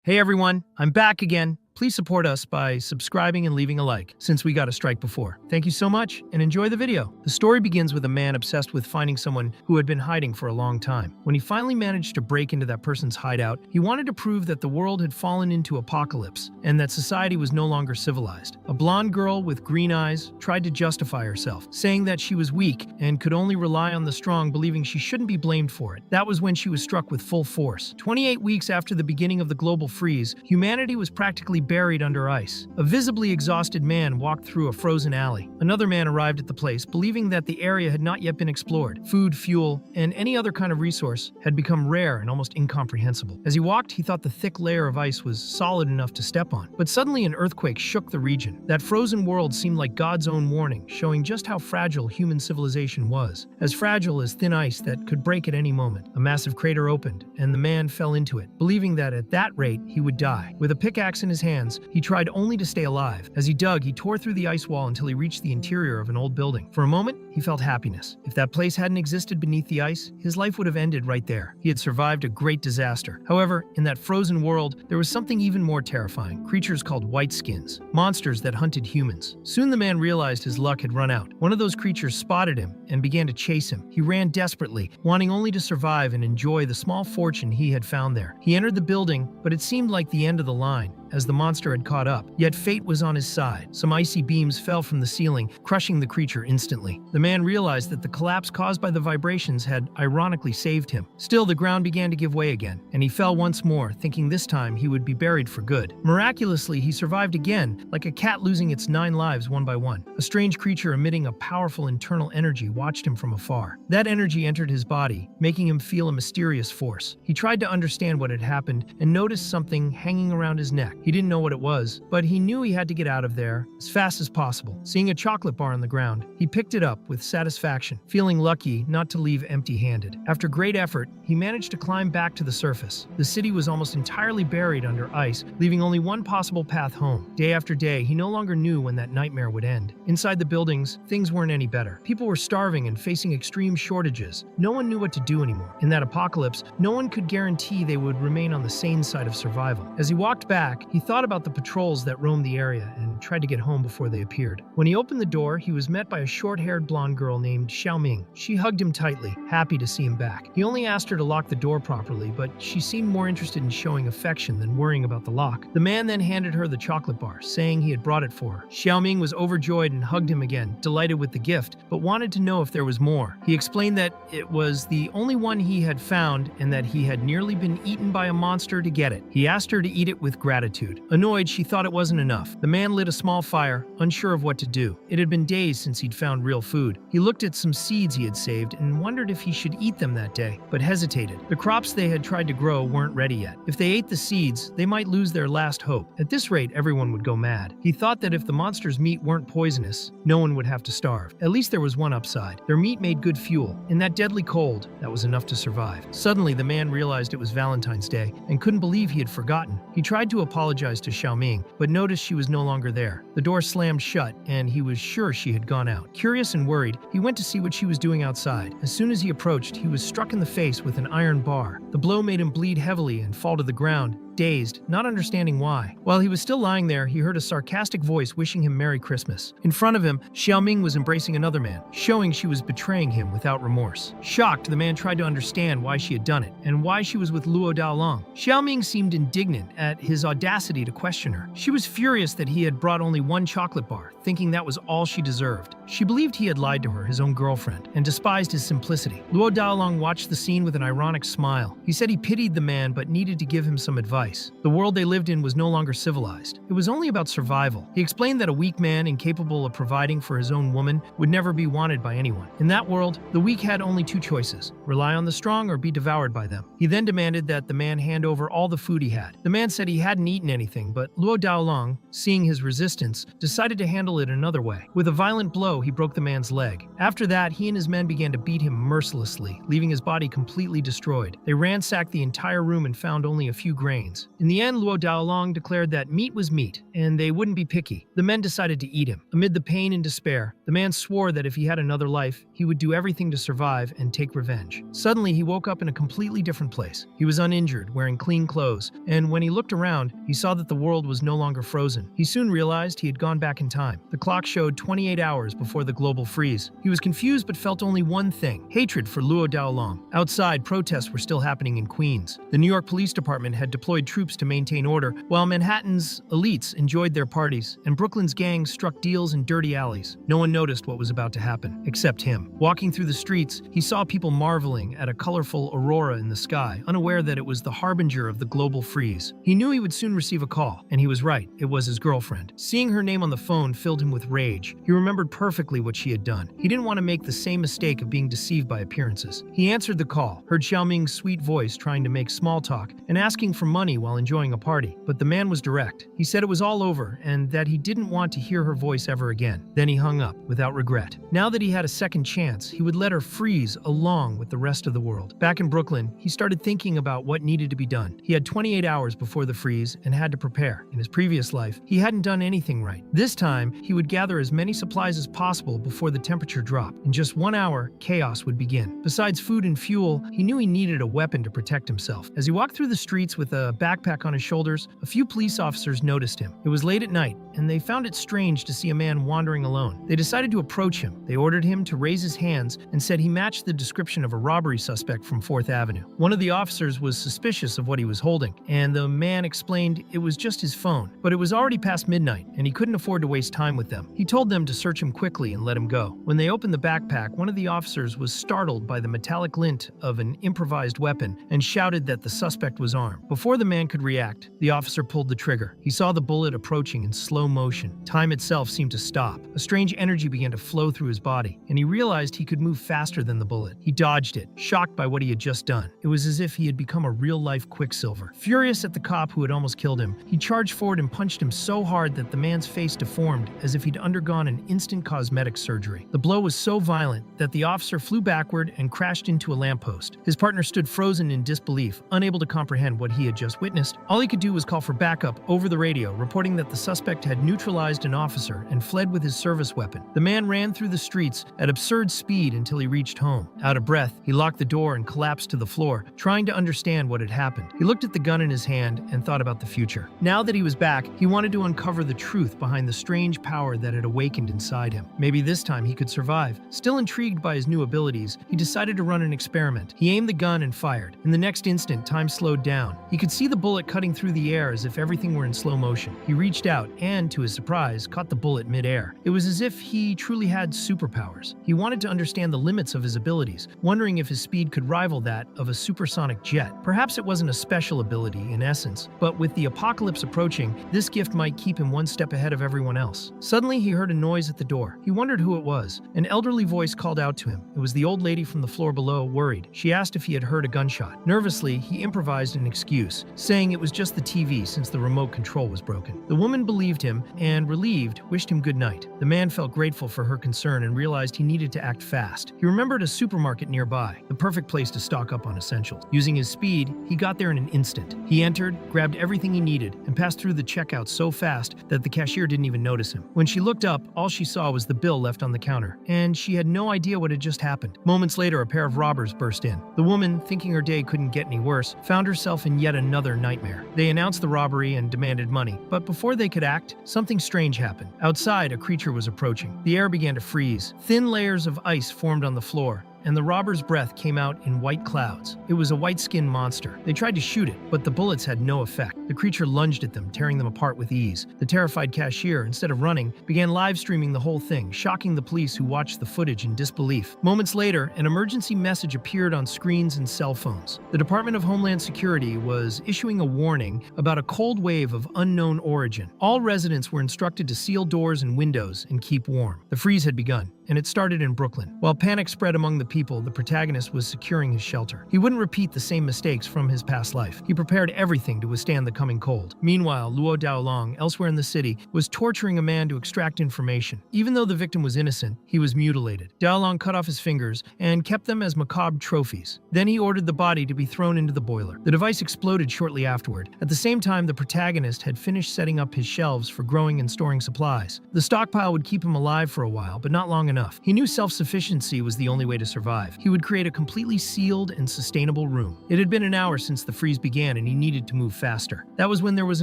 Hey everyone, I'm back again. Please support us by subscribing and leaving a like, since we got a strike before. Thank you so much, and enjoy the video. The story begins with a man obsessed with finding someone who had been hiding for a long time. When he finally managed to break into that person's hideout, he wanted to prove that the world had fallen into apocalypse, and that society was no longer civilized. A blonde girl with green eyes tried to justify herself, saying that she was weak and could only rely on the strong, believing she shouldn't be blamed for it. That was when she was struck with full force. 28 weeks after the beginning of the global freeze, humanity was practically buried under ice. A visibly exhausted man walked through a frozen alley. Another man arrived at the place, believing that the area had not yet been explored. Food, fuel, and any other kind of resource had become rare and almost incomprehensible. As he walked, he thought the thick layer of ice was solid enough to step on. But suddenly an earthquake shook the region. That frozen world seemed like God's own warning, showing just how fragile human civilization was. As fragile as thin ice that could break at any moment. A massive crater opened, and the man fell into it, believing that at that rate he would die. With a pickaxe in his hands, he tried only to stay alive. As he dug, he tore through the ice wall until he reached the interior of an old building. For a moment, he felt happiness. If that place hadn't existed beneath the ice, his life would have ended right there. He had survived a great disaster. However, in that frozen world, there was something even more terrifying. Creatures called whiteskins. Monsters that hunted humans. Soon the man realized his luck had run out. One of those creatures spotted him and began to chase him. He ran desperately, wanting only to survive and enjoy the small fortune he had found there. He entered the building, but it seemed like the end of the line, as the monster had caught up. Yet fate was on his side. Some icy beams fell from the ceiling, crushing the creature instantly. The man realized that the collapse caused by the vibrations had ironically saved him. Still, the ground began to give way again, and he fell once more, thinking this time he would be buried for good. Miraculously, he survived again, like a cat losing its 9 lives one by one. A strange creature emitting a powerful internal energy watched him from afar. That energy entered his body, making him feel a mysterious force. He tried to understand what had happened and noticed something hanging around his neck. He didn't know what it was, but he knew he had to get out of there as fast as possible. Seeing a chocolate bar on the ground, he picked it up with satisfaction, feeling lucky not to leave empty-handed. After great effort, he managed to climb back to the surface. The city was almost entirely buried under ice, leaving only one possible path home. Day after day, he no longer knew when that nightmare would end. Inside the buildings, things weren't any better. People were starving and facing extreme shortages. No one knew what to do anymore. In that apocalypse, no one could guarantee they would remain on the sane side of survival. As he walked back, he thought about the patrols that roamed the area and tried to get home before they appeared. When he opened the door, he was met by a short-haired blonde girl named Xiaoming. She hugged him tightly, happy to see him back. He only asked her to lock the door properly, but she seemed more interested in showing affection than worrying about the lock. The man then handed her the chocolate bar, saying he had brought it for her. Xiaoming was overjoyed and hugged him again, delighted with the gift, but wanted to know if there was more. He explained that it was the only one he had found and that he had nearly been eaten by a monster to get it. He asked her to eat it with gratitude. Annoyed, she thought it wasn't enough. The man lit a small fire, unsure of what to do. It had been days since he'd found real food. He looked at some seeds he had saved and wondered if he should eat them that day, but hesitated. The crops they had tried to grow weren't ready yet. If they ate the seeds, they might lose their last hope. At this rate, everyone would go mad. He thought that if the monster's meat weren't poisonous, no one would have to starve. At least there was one upside. Their meat made good fuel. In that deadly cold, that was enough to survive. Suddenly, the man realized it was Valentine's Day and couldn't believe he had forgotten. He tried to apologize to Xiaoming, but noticed she was no longer there. The door slammed shut, and he was sure she had gone out. Curious and worried, he went to see what she was doing outside. As soon as he approached, he was struck in the face with an iron bar. The blow made him bleed heavily and fall to the ground, dazed, not understanding why. While he was still lying there, he heard a sarcastic voice wishing him Merry Christmas. In front of him, Xiaoming was embracing another man, showing she was betraying him without remorse. Shocked, the man tried to understand why she had done it, and why she was with Luo Daolong. Xiaoming seemed indignant at his audacity to question her. She was furious that he had brought only one chocolate bar, thinking that was all she deserved. She believed he had lied to her, his own girlfriend, and despised his simplicity. Luo Daolong watched the scene with an ironic smile. He said he pitied the man but needed to give him some advice. The world they lived in was no longer civilized. It was only about survival. He explained that a weak man incapable of providing for his own woman would never be wanted by anyone. In that world, the weak had only 2 choices: rely on the strong or be devoured by them. He then demanded that the man hand over all the food he had. The man said he hadn't eaten anything, but Luo Daolong, seeing his resistance, decided to handle it another way. With a violent blow, he broke the man's leg. After that, he and his men began to beat him mercilessly, leaving his body completely destroyed. They ransacked the entire room and found only a few grains. In the end, Luo Daolong declared that meat was meat, and they wouldn't be picky. The men decided to eat him. Amid the pain and despair, the man swore that if he had another life, he he would do everything to survive and take revenge. Suddenly, he woke up in a completely different place. He was uninjured, wearing clean clothes, and when he looked around, he saw that the world was no longer frozen. He soon realized he had gone back in time. The clock showed 28 hours before the global freeze. He was confused but felt only one thing: hatred for Luo Daolong. Outside, protests were still happening in Queens. The New York Police Department had deployed troops to maintain order, while Manhattan's elites enjoyed their parties, and Brooklyn's gangs struck deals in dirty alleys. No one noticed what was about to happen, except him. Walking through the streets, he saw people marveling at a colorful aurora in the sky, unaware that it was the harbinger of the global freeze. He knew he would soon receive a call, and he was right. It was his girlfriend. Seeing her name on the phone filled him with rage. He remembered perfectly what she had done. He didn't want to make the same mistake of being deceived by appearances. He answered the call, heard Xiaoming's sweet voice trying to make small talk and asking for money while enjoying a party. But the man was direct. He said it was all over and that he didn't want to hear her voice ever again. Then he hung up without regret. Now that he had a second chance, he would let her freeze along with the rest of the world. Back in Brooklyn, he started thinking about what needed to be done. He had 28 hours before the freeze and had to prepare. In his previous life, he hadn't done anything right. This time, he would gather as many supplies as possible before the temperature dropped. In just 1 hour, chaos would begin. Besides food and fuel, he knew he needed a weapon to protect himself. As he walked through the streets with a backpack on his shoulders, a few police officers noticed him. It was late at night, and they found it strange to see a man wandering alone. They decided to approach him. They ordered him to raise his hands and said he matched the description of a robbery suspect from 4th Avenue. One of the officers was suspicious of what he was holding, and the man explained it was just his phone. But it was already past midnight, and he couldn't afford to waste time with them. He told them to search him quickly and let him go. When they opened the backpack, one of the officers was startled by the metallic glint of an improvised weapon and shouted that the suspect was armed. Before the man could react, the officer pulled the trigger. He saw the bullet approaching in slow motion. Time itself seemed to stop. A strange energy began to flow through his body, and he realized he could move faster than the bullet. He dodged it, shocked by what he had just done. It was as if he had become a real-life Quicksilver. Furious at the cop who had almost killed him, he charged forward and punched him so hard that the man's face deformed as if he'd undergone an instant cosmetic surgery. The blow was so violent that the officer flew backward and crashed into a lamppost. His partner stood frozen in disbelief, unable to comprehend what he had just witnessed. All he could do was call for backup over the radio, reporting that the suspect had neutralized an officer and fled with his service weapon. The man ran through the streets at absurd speed until he reached home. Out of breath, he locked the door and collapsed to the floor, trying to understand what had happened. He looked at the gun in his hand and thought about the future. Now that he was back, he wanted to uncover the truth behind the strange power that had awakened inside him. Maybe this time he could survive. Still intrigued by his new abilities, he decided to run an experiment. He aimed the gun and fired. In the next instant, time slowed down. He could see the bullet cutting through the air as if everything were in slow motion. He reached out and, to his surprise, caught the bullet mid-air. It was as if he truly had superpowers. He wanted to understand the limits of his abilities, wondering if his speed could rival that of a supersonic jet. Perhaps it wasn't a special ability in essence, but with the apocalypse approaching, this gift might keep him one step ahead of everyone else. Suddenly, he heard a noise at the door. He wondered who it was. An elderly voice called out to him. It was the old lady from the floor below, worried. She asked if he had heard a gunshot. Nervously, he improvised an excuse, saying it was just the TV since the remote control was broken. The woman believed him and, relieved, wished him good night. The man felt grateful for her concern and realized he needed to act fast. He remembered a supermarket nearby, the perfect place to stock up on essentials. Using his speed, he got there in an instant. He entered, grabbed everything he needed, and passed through the checkout so fast that the cashier didn't even notice him. When she looked up, all she saw was the bill left on the counter, and she had no idea what had just happened. Moments later, a pair of robbers burst in. The woman, thinking her day couldn't get any worse, found herself in yet another nightmare. They announced the robbery and demanded money, but before they could act, something strange happened. Outside, a creature was approaching. The air began to freeze. Thin layers of ice formed on the floor, and the robber's breath came out in white clouds. It was a white-skinned monster. They tried to shoot it, but the bullets had no effect. The creature lunged at them, tearing them apart with ease. The terrified cashier, instead of running, began live-streaming the whole thing, shocking the police who watched the footage in disbelief. Moments later, an emergency message appeared on screens and cell phones. The Department of Homeland Security was issuing a warning about a cold wave of unknown origin. All residents were instructed to seal doors and windows and keep warm. The freeze had begun, and it started in Brooklyn. While panic spread among the people, the protagonist was securing his shelter. He wouldn't repeat the same mistakes from his past life. He prepared everything to withstand the coming cold. Meanwhile, Luo Daolong, elsewhere in the city, was torturing a man to extract information. Even though the victim was innocent, he was mutilated. Daolong cut off his fingers and kept them as macabre trophies. Then he ordered the body to be thrown into the boiler. The device exploded shortly afterward. At the same time, the protagonist had finished setting up his shelves for growing and storing supplies. The stockpile would keep him alive for a while, but not long enough. enough. He knew self-sufficiency was the only way to survive. He would create a completely sealed and sustainable room. It had been an hour since the freeze began and he needed to move faster. That was when there was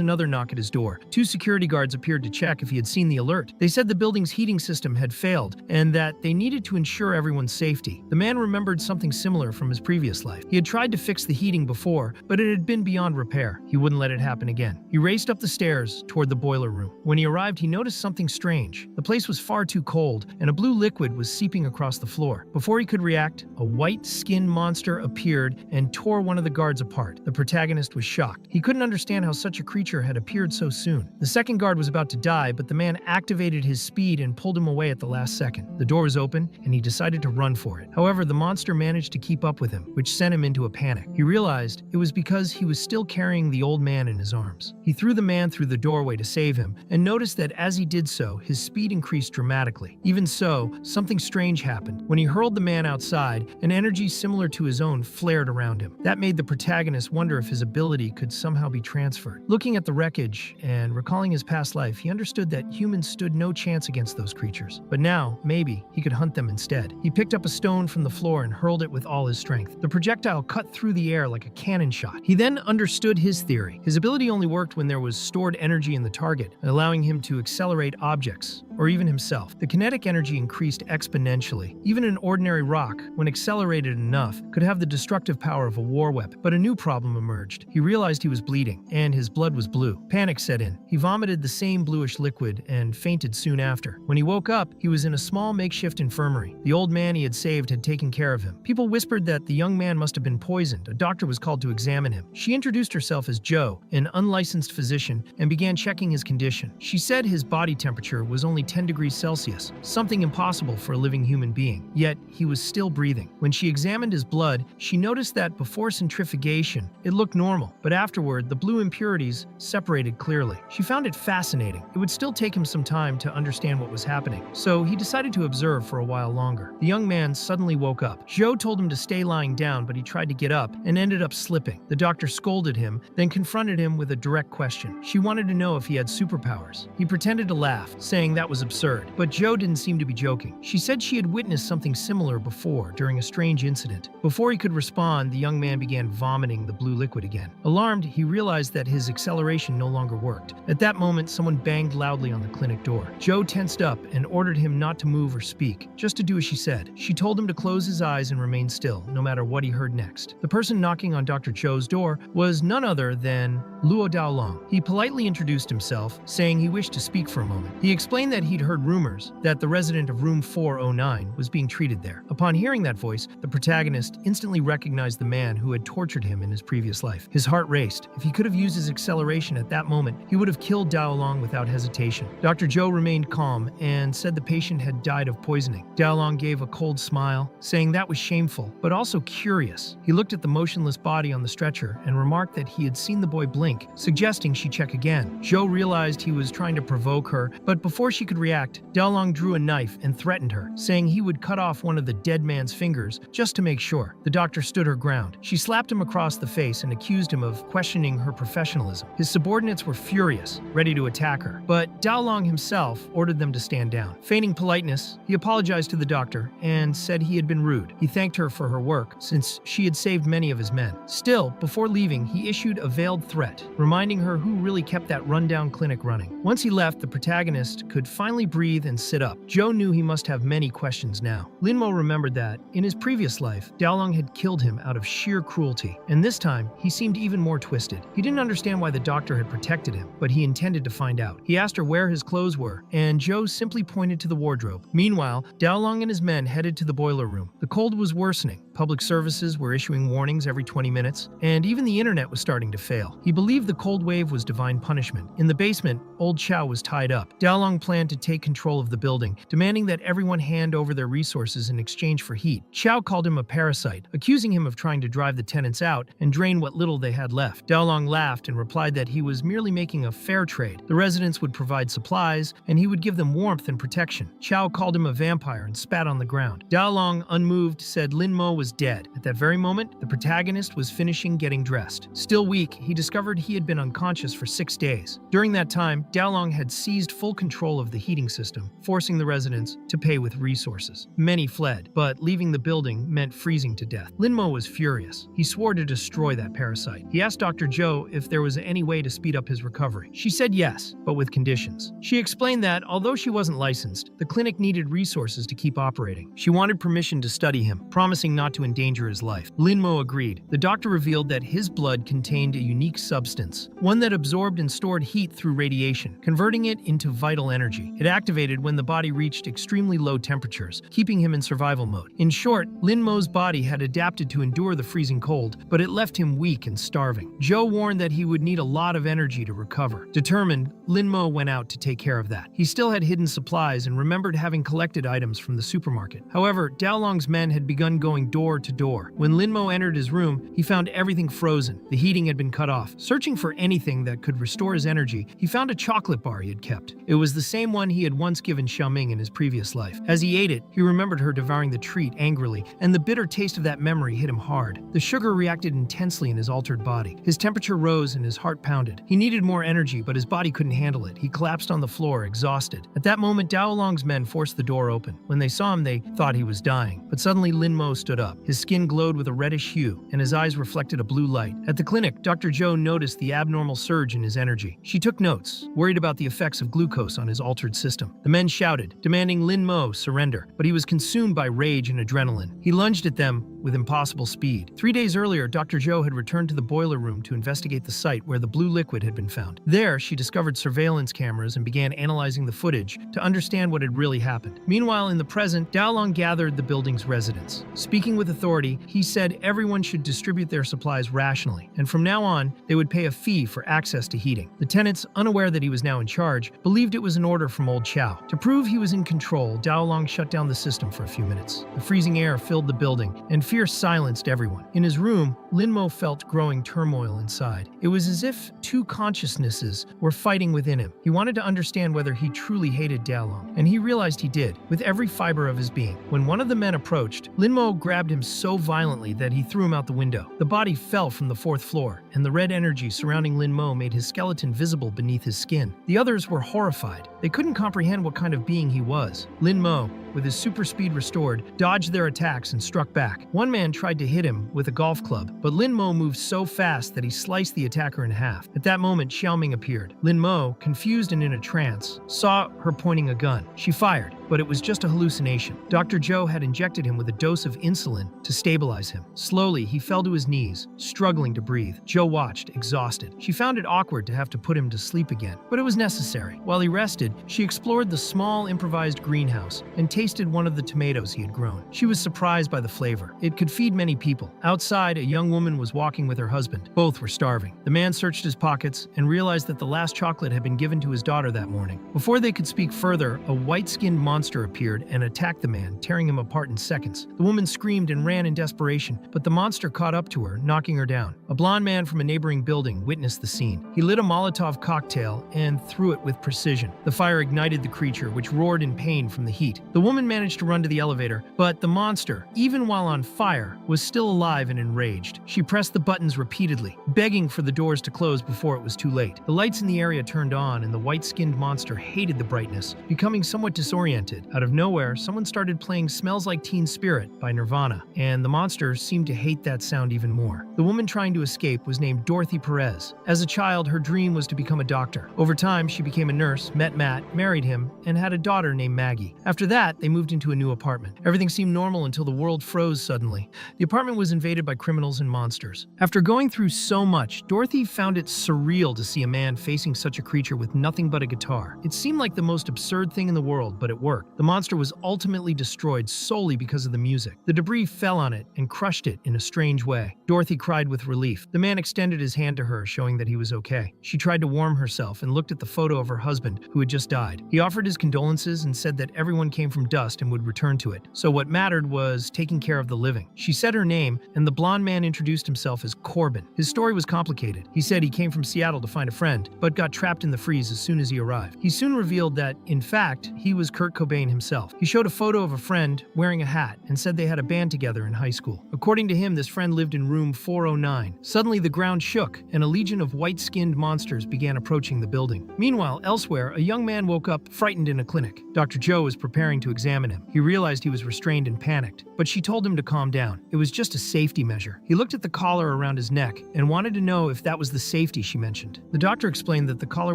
another knock at his door. Two security guards appeared to check if he had seen the alert. They said the building's heating system had failed and that they needed to ensure everyone's safety. The man remembered something similar from his previous life. He had tried to fix the heating before, but it had been beyond repair. He wouldn't let it happen again. He raced up the stairs toward the boiler room. When he arrived, he noticed something strange. The place was far too cold, and a blue liquid was seeping across the floor. Before he could react, a white-skinned monster appeared and tore one of the guards apart. The protagonist was shocked. He couldn't understand how such a creature had appeared so soon. The second guard was about to die, but the man activated his speed and pulled him away at the last second. The door was open, and he decided to run for it. However, the monster managed to keep up with him, which sent him into a panic. He realized it was because he was still carrying the old man in his arms. He threw the man through the doorway to save him, and noticed that as he did so, his speed increased dramatically. Even so, something strange happened. When he hurled the man outside, an energy similar to his own flared around him. That made the protagonist wonder if his ability could somehow be transferred. Looking at the wreckage and recalling his past life, he understood that humans stood no chance against those creatures. But now, maybe, he could hunt them instead. He picked up a stone from the floor and hurled it with all his strength. The projectile cut through the air like a cannon shot. He then understood his theory. His ability only worked when there was stored energy in the target, allowing him to accelerate objects, or even himself. The kinetic energy increased exponentially. Even an ordinary rock, when accelerated enough, could have the destructive power of a war weapon. But a new problem emerged. He realized he was bleeding, and his blood was blue. Panic set in. He vomited the same bluish liquid and fainted soon after. When he woke up, he was in a small makeshift infirmary. The old man he had saved had taken care of him. People whispered that the young man must have been poisoned. A doctor was called to examine him. She introduced herself as Jo, an unlicensed physician, and began checking his condition. She said his body temperature was only 10 degrees Celsius, something impossible for a living human being. Yet, he was still breathing. When she examined his blood, she noticed that before centrifugation, it looked normal, but afterward, the blue impurities separated clearly. She found it fascinating. It would still take him some time to understand what was happening, so he decided to observe for a while longer. The young man suddenly woke up. Jo told him to stay lying down, but he tried to get up and ended up slipping. The doctor scolded him, then confronted him with a direct question. She wanted to know if he had superpowers. He pretended to laugh, saying that was absurd, but Jo didn't seem to be joking. She said she had witnessed something similar before during a strange incident. Before he could respond, the young man began vomiting the blue liquid again. Alarmed, he realized that his acceleration no longer worked. At that moment, someone banged loudly on the clinic door. Jo tensed up and ordered him not to move or speak, just to do as she said. She told him to close his eyes and remain still, no matter what he heard next. The person knocking on Dr. Cho's door was none other than Luo Daolong. He politely introduced himself, saying he wished to speak for a moment. He explained that he'd heard rumors that the resident of room 409 was being treated there. Upon hearing that voice, the protagonist instantly recognized the man who had tortured him in his previous life. His heart raced. If he could have used his acceleration at that moment, he would have killed Daolong without hesitation. Dr. Jo remained calm and said the patient had died of poisoning. Daolong gave a cold smile, saying that was shameful, but also curious. He looked at the motionless body on the stretcher and remarked that he had seen the boy blink, suggesting she check again. Jo realized he was trying to provoke her, but before she could react, Daolong drew a knife and threatened her, saying he would cut off one of the dead man's fingers just to make sure. The doctor stood her ground. She slapped him across the face and accused him of questioning her professionalism. His subordinates were furious, ready to attack her, but Daolong himself ordered them to stand down. Feigning politeness, he apologized to the doctor and said he had been rude. He thanked her for her work, since she had saved many of his men. Still, before leaving, he issued a veiled threat, reminding her who really kept that rundown clinic running. Once he left, the protagonist could finally breathe and sit up. Jo knew he must have many questions now. Linmo remembered that, in his previous life, Daolong had killed him out of sheer cruelty, and this time, he seemed even more twisted. He didn't understand why the doctor had protected him, but he intended to find out. He asked her where his clothes were, and Jo simply pointed to the wardrobe. Meanwhile, Daolong and his men headed to the boiler room. The cold was worsening. Public services were issuing warnings every 20 minutes, and even the internet was starting to fail. He believed the cold wave was divine punishment. In the basement, old Chow was tied up. Daolong planned to take control of the building, demanding that everyone hand over their resources in exchange for heat. Chow called him a parasite, accusing him of trying to drive the tenants out and drain what little they had left. Daolong laughed and replied that he was merely making a fair trade. The residents would provide supplies, and he would give them warmth and protection. Chow called him a vampire and spat on the ground. Daolong, unmoved, said Linmo was was dead. At that very moment, the protagonist was finishing getting dressed. Still weak, he discovered he had been unconscious for 6 days. During that time, Daolong had seized full control of the heating system, forcing the residents to pay with resources. Many fled, but leaving the building meant freezing to death. Linmo was furious. He swore to destroy that parasite. He asked Dr. Zhou if there was any way to speed up his recovery. She said yes, but with conditions. She explained that, although she wasn't licensed, the clinic needed resources to keep operating. She wanted permission to study him, promising not to endanger his life. Linmo agreed. The doctor revealed that his blood contained a unique substance, one that absorbed and stored heat through radiation, converting it into vital energy. It activated when the body reached extremely low temperatures, keeping him in survival mode. In short, Linmo's body had adapted to endure the freezing cold, but it left him weak and starving. Zhou warned that he would need a lot of energy to recover. Determined, Linmo went out to take care of that. He still had hidden supplies and remembered having collected items from the supermarket. However, Daolong's men had begun going door to door. When Linmo entered his room, he found everything frozen. The heating had been cut off. Searching for anything that could restore his energy, he found a chocolate bar he had kept. It was the same one he had once given Xiaoming in his previous life. As he ate it, he remembered her devouring the treat angrily, and the bitter taste of that memory hit him hard. The sugar reacted intensely in his altered body. His temperature rose and his heart pounded. He needed more energy, but his body couldn't handle it. He collapsed on the floor, exhausted. At that moment, Daolong's men forced the door open. When they saw him, they thought he was dying. But suddenly, Linmo stood up. His skin glowed with a reddish hue, and his eyes reflected a blue light. At the clinic, Dr. Zhou noticed the abnormal surge in his energy. She took notes, worried about the effects of glucose on his altered system. The men shouted, demanding Linmo surrender, but he was consumed by rage and adrenaline. He lunged at them with impossible speed. 3 days earlier, Dr. Zhou had returned to the boiler room to investigate the site where the blue liquid had been found. There, she discovered surveillance cameras and began analyzing the footage to understand what had really happened. Meanwhile, in the present, Daolong gathered the building's residents. Speaking with authority, he said everyone should distribute their supplies rationally, and from now on, they would pay a fee for access to heating. The tenants, unaware that he was now in charge, believed it was an order from old Chow. To prove he was in control, Daolong shut down the system for a few minutes. The freezing air filled the building, and fear silenced everyone. In his room, Linmo felt growing turmoil inside. It was as if two consciousnesses were fighting within him. He wanted to understand whether he truly hated Daolong, and he realized he did, with every fiber of his being. When one of the men approached, Linmo grabbed him so violently that he threw him out the window. The body fell from the 4th floor, and the red energy surrounding Linmo made his skeleton visible beneath his skin. The others were horrified. They couldn't comprehend what kind of being he was. Linmo, with his super speed restored, dodged their attacks and struck back. One man tried to hit him with a golf club, but Linmo moved so fast that he sliced the attacker in half. At that moment, Xiaoming appeared. Linmo, confused and in a trance, saw her pointing a gun. She fired, but it was just a hallucination. Dr. Zhou had injected him with a dose of insulin to stabilize him. Slowly, he fell to his knees, struggling to breathe. Zhou watched, exhausted. She found it awkward to have to put him to sleep again, but it was necessary. While he rested, she explored the small improvised greenhouse and tasted one of the tomatoes he had grown. She was surprised by the flavor. It could feed many people. Outside, a young woman was walking with her husband. Both were starving. The man searched his pockets and realized that the last chocolate had been given to his daughter that morning. Before they could speak further, a white-skinned monster appeared and attacked the man, tearing him apart in seconds. The woman screamed and ran in desperation, but the monster caught up to her, knocking her down. A blond man from a neighboring building witnessed the scene. He lit a Molotov cocktail and threw it with precision. The fire ignited the creature, which roared in pain from the heat. The woman managed to run to the elevator, but the monster, even while on fire, was still alive and enraged. She pressed the buttons repeatedly, begging for the doors to close before it was too late. The lights in the area turned on, and the white-skinned monster hated the brightness, becoming somewhat disoriented. Out of nowhere, someone started playing Smells Like Teen Spirit by Nirvana, and the monster seemed to hate that sound even more. The woman trying to escape was named Dorothy Perez. As a child, her dream was to become a doctor. Over time, she became a nurse, met Matt, married him, and had a daughter named Maggie. After that, they moved into a new apartment. Everything seemed normal until the world froze suddenly. The apartment was invaded by criminals and monsters. After going through so much, Dorothy found it surreal to see a man facing such a creature with nothing but a guitar. It seemed like the most absurd thing in the world, but it worked. The monster was ultimately destroyed solely because of the music. The debris fell on it and crushed it in a strange way. Dorothy cried with relief. The man extended his hand to her, showing that he was okay. She tried to warm herself and looked at the photo of her husband, who had just died. He offered his condolences and said that everyone came from dust and would return to it. So what mattered was taking care of the living. She said her name, and the blonde man introduced himself as Corbin. His story was complicated. He said he came from Seattle to find a friend, but got trapped in the freeze as soon as he arrived. He soon revealed that, in fact, he was Kurt Cobain himself. He showed a photo of a friend wearing a hat and said they had a band together in high school. According to him, this friend lived in room 409. Suddenly, the ground shook, and a legion of white-skinned monsters began approaching the building. Meanwhile, elsewhere, a young man woke up frightened in a clinic. Dr. Joe was preparing to examine him. He realized he was restrained and panicked, but she told him to calm down. It was just a safety measure. He looked at the collar around his neck and wanted to know if that was the safety she mentioned. The doctor explained that the collar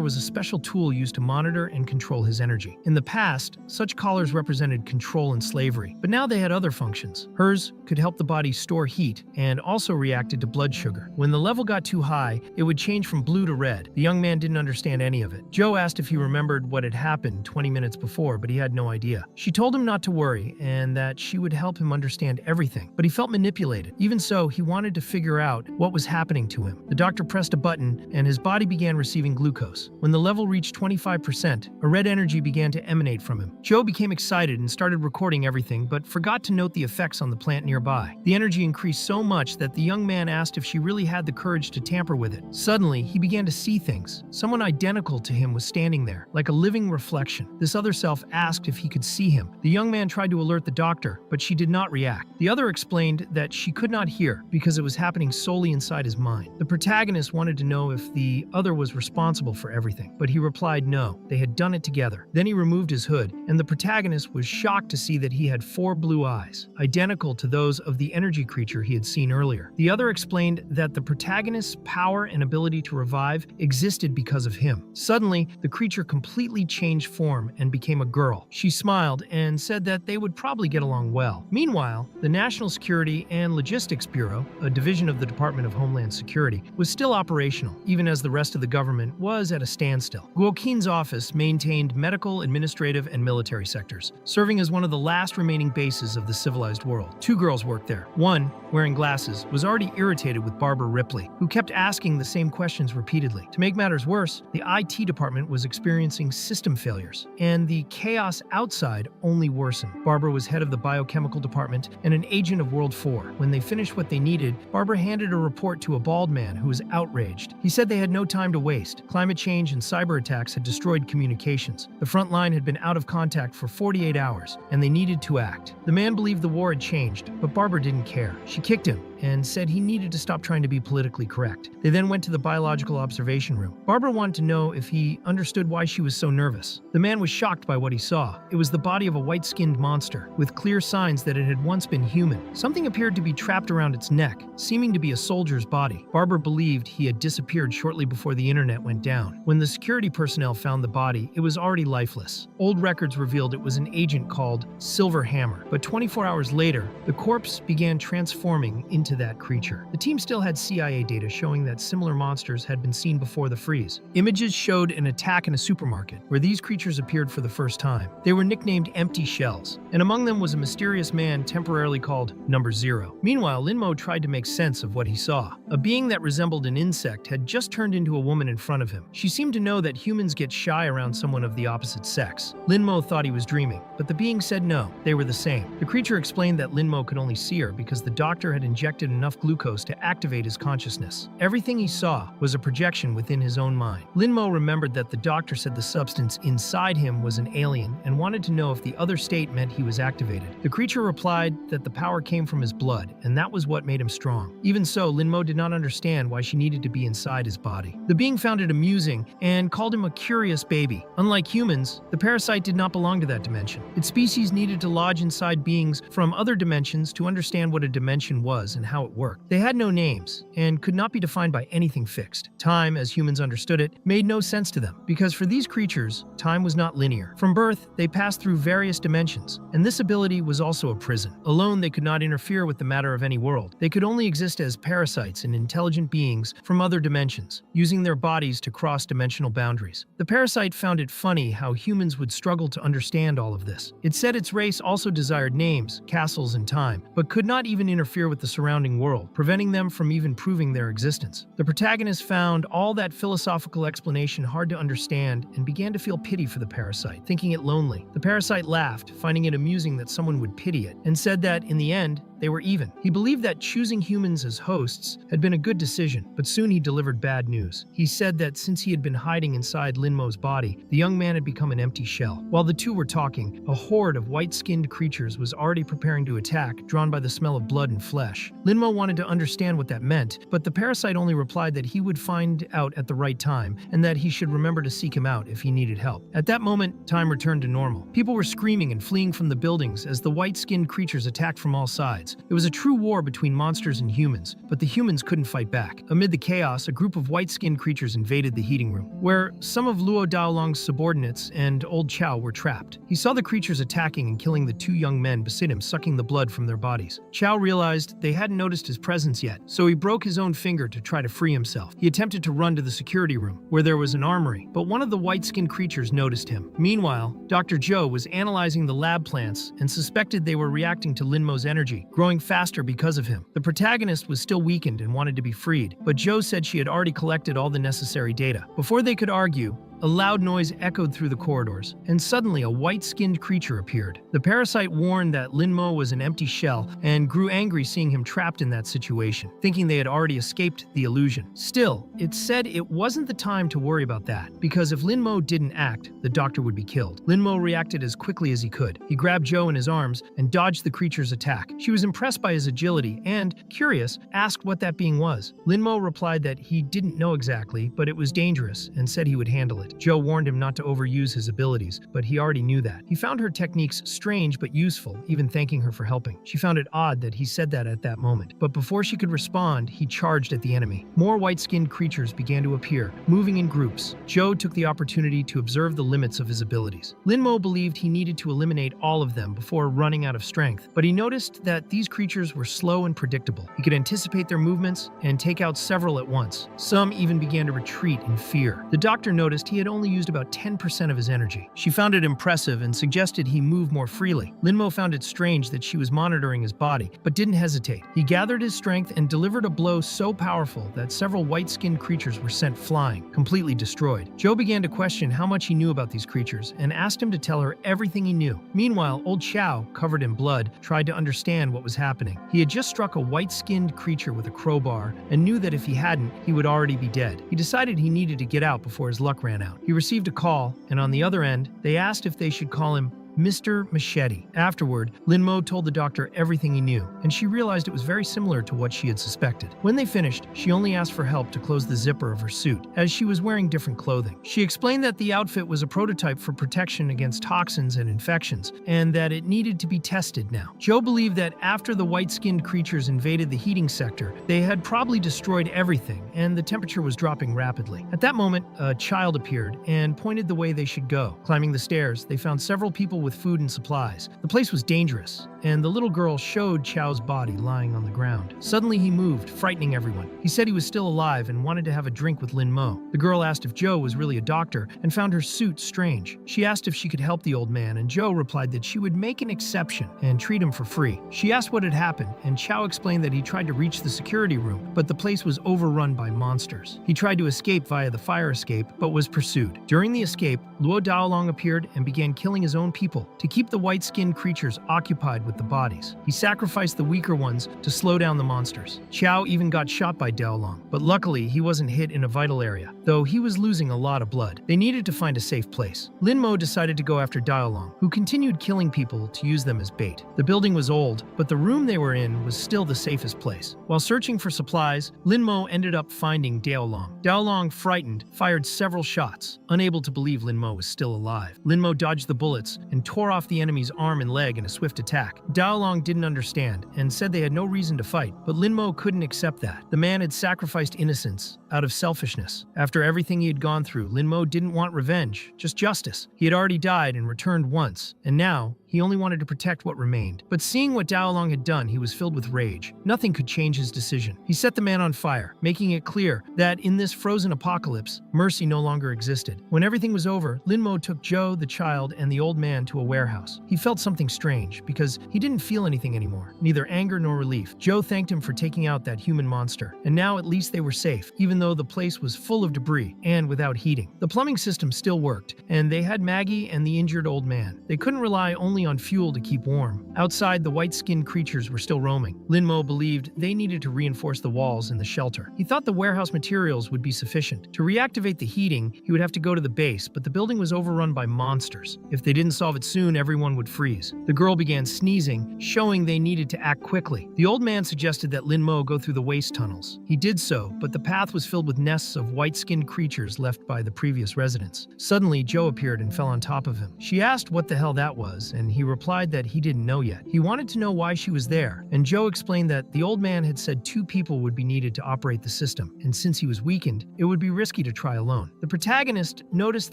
was a special tool used to monitor and control his energy. In the past, such collars represented control and slavery, but now they had other functions. Hers could help the body store heat and also reacted to blood sugar. When the level got too high, it would change from blue to red. The young man didn't understand any of it. Joe asked if he remembered what had happened 20 minutes before, but he had no idea. She told him not to worry and that she would help him understand everything, but he felt manipulated. Even so, he wanted to figure out what was happening to him. The doctor pressed a button and his body began receiving glucose. When the level reached 25%, a red energy began to emanate from him. Joe became excited and started recording everything, but forgot to note the effects on the plant nearby. The energy increased so much that the young man asked if she really had the courage to tamper with it. Suddenly, he began to see things. Someone identical to him was standing there, like a living reflection. This other self asked if he could see him. The young man tried to alert the doctor, but she did not react. The other explained that she could not hear because it was happening solely inside his mind. The protagonist wanted to know if the other was responsible for everything, but he replied no, they had done it together. Then he removed his hood, and the protagonist was shocked to see that he had 4 blue eyes, identical to those of the energy creature he had seen earlier. The other explained that the protagonist's power and ability to revive existed because of him. Suddenly, the creature completely changed form and became a girl. She smiled and said that they would probably get along well. Meanwhile, the National Security and Logistics Bureau, a division of the Department of Homeland Security, was still operational, even as the rest of the government was at a standstill. Guoqin's office maintained medical, administrative, and military sectors, serving as one of the last remaining bases of the civilized world. 2 girls worked there. One, wearing glasses, was already irritated with Barbara Ripley, who kept asking the same questions repeatedly. To make matters worse, the IT department was experiencing system failures, and the chaos outside only worsened. Barbara was head of the biochemical department and an agent of World 4. When they finished what they needed, Barbara handed a report to a bald man who was outraged. He said they had no time to waste. Climate change and cyber attacks had destroyed communications. The front line had been out of contact for 48 hours, and they needed to act. The man believed the war had changed, but Barbara didn't care. She kicked him and said he needed to stop trying to be politically correct. They then went to the biological observation room. Barbara wanted to know if he understood why she was so nervous. The man was shocked by what he saw. It was the body of a white-skinned monster, with clear signs that it had once been human. Something appeared to be trapped around its neck, seeming to be a soldier's body. Barbara believed he had disappeared shortly before the internet went down. When the security personnel found the body, it was already lifeless. Old records revealed it was an agent called Silver Hammer, but 24 hours later, the corpse began transforming into that creature. The team still had CIA data showing that similar monsters had been seen before the freeze. Images showed an attack in a supermarket, where these creatures appeared for the first time. They were nicknamed Empty Shells, and among them was a mysterious man temporarily called Number Zero. Meanwhile, Linmo tried to make sense of what he saw. A being that resembled an insect had just turned into a woman in front of him. She seemed to know that humans get shy around someone of the opposite sex. Linmo thought he was dreaming, but the being said no, they were the same. The creature explained that Linmo could only see her because the doctor had injected enough glucose to activate his consciousness. Everything he saw was a projection within his own mind. Linmo remembered that the doctor said the substance inside him was an alien and wanted to know if the other state meant he was activated. The creature replied that the power came from his blood, and that was what made him strong. Even so, Linmo did not understand why she needed to be inside his body. The being found it amusing and called him a curious baby. Unlike humans, the parasite did not belong to that dimension. Its species needed to lodge inside beings from other dimensions to understand what a dimension was and how it worked. They had no names and could not be defined by anything fixed. Time, as humans understood it, made no sense to them, because for these creatures, time was not linear. From birth, they passed through various dimensions, and this ability was also a prison. Alone, they could not interfere with the matter of any world. They could only exist as parasites and intelligent beings from other dimensions, using their bodies to cross dimensional boundaries. The parasite found it funny how humans would struggle to understand all of this. It said its race also desired names, castles, and time, but could not even interfere with the surrounding surrounding world, preventing them from even proving their existence. The protagonist found all that philosophical explanation hard to understand and began to feel pity for the parasite, thinking it lonely. The parasite laughed, finding it amusing that someone would pity it, and said that, in the end, they were even. He believed that choosing humans as hosts had been a good decision, but soon he delivered bad news. He said that since he had been hiding inside Linmo's body, the young man had become an empty shell. While the two were talking, a horde of white-skinned creatures was already preparing to attack, drawn by the smell of blood and flesh. Linmo wanted to understand what that meant, but the parasite only replied that he would find out at the right time, and that he should remember to seek him out if he needed help. At that moment, time returned to normal. People were screaming and fleeing from the buildings as the white-skinned creatures attacked from all sides. It was a true war between monsters and humans, but the humans couldn't fight back. Amid the chaos, a group of white-skinned creatures invaded the heating room, where some of Luo Daolong's subordinates and old Chao were trapped. He saw the creatures attacking and killing the two young men beside him, sucking the blood from their bodies. Chao realized they hadn't noticed his presence yet, so he broke his own finger to try to free himself. He attempted to run to the security room, where there was an armory, but one of the white-skinned creatures noticed him. Meanwhile, Dr. Zhou was analyzing the lab plants and suspected they were reacting to Linmo's energy, growing faster because of him. The protagonist was still weakened and wanted to be freed, but Zhou said she had already collected all the necessary data. Before they could argue, a loud noise echoed through the corridors, and suddenly a white-skinned creature appeared. The parasite warned that Linmo was an empty shell and grew angry seeing him trapped in that situation, thinking they had already escaped the illusion. Still, it said it wasn't the time to worry about that, because if Linmo didn't act, the doctor would be killed. Linmo reacted as quickly as he could. He grabbed Zhou in his arms and dodged the creature's attack. She was impressed by his agility and, curious, asked what that being was. Linmo replied that he didn't know exactly, but it was dangerous and said he would handle it. Zhou warned him not to overuse his abilities, but he already knew that. He found her techniques strange but useful, even thanking her for helping. She found it odd that he said that at that moment, but before she could respond, he charged at the enemy. More white-skinned creatures began to appear, moving in groups. Zhou took the opportunity to observe the limits of his abilities. Linmo believed he needed to eliminate all of them before running out of strength, but he noticed that these creatures were slow and predictable. He could anticipate their movements and take out several at once. Some even began to retreat in fear. The doctor noticed he had only used about 10% of his energy. She found it impressive and suggested he move more freely. Linmo found it strange that she was monitoring his body, but didn't hesitate. He gathered his strength and delivered a blow so powerful that several white-skinned creatures were sent flying, completely destroyed. Zhou began to question how much he knew about these creatures and asked him to tell her everything he knew. Meanwhile, old Chao, covered in blood, tried to understand what was happening. He had just struck a white-skinned creature with a crowbar and knew that if he hadn't, he would already be dead. He decided he needed to get out before his luck ran out. He received a call, and on the other end, they asked if they should call him Mr. Machete. Afterward, Linmo told the doctor everything he knew, and she realized it was very similar to what she had suspected. When they finished, she only asked for help to close the zipper of her suit, as she was wearing different clothing. She explained that the outfit was a prototype for protection against toxins and infections, and that it needed to be tested now. Zhou believed that after the white-skinned creatures invaded the heating sector, they had probably destroyed everything, and the temperature was dropping rapidly. At that moment, a child appeared and pointed the way they should go. Climbing the stairs, they found several people with food and supplies. The place was dangerous, and the little girl showed Chao's body lying on the ground. Suddenly he moved, frightening everyone. He said he was still alive and wanted to have a drink with Linmo. The girl asked if Zhou was really a doctor and found her suit strange. She asked if she could help the old man, and Zhou replied that she would make an exception and treat him for free. She asked what had happened, and Chao explained that he tried to reach the security room, but the place was overrun by monsters. He tried to escape via the fire escape, but was pursued. During the escape, Luo Daolong appeared and began killing his own people to keep the white-skinned creatures occupied with the bodies. He sacrificed the weaker ones to slow down the monsters. Chao even got shot by Daolong, but luckily he wasn't hit in a vital area, though he was losing a lot of blood. They needed to find a safe place. Linmo decided to go after Daolong, who continued killing people to use them as bait. The building was old, but the room they were in was still the safest place. While searching for supplies, Linmo ended up finding Daolong. Daolong, frightened, fired several shots, unable to believe Linmo was still alive. Linmo dodged the bullets and tore off the enemy's arm and leg in a swift attack. Daolong didn't understand and said they had no reason to fight, but Linmo couldn't accept that. The man had sacrificed innocence out of selfishness. After everything he had gone through, Linmo didn't want revenge, just justice. He had already died and returned once, and now He only wanted to protect what remained. But seeing what Daolong had done, he was filled with rage. Nothing could change his decision. He set the man on fire, making it clear that in this frozen apocalypse, mercy no longer existed. When everything was over, Lin Mo took Joe, the child, and the old man to a warehouse. He felt something strange because he didn't feel anything anymore, neither anger nor relief. Joe thanked him for taking out that human monster, and now at least they were safe, even though the place was full of debris and without heating. The plumbing system still worked, and they had Maggie and the injured old man. They couldn't rely only on fuel to keep warm. Outside, the white-skinned creatures were still roaming. Lin Mo believed they needed to reinforce the walls and the shelter. He thought the warehouse materials would be sufficient. To reactivate the heating, he would have to go to the base, but the building was overrun by monsters. If they didn't solve it soon, everyone would freeze. The girl began sneezing, showing they needed to act quickly. The old man suggested that Lin Mo go through the waste tunnels. He did so, but the path was filled with nests of white-skinned creatures left by the previous residents. Suddenly, Joe appeared and fell on top of him. She asked what the hell that was, and he replied that he didn't know yet. He wanted to know why she was there, and Joe explained that the old man had said 2 people would be needed to operate the system, and since he was weakened, it would be risky to try alone. The protagonist noticed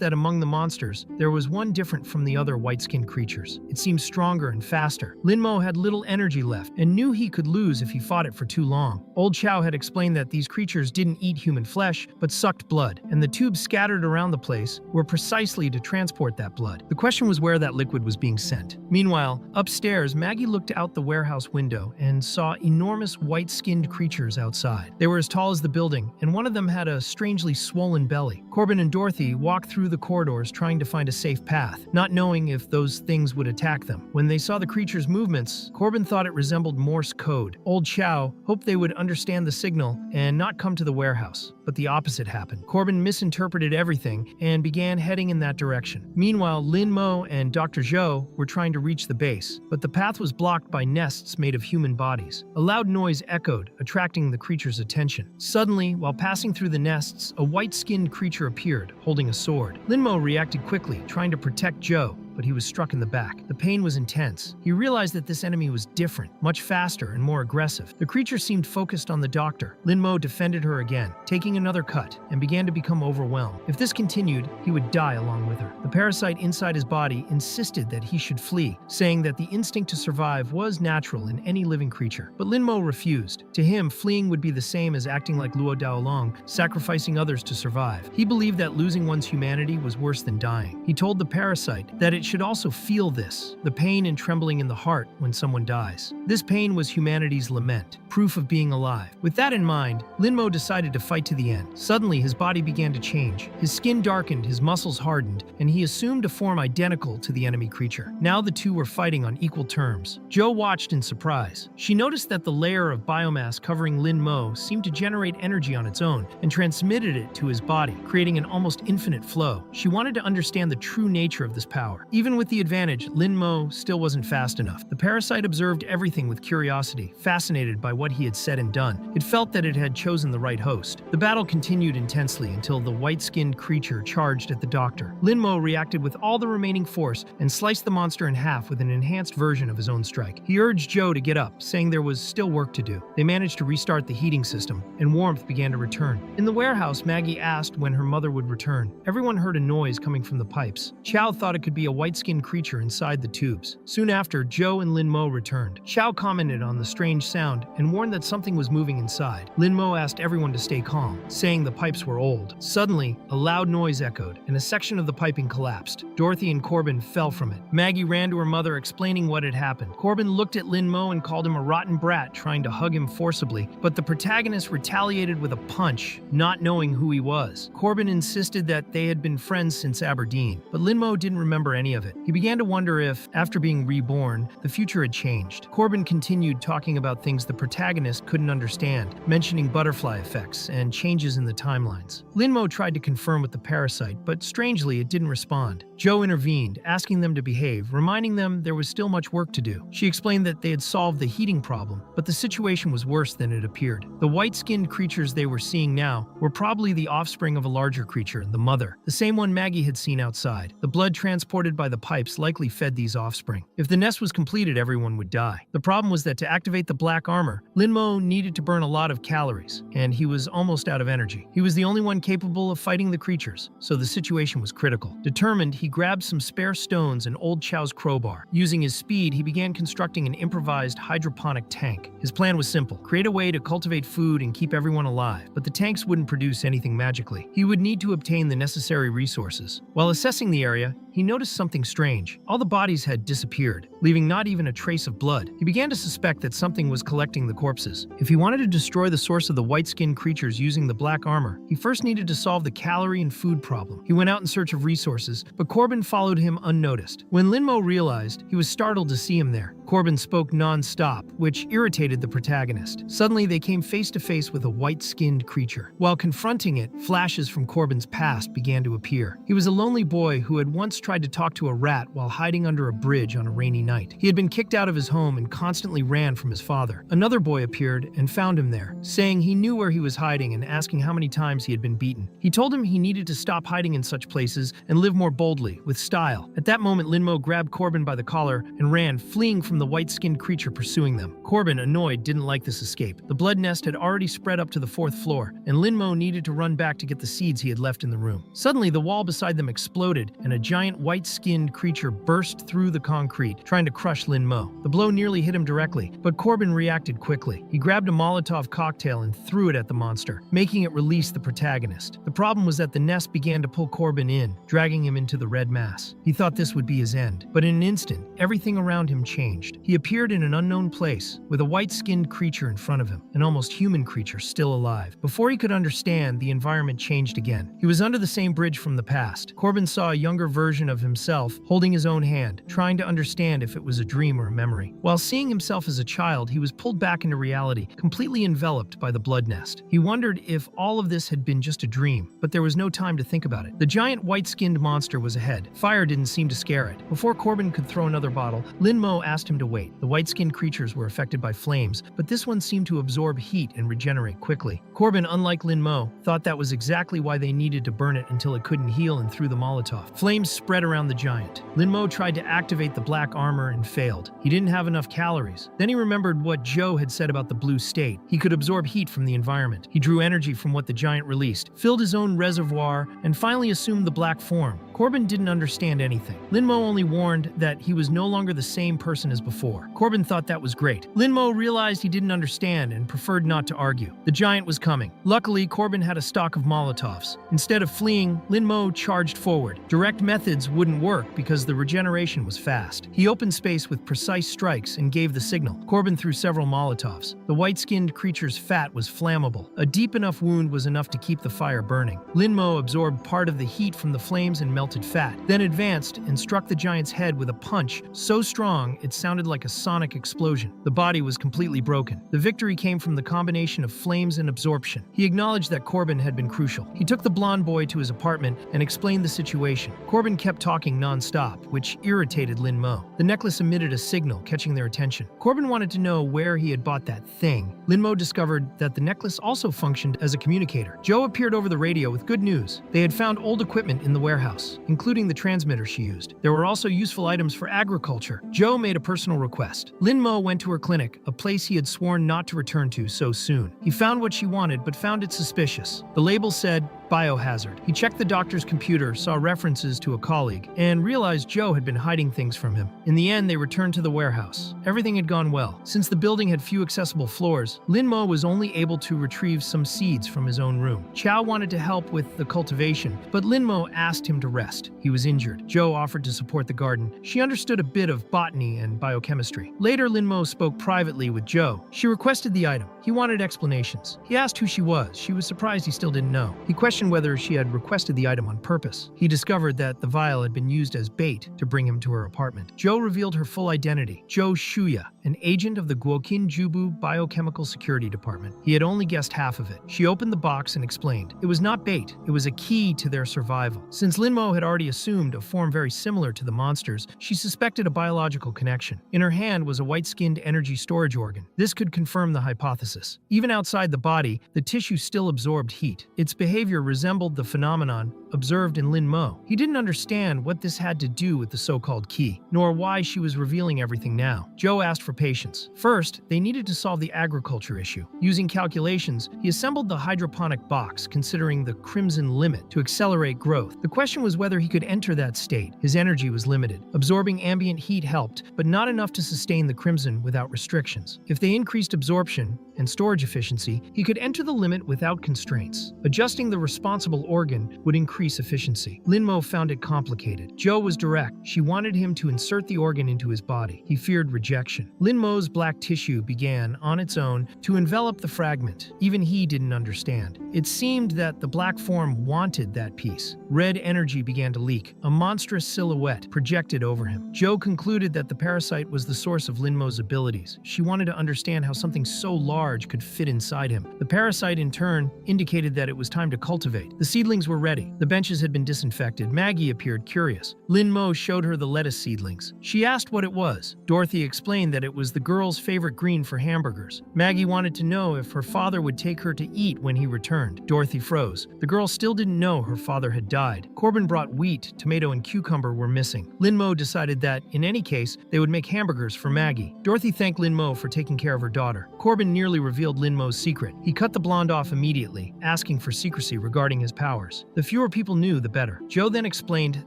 that among the monsters, there was one different from the other white-skinned creatures. It seemed stronger and faster. Lin Mo had little energy left and knew he could lose if he fought it for too long. Old Chow had explained that these creatures didn't eat human flesh, but sucked blood, and the tubes scattered around the place were precisely to transport that blood. The question was where that liquid was being sent. Meanwhile, upstairs, Maggie looked out the warehouse window and saw enormous white-skinned creatures outside. They were as tall as the building, and one of them had a strangely swollen belly. Corbin and Dorothy walked through the corridors trying to find a safe path, not knowing if those things would attack them. When they saw the creatures' movements, Corbin thought it resembled Morse code. Old Chow hoped they would understand the signal and not come to the warehouse, but the opposite happened. Corbin misinterpreted everything and began heading in that direction. Meanwhile, Lin Mo and Dr. Zhou were trying to reach the base, but the path was blocked by nests made of human bodies. A loud noise echoed, attracting the creature's attention. Suddenly, while passing through the nests, a white-skinned creature appeared, holding a sword. Lin Mo reacted quickly, trying to protect Zhou, but he was struck in the back. The pain was intense. He realized that this enemy was different, much faster and more aggressive. The creature seemed focused on the doctor. Lin Mo defended her again, taking another cut, and began to become overwhelmed. If this continued, he would die along with her. The parasite inside his body insisted that he should flee, saying that the instinct to survive was natural in any living creature. But Lin Mo refused. To him, fleeing would be the same as acting like Luo Daolong, sacrificing others to survive. He believed that losing one's humanity was worse than dying. He told the parasite that it should also feel this, the pain and trembling in the heart when someone dies. This pain was humanity's lament, proof of being alive. With that in mind, Lin Mo decided to fight to the end. Suddenly, his body began to change. His skin darkened, his muscles hardened, and he assumed a form identical to the enemy creature. Now the two were fighting on equal terms. Zhou watched in surprise. She noticed that the layer of biomass covering Lin Mo seemed to generate energy on its own and transmitted it to his body, creating an almost infinite flow. She wanted to understand the true nature of this power. Even with the advantage, Lin Mo still wasn't fast enough. The parasite observed everything with curiosity, fascinated by what he had said and done. It felt that it had chosen the right host. The battle continued intensely until the white-skinned creature charged at the doctor. Lin Mo reacted with all the remaining force and sliced the monster in half with an enhanced version of his own strike. He urged Zhou to get up, saying there was still work to do. They managed to restart the heating system, and warmth began to return. In the warehouse, Maggie asked when her mother would return. Everyone heard a noise coming from the pipes. Chow thought it could be a white-skinned creature inside the tubes. Soon after, Zhou and Lin Mo returned. Chow commented on the strange sound and warned that something was moving inside. Lin Mo asked everyone to stay calm, saying the pipes were old. Suddenly, a loud noise echoed, and a section of the piping collapsed. Dorothy and Corbin fell from it. Maggie ran to her mother, explaining what had happened. Corbin looked at Lin Mo and called him a rotten brat, trying to hug him forcibly, but the protagonist retaliated with a punch, not knowing who he was. Corbin insisted that they had been friends since Aberdeen, but Lin Mo didn't remember any of it. He began to wonder if, after being reborn, the future had changed. Corbin continued talking about things the protagonist couldn't understand, mentioning butterfly effects and changes in the timelines. Lin Mo tried to confirm with the parasite, but strangely it didn't respond. Zhou intervened, asking them to behave, reminding them there was still much work to do. She explained that they had solved the heating problem, but the situation was worse than it appeared. The white-skinned creatures they were seeing now were probably the offspring of a larger creature, the mother, the same one Maggie had seen outside. The blood transported by by the pipes likely fed these offspring. If the nest was completed, everyone would die. The problem was that to activate the black armor, Linmo needed to burn a lot of calories, and he was almost out of energy. He was the only one capable of fighting the creatures, so the situation was critical. Determined, he grabbed some spare stones and old Chow's crowbar. Using his speed, he began constructing an improvised hydroponic tank. His plan was simple: create a way to cultivate food and keep everyone alive, but the tanks wouldn't produce anything magically. He would need to obtain the necessary resources. While assessing the area, he noticed something strange. All the bodies had disappeared, leaving not even a trace of blood. He began to suspect that something was collecting the corpses. If he wanted to destroy the source of the white-skinned creatures using the black armor, he first needed to solve the calorie and food problem. He went out in search of resources, but Corbin followed him unnoticed. When Linmo realized, he was startled to see him there. Corbin spoke non-stop, which irritated the protagonist. Suddenly, they came face to face with a white-skinned creature. While confronting it, flashes from Corbin's past began to appear. He was a lonely boy who had once tried to talk to a rat while hiding under a bridge on a rainy night. He had been kicked out of his home and constantly ran from his father. Another boy appeared and found him there, saying he knew where he was hiding and asking how many times he had been beaten. He told him he needed to stop hiding in such places and live more boldly, with style. At that moment, Linmo grabbed Corbin by the collar and ran, fleeing from the white-skinned creature pursuing them. Corbin, annoyed, didn't like this escape. The blood nest had already spread up to the 4th floor, and Linmo needed to run back to get the seeds he had left in the room. Suddenly, the wall beside them exploded, and a giant white-skinned creature burst through the concrete, trying to crush Linmo. The blow nearly hit him directly, but Corbin reacted quickly. He grabbed a Molotov cocktail and threw it at the monster, making it release the protagonist. The problem was that the nest began to pull Corbin in, dragging him into the red mass. He thought this would be his end, but in an instant, everything around him changed. He appeared in an unknown place, with a white-skinned creature in front of him, an almost human creature still alive. Before he could understand, the environment changed again. He was under the same bridge from the past. Corbin saw a younger version of himself, holding his own hand, trying to understand if it was a dream or a memory. While seeing himself as a child, he was pulled back into reality, completely enveloped by the blood nest. He wondered if all of this had been just a dream, but there was no time to think about it. The giant white-skinned monster was ahead. Fire didn't seem to scare it. Before Corbin could throw another bottle, Linmo asked him to wait. The white-skinned creatures were affected by flames, but this one seemed to absorb heat and regenerate quickly. Corbin, unlike Linmo, thought that was exactly why they needed to burn it until it couldn't heal and threw the Molotov. Flames spread around the giant. Linmo tried to activate the black armor and failed. He didn't have enough calories. Then he remembered what Joe had said about the blue state. He could absorb heat from the environment. He drew energy from what the giant released, filled his own reservoir, and finally assumed the black form. Corbin didn't understand anything. Linmo only warned that he was no longer the same person as before. Corbin thought that was great. Linmo realized he didn't understand and preferred not to argue. The giant was coming. Luckily, Corbin had a stock of Molotovs. Instead of fleeing, Linmo charged forward. Direct methods wouldn't work because the regeneration was fast. He opened space with precise strikes and gave the signal. Corbin threw several Molotovs. The white-skinned creature's fat was flammable. A deep enough wound was enough to keep the fire burning. Linmo absorbed part of the heat from the flames and melted fat, then advanced and struck the giant's head with a punch so strong it sounded like a sonic explosion. The body was completely broken. The victory came from the combination of flames and absorption. He acknowledged that Corbin had been crucial. He took the blonde boy to his apartment and explained the situation. Corbin kept talking non-stop, which irritated Linmo. The necklace emitted a signal, catching their attention. Corbin wanted to know where he had bought that thing. Linmo discovered that the necklace also functioned as a communicator. Joe appeared over the radio with good news. They had found old equipment in the warehouse, including the transmitter she used. There were also useful items for agriculture. Joe made a personal request. Linmo went to her clinic, a place he had sworn not to return to so soon. He found what she wanted, but found it suspicious. The label said, biohazard. He checked the doctor's computer, saw references to a colleague, and realized Joe had been hiding things from him. In the end, they returned to the warehouse. Everything had gone well. Since the building had few accessible floors, Linmo was only able to retrieve some seeds from his own room. Chow wanted to help with the cultivation, but Linmo asked him to rest. He was injured. Joe offered to support the garden. She understood a bit of botany and biochemistry. Later, Linmo spoke privately with Joe. She requested the item. He wanted explanations. He asked who she was. She was surprised he still didn't know. He questioned whether she had requested the item on purpose. He discovered that the vial had been used as bait to bring him to her apartment. Joe revealed her full identity. Joe Shuya, an agent of the Guokin-Jubu Biochemical Security Department. He had only guessed half of it. She opened the box and explained. It was not bait. It was a key to their survival. Since Linmo had already assumed a form very similar to the monsters, she suspected a biological connection. In her hand was a white-skinned energy storage organ. This could confirm the hypothesis. Even outside the body, the tissue still absorbed heat. Its behavior resembled the phenomenon observed in Lin Mo. He didn't understand what this had to do with the so-called key, nor why she was revealing everything now. Joe asked for patience. First, they needed to solve the agriculture issue. Using calculations, he assembled the hydroponic box, considering the crimson limit, to accelerate growth. The question was whether he could enter that state. His energy was limited. Absorbing ambient heat helped, but not enough to sustain the crimson without restrictions. If they increased absorption and storage efficiency, he could enter the limit without constraints. Adjusting the responsible organ would increase efficiency. Lin Mo found it complicated. Joe was direct. She wanted him to insert the organ into his body. He feared rejection. Lin Mo's black tissue began, on its own, to envelop the fragment. Even he didn't understand. It seemed that the black form wanted that piece. Red energy began to leak. A monstrous silhouette projected over him. Joe concluded that the parasite was the source of Lin Mo's abilities. She wanted to understand how something so large could fit inside him. The parasite, in turn, indicated that it was time to cultivate. The seedlings were ready. The benches had been disinfected. Maggie appeared curious. Lin Mo showed her the lettuce seedlings. She asked what it was. Dorothy explained that it was the girl's favorite green for hamburgers. Maggie wanted to know if her father would take her to eat when he returned. Dorothy froze. The girl still didn't know her father had died. Corbin brought wheat, tomato, and cucumber were missing. Lin Mo decided that, in any case, they would make hamburgers for Maggie. Dorothy thanked Lin Mo for taking care of her daughter. Corbin nearly revealed Lin Mo's secret. He cut the blonde off immediately, asking for secrecy regarding his powers. The fewer people knew, the better. Joe then explained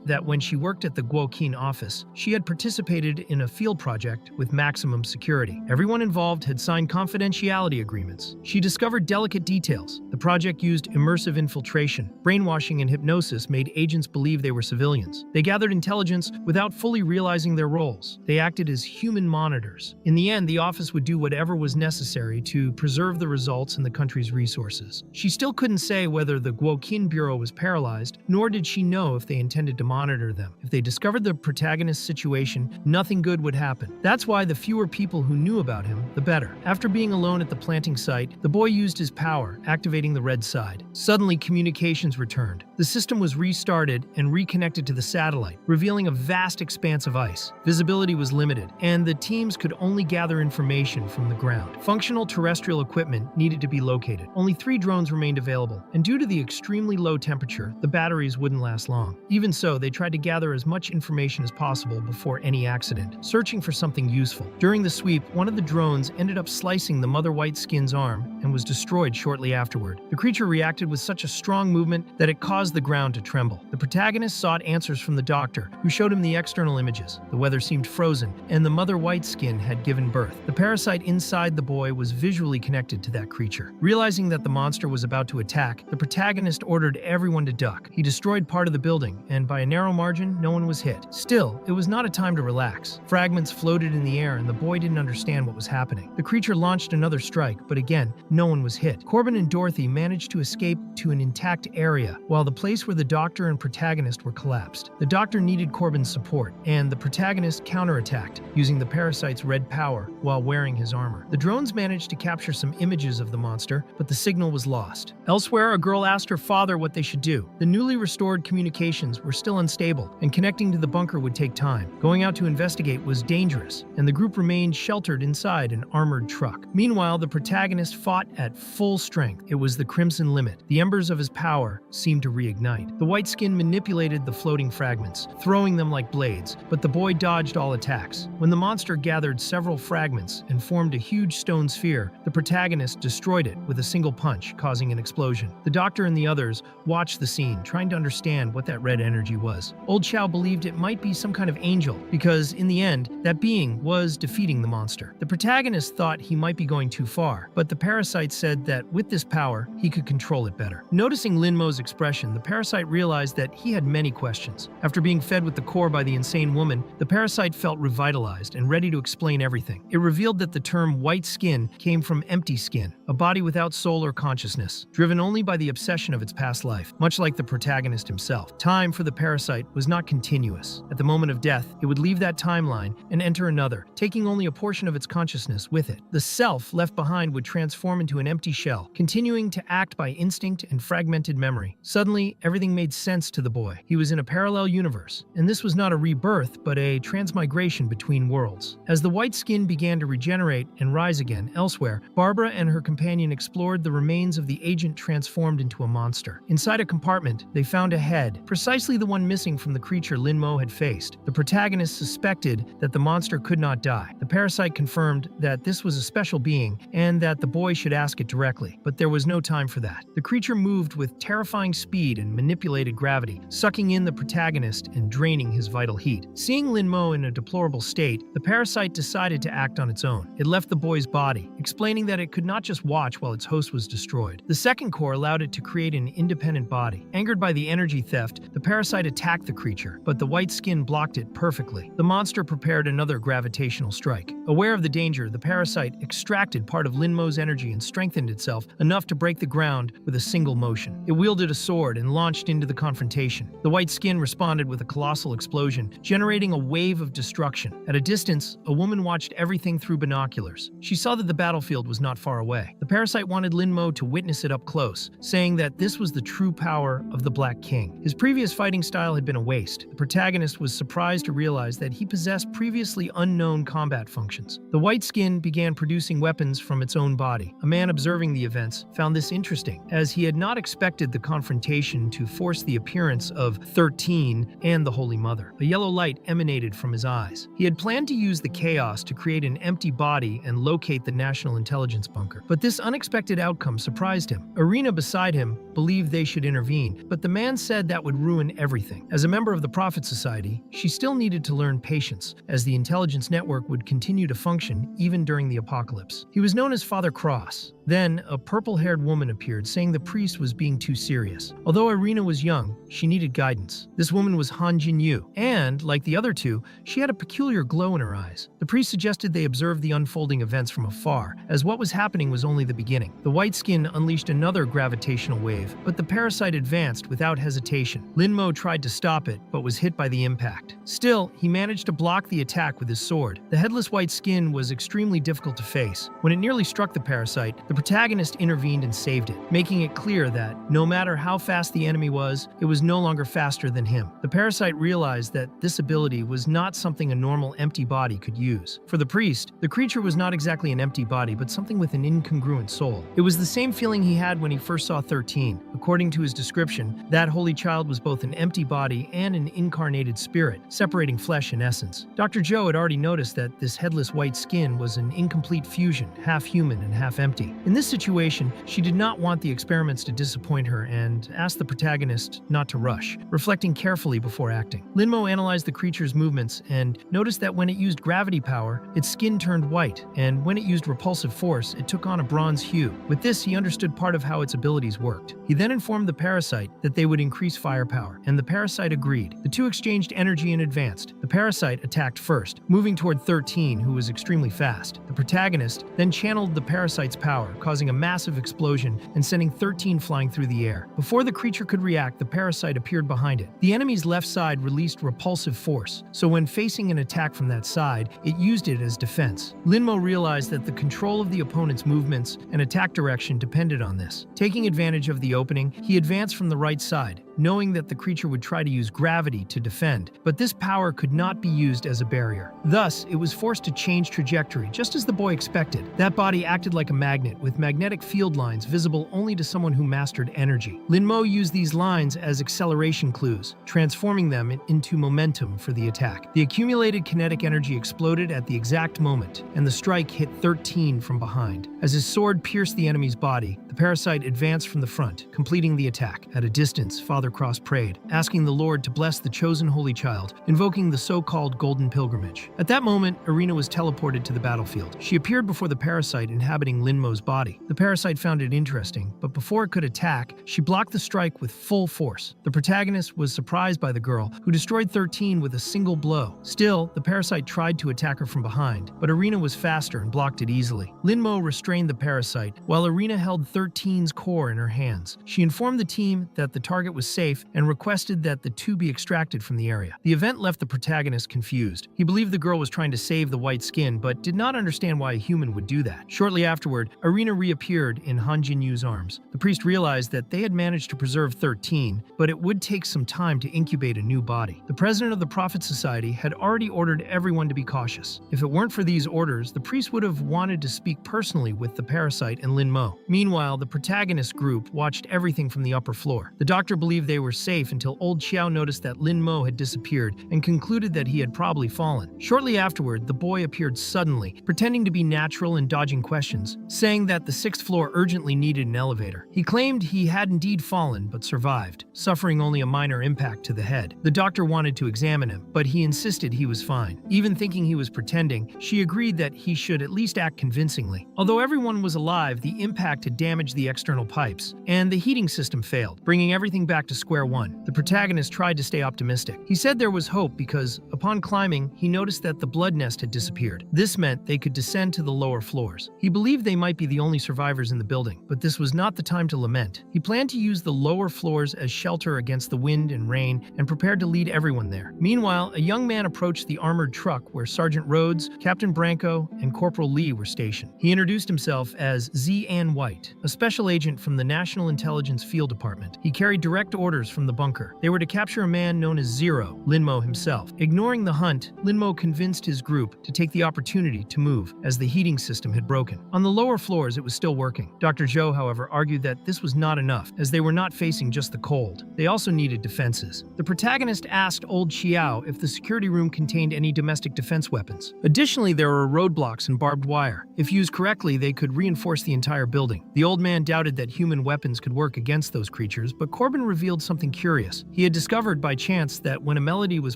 that when she worked at the Guoqin office, she had participated in a field project with maximum security. Everyone involved had signed confidentiality agreements. She discovered delicate details. The project used immersive infiltration. Brainwashing and hypnosis made agents believe they were civilians. They gathered intelligence without fully realizing their roles. They acted as human monitors. In the end, the office would do whatever was necessary to preserve the results and the country's resources. She still couldn't say whether the Guoqin Bureau was paralyzed, nor did she know if they intended to monitor them. If they discovered the protagonist's situation, nothing good would happen. That's why the fewer people who knew about him, the better. After being alone at the planting site, the boy used his power, activating the red side. Suddenly, communications returned. The system was restarted and reconnected to the satellite, revealing a vast expanse of ice. Visibility was limited, and the teams could only gather information from the ground. Functional terrestrial equipment needed to be located. Only 3 drones remained available, and due to the extremely low temperature, the batteries wouldn't last long. Even so, they tried to gather as much information as possible before any accident, searching for something useful. During the sweep, one of the drones ended up slicing the mother white skin's arm and was destroyed shortly afterward. The creature reacted with such a strong movement that it caused the ground to tremble. The protagonist sought answers from the doctor, who showed him the external images. The weather seemed frozen, and the mother white skin had given birth. The parasite inside the boy was visually connected to that creature. Realizing that the monster was about to attack, the protagonist ordered everyone to duck. He destroyed part of the building, and by a narrow margin, no one was hit. Still, it was not a time to relax. Fragments floated in the air, and the boy didn't understand what was happening. The creature launched another strike, but again, no one was hit. Corbin and Dorothy managed to escape to an intact area, while the place where the doctor and protagonist were collapsed. The doctor needed Corbin's support, and the protagonist counterattacked, using the parasite's red power while wearing his armor. The drones managed to capture some images of the monster, but the signal was lost. Elsewhere, a girl asked her father what they should do. The newly restored communications were still unstable, and connecting to the bunker would take time. Going out to investigate was dangerous, and the group remained sheltered inside an armored truck. Meanwhile, the protagonist fought at full strength. It was the crimson limit. The embers of his power seemed to reignite. The white skin manipulated the floating fragments, throwing them like blades, but the boy dodged all attacks. When the monster gathered several fragments and formed a huge stone sphere, the protagonist destroyed it with a single punch, causing an explosion. The doctor and the others watched the scene, trying to understand what that red energy was. Old Chow believed it might be some kind of angel, because in the end, that being was defeating the monster. The protagonist thought he might be going too far, but the parasite said that with this power, he could control it better. Noticing Lin Mo's expression, the parasite realized that he had many questions. After being fed with the core by the insane woman, the parasite felt revitalized and ready to explain everything. It revealed that the term white skin came from empty skin, a body without soul or consciousness, driven only by the obsession of its past life, much like the protagonist himself. Time for the parasite was not continuous. At the moment of death, it would leave that timeline and enter another, taking only a portion of its consciousness with it. The self left behind would transform into an empty shell, continuing to act by instinct and fragmented memory. Suddenly, everything made sense to the boy. He was in a parallel universe, and this was not a rebirth, but a transmigration between worlds. As the white skin began to regenerate and rise again elsewhere, Barbara and her companion explored the remains of the agent transformed into a monster. Inside a compartment, enrollment, they found a head, precisely the one missing from the creature Lin Mo had faced. The protagonist suspected that the monster could not die. The parasite confirmed that this was a special being and that the boy should ask it directly, but there was no time for that. The creature moved with terrifying speed and manipulated gravity, sucking in the protagonist and draining his vital heat. Seeing Lin Mo in a deplorable state, the parasite decided to act on its own. It left the boy's body, explaining that it could not just watch while its host was destroyed. The second core allowed it to create an independent body. Angered by the energy theft, the parasite attacked the creature, but the white skin blocked it perfectly. The monster prepared another gravitational strike. Aware of the danger, the parasite extracted part of Lin Mo's energy and strengthened itself enough to break the ground with a single motion. It wielded a sword and launched into the confrontation. The white skin responded with a colossal explosion, generating a wave of destruction. At a distance, a woman watched everything through binoculars. She saw that the battlefield was not far away. The parasite wanted Lin Mo to witness it up close, saying that this was the true power of the Black King. His previous fighting style had been a waste. The protagonist was surprised to realize that he possessed previously unknown combat functions. The white skin began producing weapons from its own body. A man observing the events found this interesting, as he had not expected the confrontation to force the appearance of 13 and the Holy Mother. A yellow light emanated from his eyes. He had planned to use the chaos to create an empty body and locate the National Intelligence Bunker, but this unexpected outcome surprised him. Arena beside him believed they should intervene, but the man said that would ruin everything. As a member of the Prophet Society, she still needed to learn patience, as the intelligence network would continue to function even during the apocalypse. He was known as Father Cross. Then, a purple-haired woman appeared, saying the priest was being too serious. Although Irina was young, she needed guidance. This woman was Han Jinyu, and, like the other two, she had a peculiar glow in her eyes. The priest suggested they observe the unfolding events from afar, as what was happening was only the beginning. The white skin unleashed another gravitational wave, but the parasite advanced without hesitation. Lin Mo tried to stop it, but was hit by the impact. Still, he managed to block the attack with his sword. The headless white skin was extremely difficult to face. When it nearly struck the parasite, the protagonist intervened and saved it, making it clear that, no matter how fast the enemy was, it was no longer faster than him. The parasite realized that this ability was not something a normal empty body could use. For the priest, the creature was not exactly an empty body, but something with an incongruent soul. It was the same feeling he had when he first saw 13. According to his description, that holy child was both an empty body and an incarnated spirit, separating flesh and essence. Dr. Joe had already noticed that this headless white skin was an incomplete fusion, half human and half empty. In this situation, she did not want the experiments to disappoint her and asked the protagonist not to rush, reflecting carefully before acting. Lin Mo analyzed the creature's movements and noticed that when it used gravity power, its skin turned white, and when it used repulsive force, it took on a bronze hue. With this, he understood part of how its abilities worked. He then informed the parasite that they would increase firepower, and the parasite agreed. The two exchanged energy and advanced. The parasite attacked first, moving toward 13, who was extremely fast. The protagonist then channeled the parasite's power, causing a massive explosion and sending 13 flying through the air. Before the creature could react, the parasite appeared behind it. The enemy's left side released repulsive force, so when facing an attack from that side, it used it as defense. Lin Mo realized that the control of the opponent's movements and attack direction depended on this. Taking advantage of the opening, he advanced from the right side, knowing that the creature would try to use gravity to defend, but this power could not be used as a barrier. Thus, it was forced to change trajectory, just as the boy expected. That body acted like a magnet, with magnetic field lines visible only to someone who mastered energy. Lin Mo used these lines as acceleration clues, transforming them into momentum for the attack. The accumulated kinetic energy exploded at the exact moment, and the strike hit 13 from behind. As his sword pierced the enemy's body, the parasite advanced from the front, completing the attack. At a distance, Father Cross prayed, asking the Lord to bless the chosen holy child, invoking the so-called Golden Pilgrimage. At that moment, Irina was teleported to the battlefield. She appeared before the parasite inhabiting Lin Mo's body. The parasite found it interesting, but before it could attack, she blocked the strike with full force. The protagonist was surprised by the girl, who destroyed 13 with a single blow. Still, the parasite tried to attack her from behind, but Irina was faster and blocked it easily. Lin Mo restrained the parasite, while Irina held 13's core in her hands. She informed the team that the target was safe and requested that the two be extracted from the area. The event left the protagonist confused. He believed the girl was trying to save the white skin, but did not understand why a human would do that. Shortly afterward, Irina reappeared in Han Jinyu's arms. The priest realized that they had managed to preserve 13, but it would take some time to incubate a new body. The president of the Prophet Society had already ordered everyone to be cautious. If it weren't for these orders, the priest would have wanted to speak personally with the parasite and Lin Mo. Meanwhile, the protagonist group watched everything from the upper floor. The doctor believed believed they were safe until old Xiao noticed that Lin Mo had disappeared and concluded that he had probably fallen. Shortly afterward, the boy appeared suddenly, pretending to be natural and dodging questions, saying that the 6th floor urgently needed an elevator. He claimed he had indeed fallen but survived, suffering only a minor impact to the head. The doctor wanted to examine him, but he insisted he was fine. Even thinking he was pretending, she agreed that he should at least act convincingly. Although everyone was alive, the impact had damaged the external pipes, and the heating system failed, bringing everything back to square one. The protagonist tried to stay optimistic. He said there was hope because, upon climbing, he noticed that the blood nest had disappeared. This meant they could descend to the lower floors. He believed they might be the only survivors in the building, but this was not the time to lament. He planned to use the lower floors as shelter against the wind and rain and prepared to lead everyone there. Meanwhile, a young man approached the armored truck where Sergeant Rhodes, Captain Branco, and Corporal Lee were stationed. He introduced himself as Z.N. White, a special agent from the National Intelligence Field Department. He carried direct orders from the bunker. They were to capture a man known as Zero, Lin Mo himself. Ignoring the hunt, Lin Mo convinced his group to take the opportunity to move, as the heating system had broken. On the lower floors, it was still working. Dr. Zhou, however, argued that this was not enough, as they were not facing just the cold. They also needed defenses. The protagonist asked old Xiao if the security room contained any domestic defense weapons. Additionally, there were roadblocks and barbed wire. If used correctly, they could reinforce the entire building. The old man doubted that human weapons could work against those creatures, but Corbin revealed something curious. He had discovered by chance that when a melody was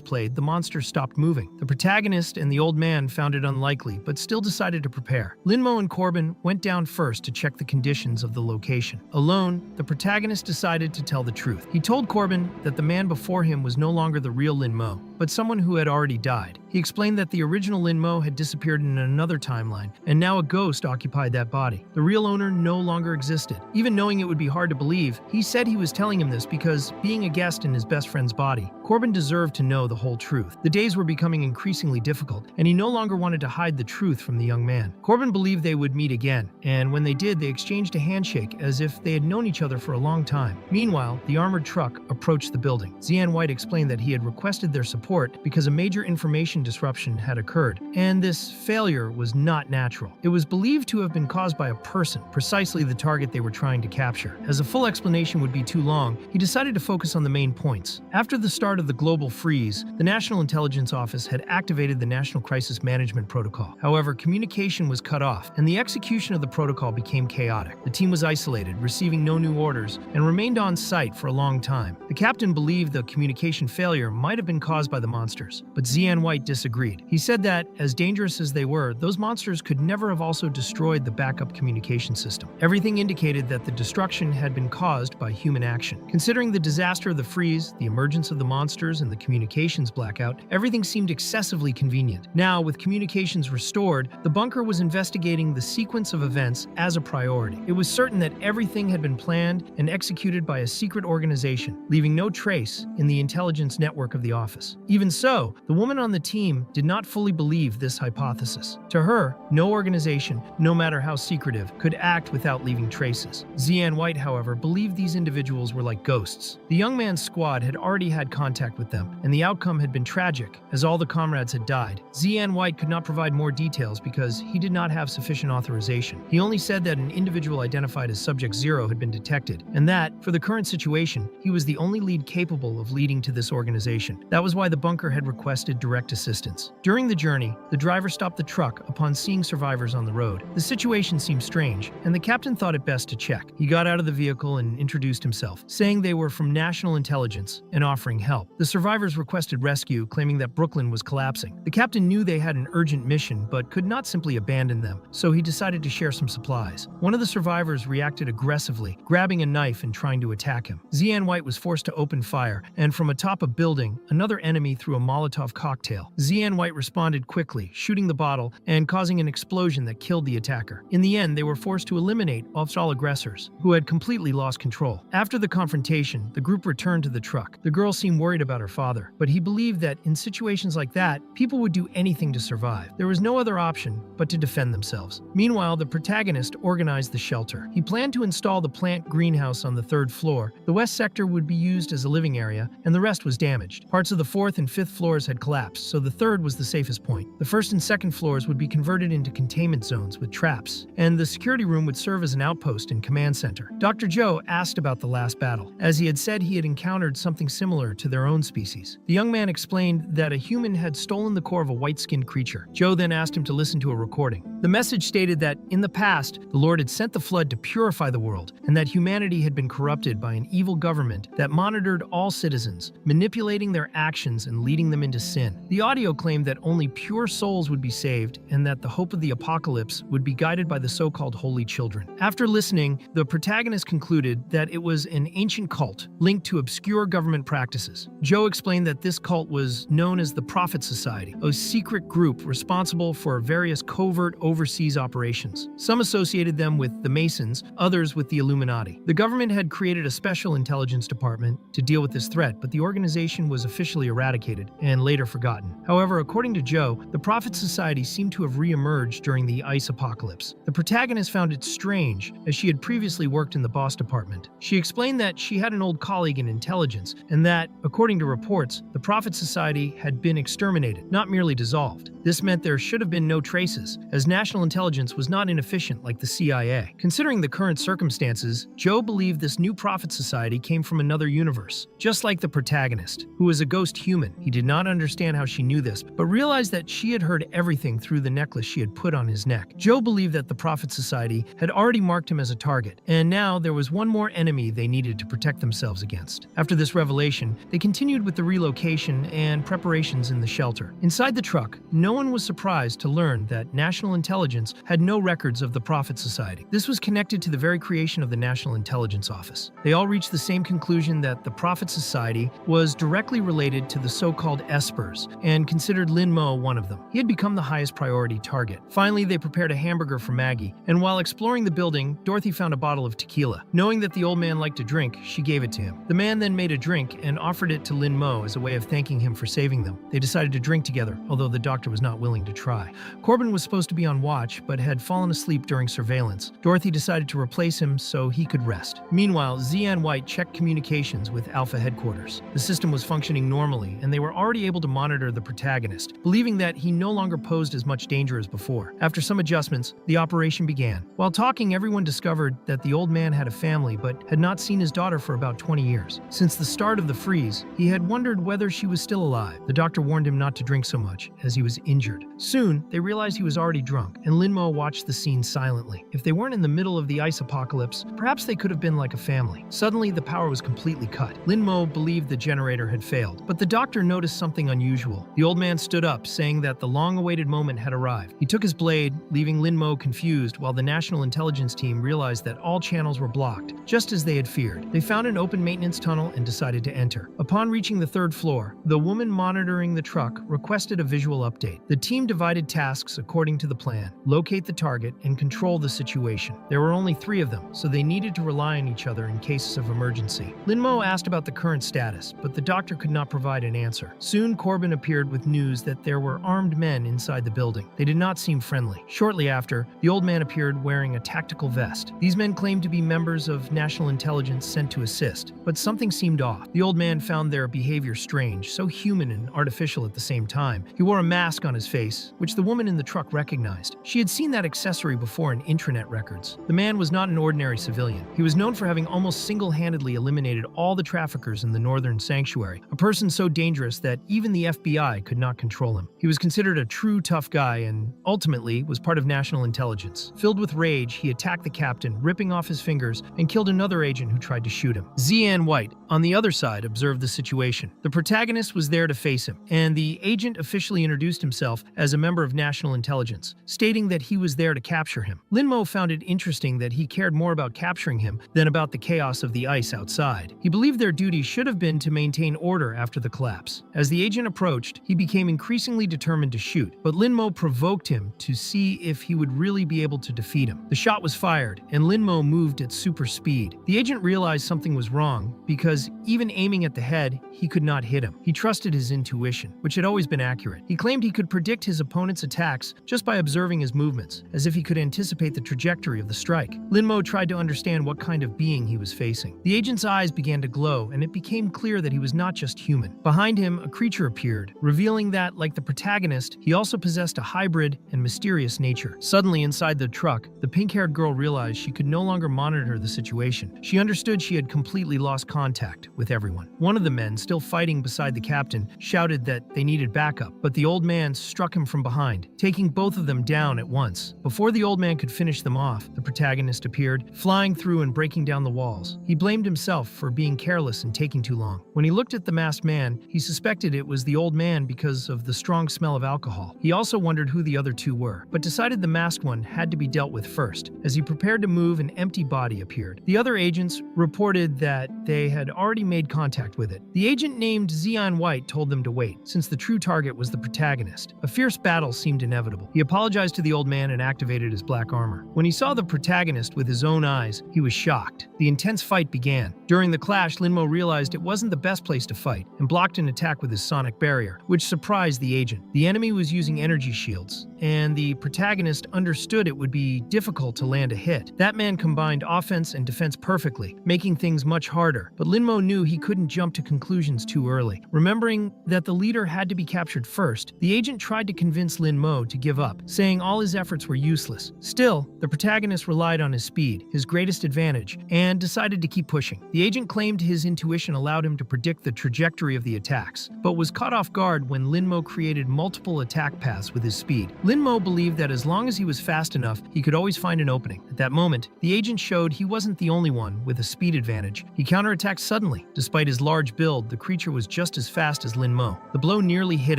played, the monsters stopped moving. The protagonist and the old man found it unlikely, but still decided to prepare. Lin Mo and Corbin went down first to check the conditions of the location. Alone, the protagonist decided to tell the truth. He told Corbin that the man before him was no longer the real Lin Mo, but someone who had already died. He explained that the original Lin Mo had disappeared in another timeline, and now a ghost occupied that body. The real owner no longer existed. Even knowing it would be hard to believe, he said he was telling him this because, being a guest in his best friend's body, Corbin deserved to know the whole truth. The days were becoming increasingly difficult, and he no longer wanted to hide the truth from the young man. Corbin believed they would meet again, and when they did, they exchanged a handshake as if they had known each other for a long time. Meanwhile, the armored truck approached the building. Z.N. White explained that he had requested their support because a major information disruption had occurred, and this failure was not natural. It was believed to have been caused by a person, precisely the target they were trying to capture. As a full explanation would be too long, he decided to focus on the main points. After the start of the global freeze, the National Intelligence Office had activated the National Crisis Management Protocol. However, communication was cut off, and the execution of the protocol became chaotic. The team was isolated, receiving no new orders, and remained on site for a long time. The captain believed the communication failure might have been caused by the monsters, but Z.N. White disagreed. He said that, as dangerous as they were, those monsters could never have also destroyed the backup communication system. Everything indicated that the destruction had been caused by human action. Considering the disaster of the freeze, the emergence of the monsters, and the communications blackout, everything seemed excessively convenient. Now, with communications restored, the bunker was investigating the sequence of events as a priority. It was certain that everything had been planned and executed by a secret organization, leaving no trace in the intelligence network of the office. Even so, the woman on the team did not fully believe this hypothesis. To her, no organization, no matter how secretive, could act without leaving traces. Z.N. White, however, believed these individuals were like ghosts. The young man's squad had already had contact with them, and the outcome had been tragic, as all the comrades had died. Z.N. White could not provide more details because he did not have sufficient authorization. He only said that an individual identified as Subject Zero had been detected, and that, for the current situation, he was the only lead capable of leading to this organization. That was why the bunker had requested direct assistance. During the journey, the driver stopped the truck upon seeing survivors on the road. The situation seemed strange, and the captain thought it best to check. He got out of the vehicle and introduced himself, saying they were from National Intelligence and offering help. The survivors requested rescue, claiming that Brooklyn was collapsing. The captain knew they had an urgent mission, but could not simply abandon them, so he decided to share some supplies. One of the survivors reacted aggressively, grabbing a knife and trying to attack him. Z.N. White was forced to open fire, and from atop a building, another enemy threw a Molotov cocktail. Z.N. White responded quickly, shooting the bottle and causing an explosion that killed the attacker. In the end, they were forced to eliminate all aggressors, who had completely lost control. After the confrontation, the group returned to the truck. The girl seemed worried about her father, but he believed that in situations like that, people would do anything to survive. There was no other option but to defend themselves. Meanwhile, the protagonist organized the shelter. He planned to install the plant greenhouse on the 3rd floor. The west sector would be used as a living area, and the rest was damaged. Parts of the 4th and 5th floors had collapsed, so the the third was the safest point. The first and second floors would be converted into containment zones with traps, and the security room would serve as an outpost and command center. Dr. Joe asked about the last battle, as he had said he had encountered something similar to their own species. The young man explained that a human had stolen the core of a white-skinned creature. Joe then asked him to listen to a recording. The message stated that, in the past, the Lord had sent the flood to purify the world, and that humanity had been corrupted by an evil government that monitored all citizens, manipulating their actions and leading them into sin. The audio claimed that only pure souls would be saved, and that the hope of the apocalypse would be guided by the so-called holy children. After listening, the protagonist concluded that it was an ancient cult linked to obscure government practices. Joe explained that this cult was known as the Prophet Society, a secret group responsible for various covert overseas operations. Some associated them with the Masons, others with the Illuminati. The government had created a special intelligence department to deal with this threat, but the organization was officially eradicated and later forgotten. However, according to Joe, the Prophet Society seemed to have re-emerged during the ice apocalypse. The protagonist found it strange, as she had previously worked in the boss department. She explained that she had an old colleague in intelligence, and that, according to reports, the Prophet Society had been exterminated, not merely dissolved. This meant there should have been no traces, as national intelligence was not inefficient like the CIA. Considering the current circumstances, Joe believed this new Prophet Society came from another universe, just like the protagonist, who was a ghost human. He did not understand how she knew this, but realized that she had heard everything through the necklace she had put on his neck. Joe believed that the Prophet Society had already marked him as a target, and now there was one more enemy they needed to protect themselves against. After this revelation, they continued with the relocation and preparations in the shelter. Inside the truck, no one was surprised to learn that national intelligence had no records of the Prophet Society. This was connected to the very creation of the National Intelligence Office. They all reached the same conclusion that the Prophet Society was directly related to the so-called Espers, and considered Lin Mo one of them. He had become the highest priority target. Finally, they prepared a hamburger for Maggie, and while exploring the building, Dorothy found a bottle of tequila. Knowing that the old man liked to drink, she gave it to him. The man then made a drink and offered it to Lin Mo as a way of thanking him for saving them. They decided to drink together, although the doctor was not willing to try. Corbin was supposed to be on watch, but had fallen asleep during surveillance. Dorothy decided to replace him so he could rest. Meanwhile, Zian White checked communications with Alpha Headquarters. The system was functioning normally, and they were already able to monitor the protagonist, believing that he no longer posed as much danger as before. After some adjustments, the operation began. While talking, everyone discovered that the old man had a family, but had not seen his daughter for about 20 years. Since the start of the freeze, he had wondered whether she was still alive. The doctor warned him not to drink so much, as he was injured. Soon, they realized he was already drunk, and Lin Mo watched the scene silently. If they weren't in the middle of the ice apocalypse, perhaps they could have been like a family. Suddenly, the power was completely cut. Lin Mo believed the generator had failed, but the doctor noticed something unusual. The old man stood up, saying that the long-awaited moment had arrived. He took his blade, leaving Lin Mo confused, while the National Intelligence team realized that all channels were blocked, just as they had feared. They found an open maintenance tunnel and decided to enter. Upon reaching the third floor, the woman monitoring the truck requested a visual update. The team divided tasks according to the plan: locate the target and control the situation. There were only 3 of them, so they needed to rely on each other in cases of emergency. Lin Mo asked about the current status, but the doctor could not provide an answer. Soon, Corbin appeared with news that there were armed men inside the building. They did not seem friendly. Shortly after, the old man appeared wearing a tactical vest. These men claimed to be members of national intelligence sent to assist, but something seemed off. The old man found their behavior strange, so human and artificial at the same time. He wore a mask on his face, which the woman in the truck recognized. She had seen that accessory before in intranet records. The man was not an ordinary civilian. He was known for having almost single-handedly eliminated all the traffickers in the Northern Sanctuary, a person so dangerous that even the FBI could not control him. He was considered a true tough guy and, ultimately, was part of national intelligence. Filled with rage, he attacked the captain, ripping off his fingers, and killed another agent who tried to shoot him. Zian White, on the other side, observed the situation. The protagonist was there to face him, and the agent officially introduced himself as a member of national intelligence, stating that he was there to capture him. Lin Mo found it interesting that he cared more about capturing him than about the chaos of the ice outside. He believed their duty should have been to maintain order after the collapse. As the agent approached, he became increasingly determined to shoot, but Lin Mo provoked him to see if he would really be able to defeat him. The shot was fired, and Lin Mo moved at super speed. The agent realized something was wrong, because even aiming at the head, he could not hit him. He trusted his intuition, which had always been accurate. He claimed he could could predict his opponent's attacks just by observing his movements, as if he could anticipate the trajectory of the strike. Linmo tried to understand what kind of being he was facing. The agent's eyes began to glow, and it became clear that he was not just human. Behind him, a creature appeared, revealing that, like the protagonist, he also possessed a hybrid and mysterious nature. Suddenly, inside the truck, the pink-haired girl realized she could no longer monitor the situation. She understood she had completely lost contact with everyone. One of the men, still fighting beside the captain, shouted that they needed backup, but the old man struck him from behind, taking both of them down at once. Before the old man could finish them off, the protagonist appeared, flying through and breaking down the walls. He blamed himself for being careless and taking too long. When he looked at the masked man, he suspected it was the old man because of the strong smell of alcohol. He also wondered who the other two were, but decided the masked one had to be dealt with first. As he prepared to move, an empty body appeared. The other agents reported that they had already made contact with it. The agent named Zion White told them to wait, since the true target was the protagonist. A fierce battle seemed inevitable. He apologized to the old man and activated his black armor. When he saw the protagonist with his own eyes, he was shocked. The intense fight began. During the clash, Linmo realized it wasn't the best place to fight and blocked an attack with his sonic barrier, which surprised the agent. The enemy was using energy shields, and the protagonist understood it would be difficult to land a hit. That man combined offense and defense perfectly, making things much harder, but Linmo knew he couldn't jump to conclusions too early. Remembering that the leader had to be captured first, the agent tried to convince Linmo to give up, saying all his efforts were useless. Still, the protagonist relied on his speed, his greatest advantage, and decided to keep pushing. The agent claimed his intuition allowed him to predict the trajectory of the attacks, but was caught off guard when Linmo created multiple attack paths with his speed. Linmo believed that as long as he was fast enough, he could always find an opening. At that moment, the agent showed he wasn't the only one with a speed advantage. He counterattacked suddenly. Despite his large build, the creature was just as fast as Linmo. The blow nearly hit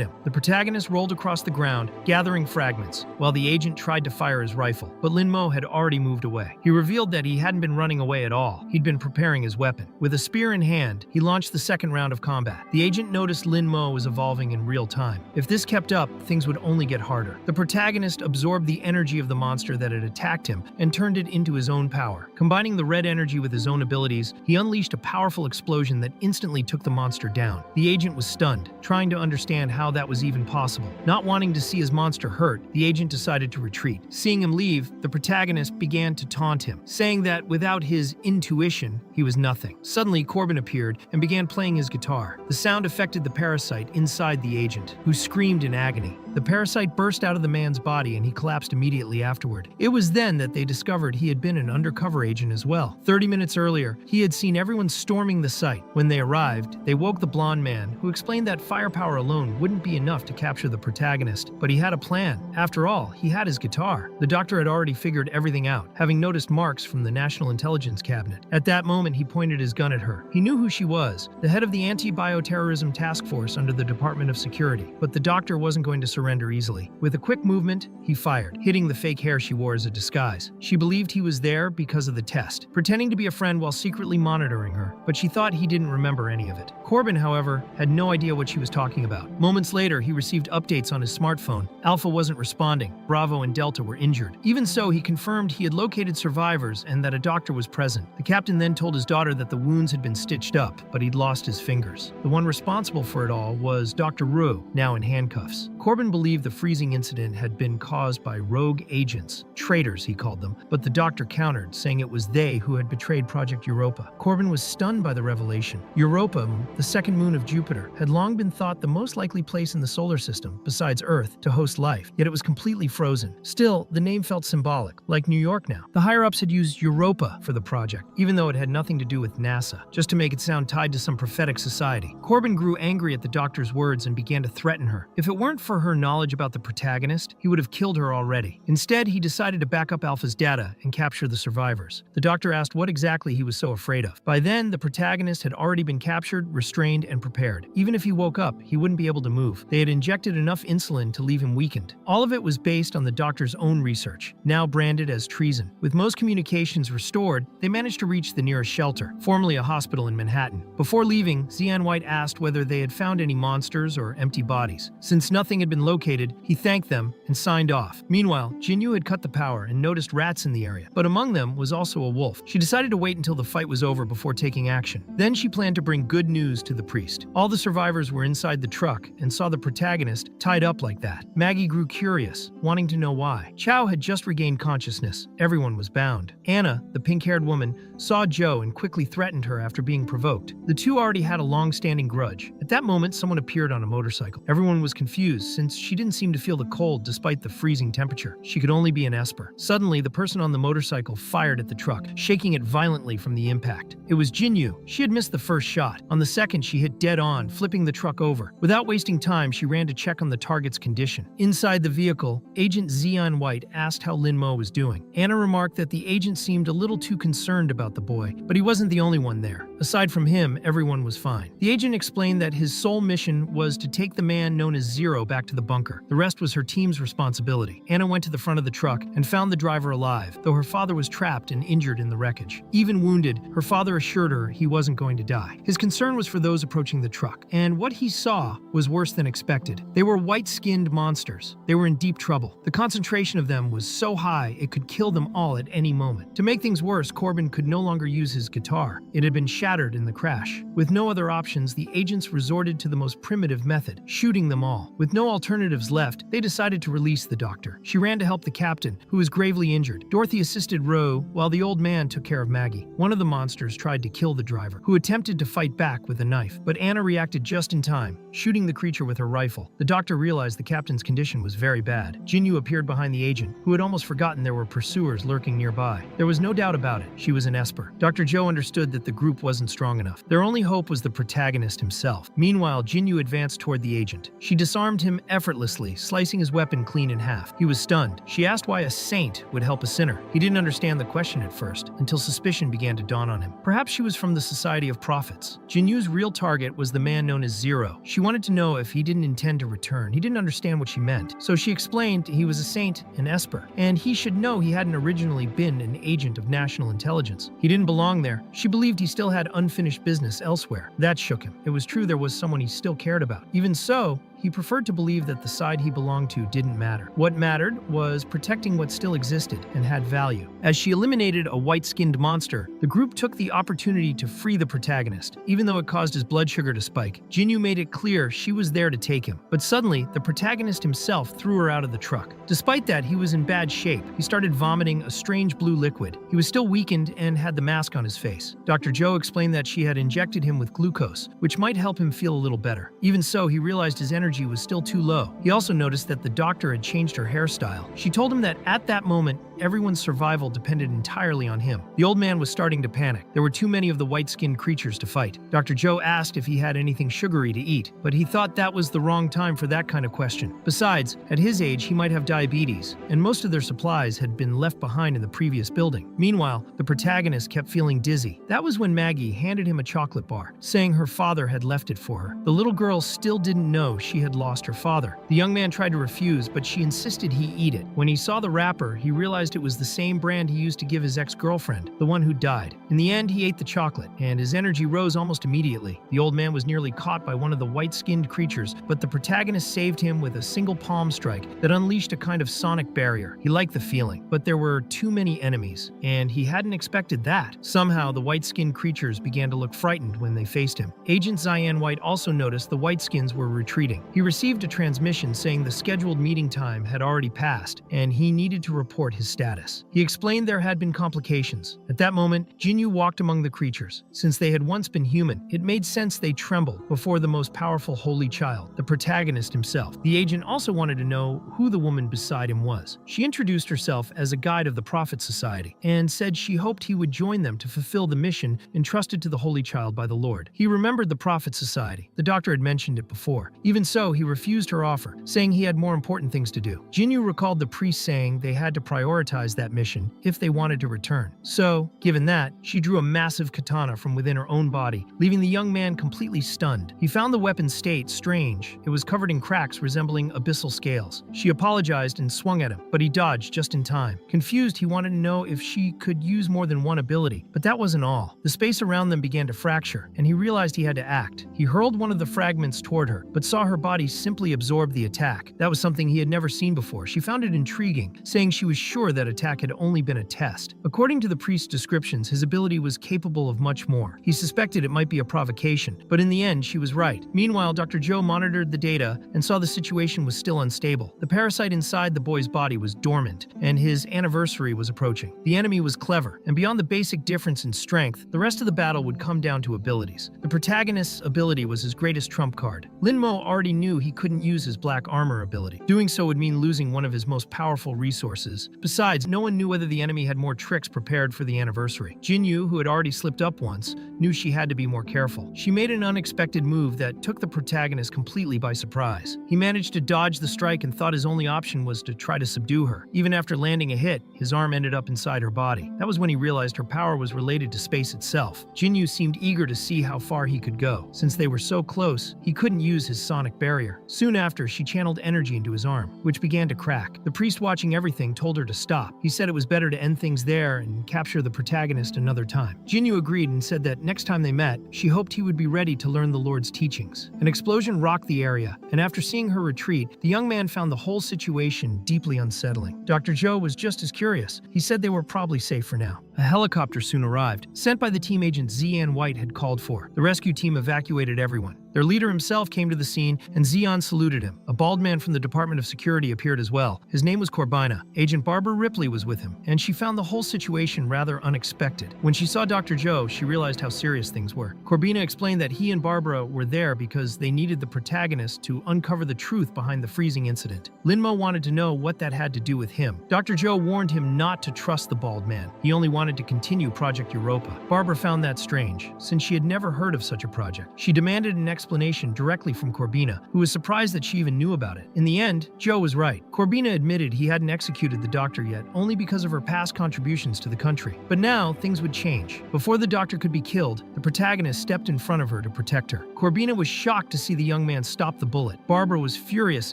him. The protagonist rolled across the ground, gathering fragments, while the agent tried to fire his rifle, but Linmo had already moved away. He revealed that he hadn't been running away at all. He'd been preparing his weapon. With a spear in hand, he launched the second round of combat. The agent noticed Linmo was evolving in real time. If this kept up, things would only get harder. The protagonist absorbed the energy of the monster that had attacked him and turned it into his own power. Combining the red energy with his own abilities, he unleashed a powerful explosion that instantly took the monster down. The agent was stunned, trying to understand how that was even possible. Not wanting to see his monster hurt, the agent decided to retreat. Seeing him leave, the protagonist began to taunt him, saying that without his intuition, he was nothing. Suddenly, Corbin appeared and began playing his guitar. The sound affected the parasite inside the agent, who screamed in agony. The parasite burst out of the man's body and he collapsed immediately afterward. It was then that they discovered he had been an undercover agent as well. 30 minutes earlier, he had seen everyone storming the site. When they arrived, they woke the blonde man, who explained that firepower alone wouldn't be enough to capture the protagonist, but he had a plan. After all, he had his guitar. The doctor had already figured everything out, having noticed marks from the National Intelligence Cabinet. At that moment, he pointed his gun at her. He knew who she was, the head of the Anti-Bioterrorism Task Force under the Department of Security, but the doctor wasn't going to surrender easily. With a quick movement, he fired, hitting the fake hair she wore as a disguise. She believed he was there because of the test, pretending to be a friend while secretly monitoring her, but she thought he didn't remember any of it. Corbin, however, had no idea what she was talking about. Moments later, he received updates on his smartphone. Alpha wasn't responding. Bravo and Delta were injured. Even so, he confirmed he had located survivors and that a doctor was present. The captain then told his daughter that the wounds had been stitched up, but he'd lost his fingers. The one responsible for it all was Dr. Ru, now in handcuffs. Corbin believed the freezing incident had been caused by rogue agents, traitors he called them, but the doctor countered, saying it was they who had betrayed Project Europa. Corbin was stunned by the revelation. Europa, the second moon of Jupiter, had long been thought the most likely place in the solar system, besides Earth, to host life, yet it was completely frozen. Still, the name felt symbolic, like New York now. The higher-ups had used Europa for the project, even though it had nothing to do with NASA, just to make it sound tied to some prophetic society. Corbin grew angry at the doctor's words and began to threaten her. If it weren't for her knowledge about the protagonist, he would have killed her already. Instead, he decided to back up Alpha's data and capture the survivors. The doctor asked what exactly he was so afraid of. By then, the protagonist had already been captured, restrained, and prepared. Even if he woke up, he wouldn't be able to move. They had injected enough insulin to leave him weakened. All of it was based on the doctor's own research, now branded as treason. With most communications restored, they managed to reach the nearest shelter, formerly a hospital in Manhattan. Before leaving, Zian White asked whether they had found any monsters or empty bodies. Since nothing had been located, he thanked them and signed off. Meanwhile, Jinyu had cut the power and noticed rats in the area, but among them was also a wolf. She decided to wait until the fight was over before taking action. Then she planned to bring good news to the priest. All the survivors were inside the truck and saw the protagonist tied up like that. Maggie grew curious, wanting to know why. Chow had just regained consciousness. Everyone was bound. Anna, the pink-haired woman, saw Joe and quickly threatened her after being provoked. The two already had a long-standing grudge. At that moment, someone appeared on a motorcycle. Everyone was confused since she didn't seem to feel the cold despite the freezing temperature. She could only be an esper. Suddenly, the person on the motorcycle fired at the truck, shaking it violently from the impact. It was Jinyu. She had missed the first shot. On the second, she hit dead on, flipping the truck over. Without wasting time, she ran to check on the target's condition. Inside the vehicle, Agent Xian White asked how Lin Mo was doing. Anna remarked that the agent seemed a little too concerned about the boy, but he wasn't the only one there. Aside from him, everyone was fine. The agent explained that his sole mission was to take the man known as Zero back to the bunker. The rest was her team's responsibility. Anna went to the front of the truck and found the driver alive, though her father was trapped and injured in the wreckage. Even wounded, her father assured her he wasn't going to die. His concern was for those approaching the truck, and what he saw was worse than expected. They were white-skinned monsters. They were in deep trouble. The concentration of them was so high it could kill them all at any moment. To make things worse, Corbin could no longer use his guitar. It had been shattered in the crash. With no other options, the agents resorted to the most primitive method, shooting them all. With no alternatives left, they decided to release the doctor. She ran to help the captain, who was gravely injured. Dorothy assisted Roe, while the old man took care of Maggie. One of the monsters tried to kill the driver, who attempted to fight back with a knife, but Anna reacted just in time, shooting the creature with her rifle. The doctor realized the captain's condition was very bad. Jinyu appeared behind the agent, who had almost forgotten there were pursuers lurking nearby. There was no doubt about it. She was an esper. Dr. Joe understood that the group wasn't strong enough. Their only hope was the protagonist himself. Meanwhile, Jinyu advanced toward the agent. She disarmed him effortlessly, slicing his weapon clean in half. He was stunned. She asked why a saint would help a sinner. He didn't understand the question at first, until suspicion began to dawn on him. Perhaps she was from the Society of Prophets. Jinyu's real target was the man known as Zero. She wanted to know if he didn't intend to return. He didn't understand what she meant. So she explained he was a saint, an esper, and he should know he hadn't originally been an agent of national intelligence. He didn't belong there. She believed he still had unfinished business elsewhere. That shook him. It was true there was someone he still cared about. Even so, he preferred to believe that the side he belonged to didn't matter. What mattered was protecting what still existed and had value. As she eliminated a white-skinned monster, the group took the opportunity to free the protagonist. Even though it caused his blood sugar to spike, Jinyu made it clear she was there to take him. But suddenly, the protagonist himself threw her out of the truck. Despite that, he was in bad shape. He started vomiting a strange blue liquid. He was still weakened and had the mask on his face. Dr. Joe explained that she had injected him with glucose, which might help him feel a little better. Even so, he realized his energy was still too low. He also noticed that the doctor had changed her hairstyle. She told him that at that moment, everyone's survival depended entirely on him. The old man was starting to panic. There were too many of the white-skinned creatures to fight. Dr. Joe asked if he had anything sugary to eat, but he thought that was the wrong time for that kind of question. Besides, at his age, he might have diabetes, and most of their supplies had been left behind in the previous building. Meanwhile, the protagonist kept feeling dizzy. That was when Maggie handed him a chocolate bar, saying her father had left it for her. The little girl still didn't know she had lost her father. The young man tried to refuse, but she insisted he eat it. When he saw the wrapper, he realized it was the same brand he used to give his ex-girlfriend, the one who died. In the end, he ate the chocolate, and his energy rose almost immediately. The old man was nearly caught by one of the white-skinned creatures, but the protagonist saved him with a single palm strike that unleashed a kind of sonic barrier. He liked the feeling, but there were too many enemies, and he hadn't expected that. Somehow, the white-skinned creatures began to look frightened when they faced him. Agent Xian White also noticed the whiteskins were retreating. He received a transmission saying the scheduled meeting time had already passed, and he needed to report his status. He explained there had been complications. At that moment, Jinyu walked among the creatures. Since they had once been human, it made sense they trembled before the most powerful holy child, the protagonist himself. The agent also wanted to know who the woman beside him was. She introduced herself as a guide of the Prophet Society, and said she hoped he would join them to fulfill the mission entrusted to the holy child by the Lord. He remembered the Prophet Society. The doctor had mentioned it before. Even so, he refused her offer, saying he had more important things to do. Jinyu recalled the priest saying they had to prioritize that mission if they wanted to return. So, given that, she drew a massive katana from within her own body, leaving the young man completely stunned. He found the weapon's state strange. It was covered in cracks resembling abyssal scales. She apologized and swung at him, but he dodged just in time. Confused, he wanted to know if she could use more than one ability, but that wasn't all. The space around them began to fracture, and he realized he had to act. He hurled one of the fragments toward her, but saw her body simply absorb the attack. That was something he had never seen before. She found it intriguing, saying she was sure sure that attack had only been a test. According to the priest's descriptions, his ability was capable of much more. He suspected it might be a provocation, but in the end, she was right. Meanwhile, Dr. Joe monitored the data and saw the situation was still unstable. The parasite inside the boy's body was dormant, and his anniversary was approaching. The enemy was clever, and beyond the basic difference in strength, the rest of the battle would come down to abilities. The protagonist's ability was his greatest trump card. Linmo already knew he couldn't use his black armor ability. Doing so would mean losing one of his most powerful resources. Besides, no one knew whether the enemy had more tricks prepared for the anniversary. Jinyu, who had already slipped up once, knew she had to be more careful. She made an unexpected move that took the protagonist completely by surprise. He managed to dodge the strike and thought his only option was to try to subdue her. Even after landing a hit, his arm ended up inside her body. That was when he realized her power was related to space itself. Jinyu seemed eager to see how far he could go. Since they were so close, he couldn't use his sonic barrier. Soon after, she channeled energy into his arm, which began to crack. The priest watching everything told her to stop. He said it was better to end things there and capture the protagonist another time. Jinyu agreed and said that next time they met, she hoped he would be ready to learn the Lord's teachings. An explosion rocked the area, and after seeing her retreat, the young man found the whole situation deeply unsettling. Dr. Joe was just as curious. He said they were probably safe for now. A helicopter soon arrived, sent by the team agent Zian White had called for. The rescue team evacuated everyone. Their leader himself came to the scene, and Zion saluted him. A bald man from the Department of Security appeared as well. His name was Corbina. Agent Barbara Ripley was with him, and she found the whole situation rather unexpected. When she saw Dr. Joe, she realized how serious things were. Corbina explained that he and Barbara were there because they needed the protagonist to uncover the truth behind the freezing incident. Linmo wanted to know what that had to do with him. Dr. Joe warned him not to trust the bald man. He only wanted to continue Project Europa. Barbara found that strange, since she had never heard of such a project. She demanded an explanation directly from Corbina, who was surprised that she even knew about it. In the end, Joe was right. Corbina admitted he hadn't executed the doctor yet, only because of her past contributions to the country. But now, things would change. Before the doctor could be killed, the protagonist stepped in front of her to protect her. Corbina was shocked to see the young man stop the bullet. Barbara was furious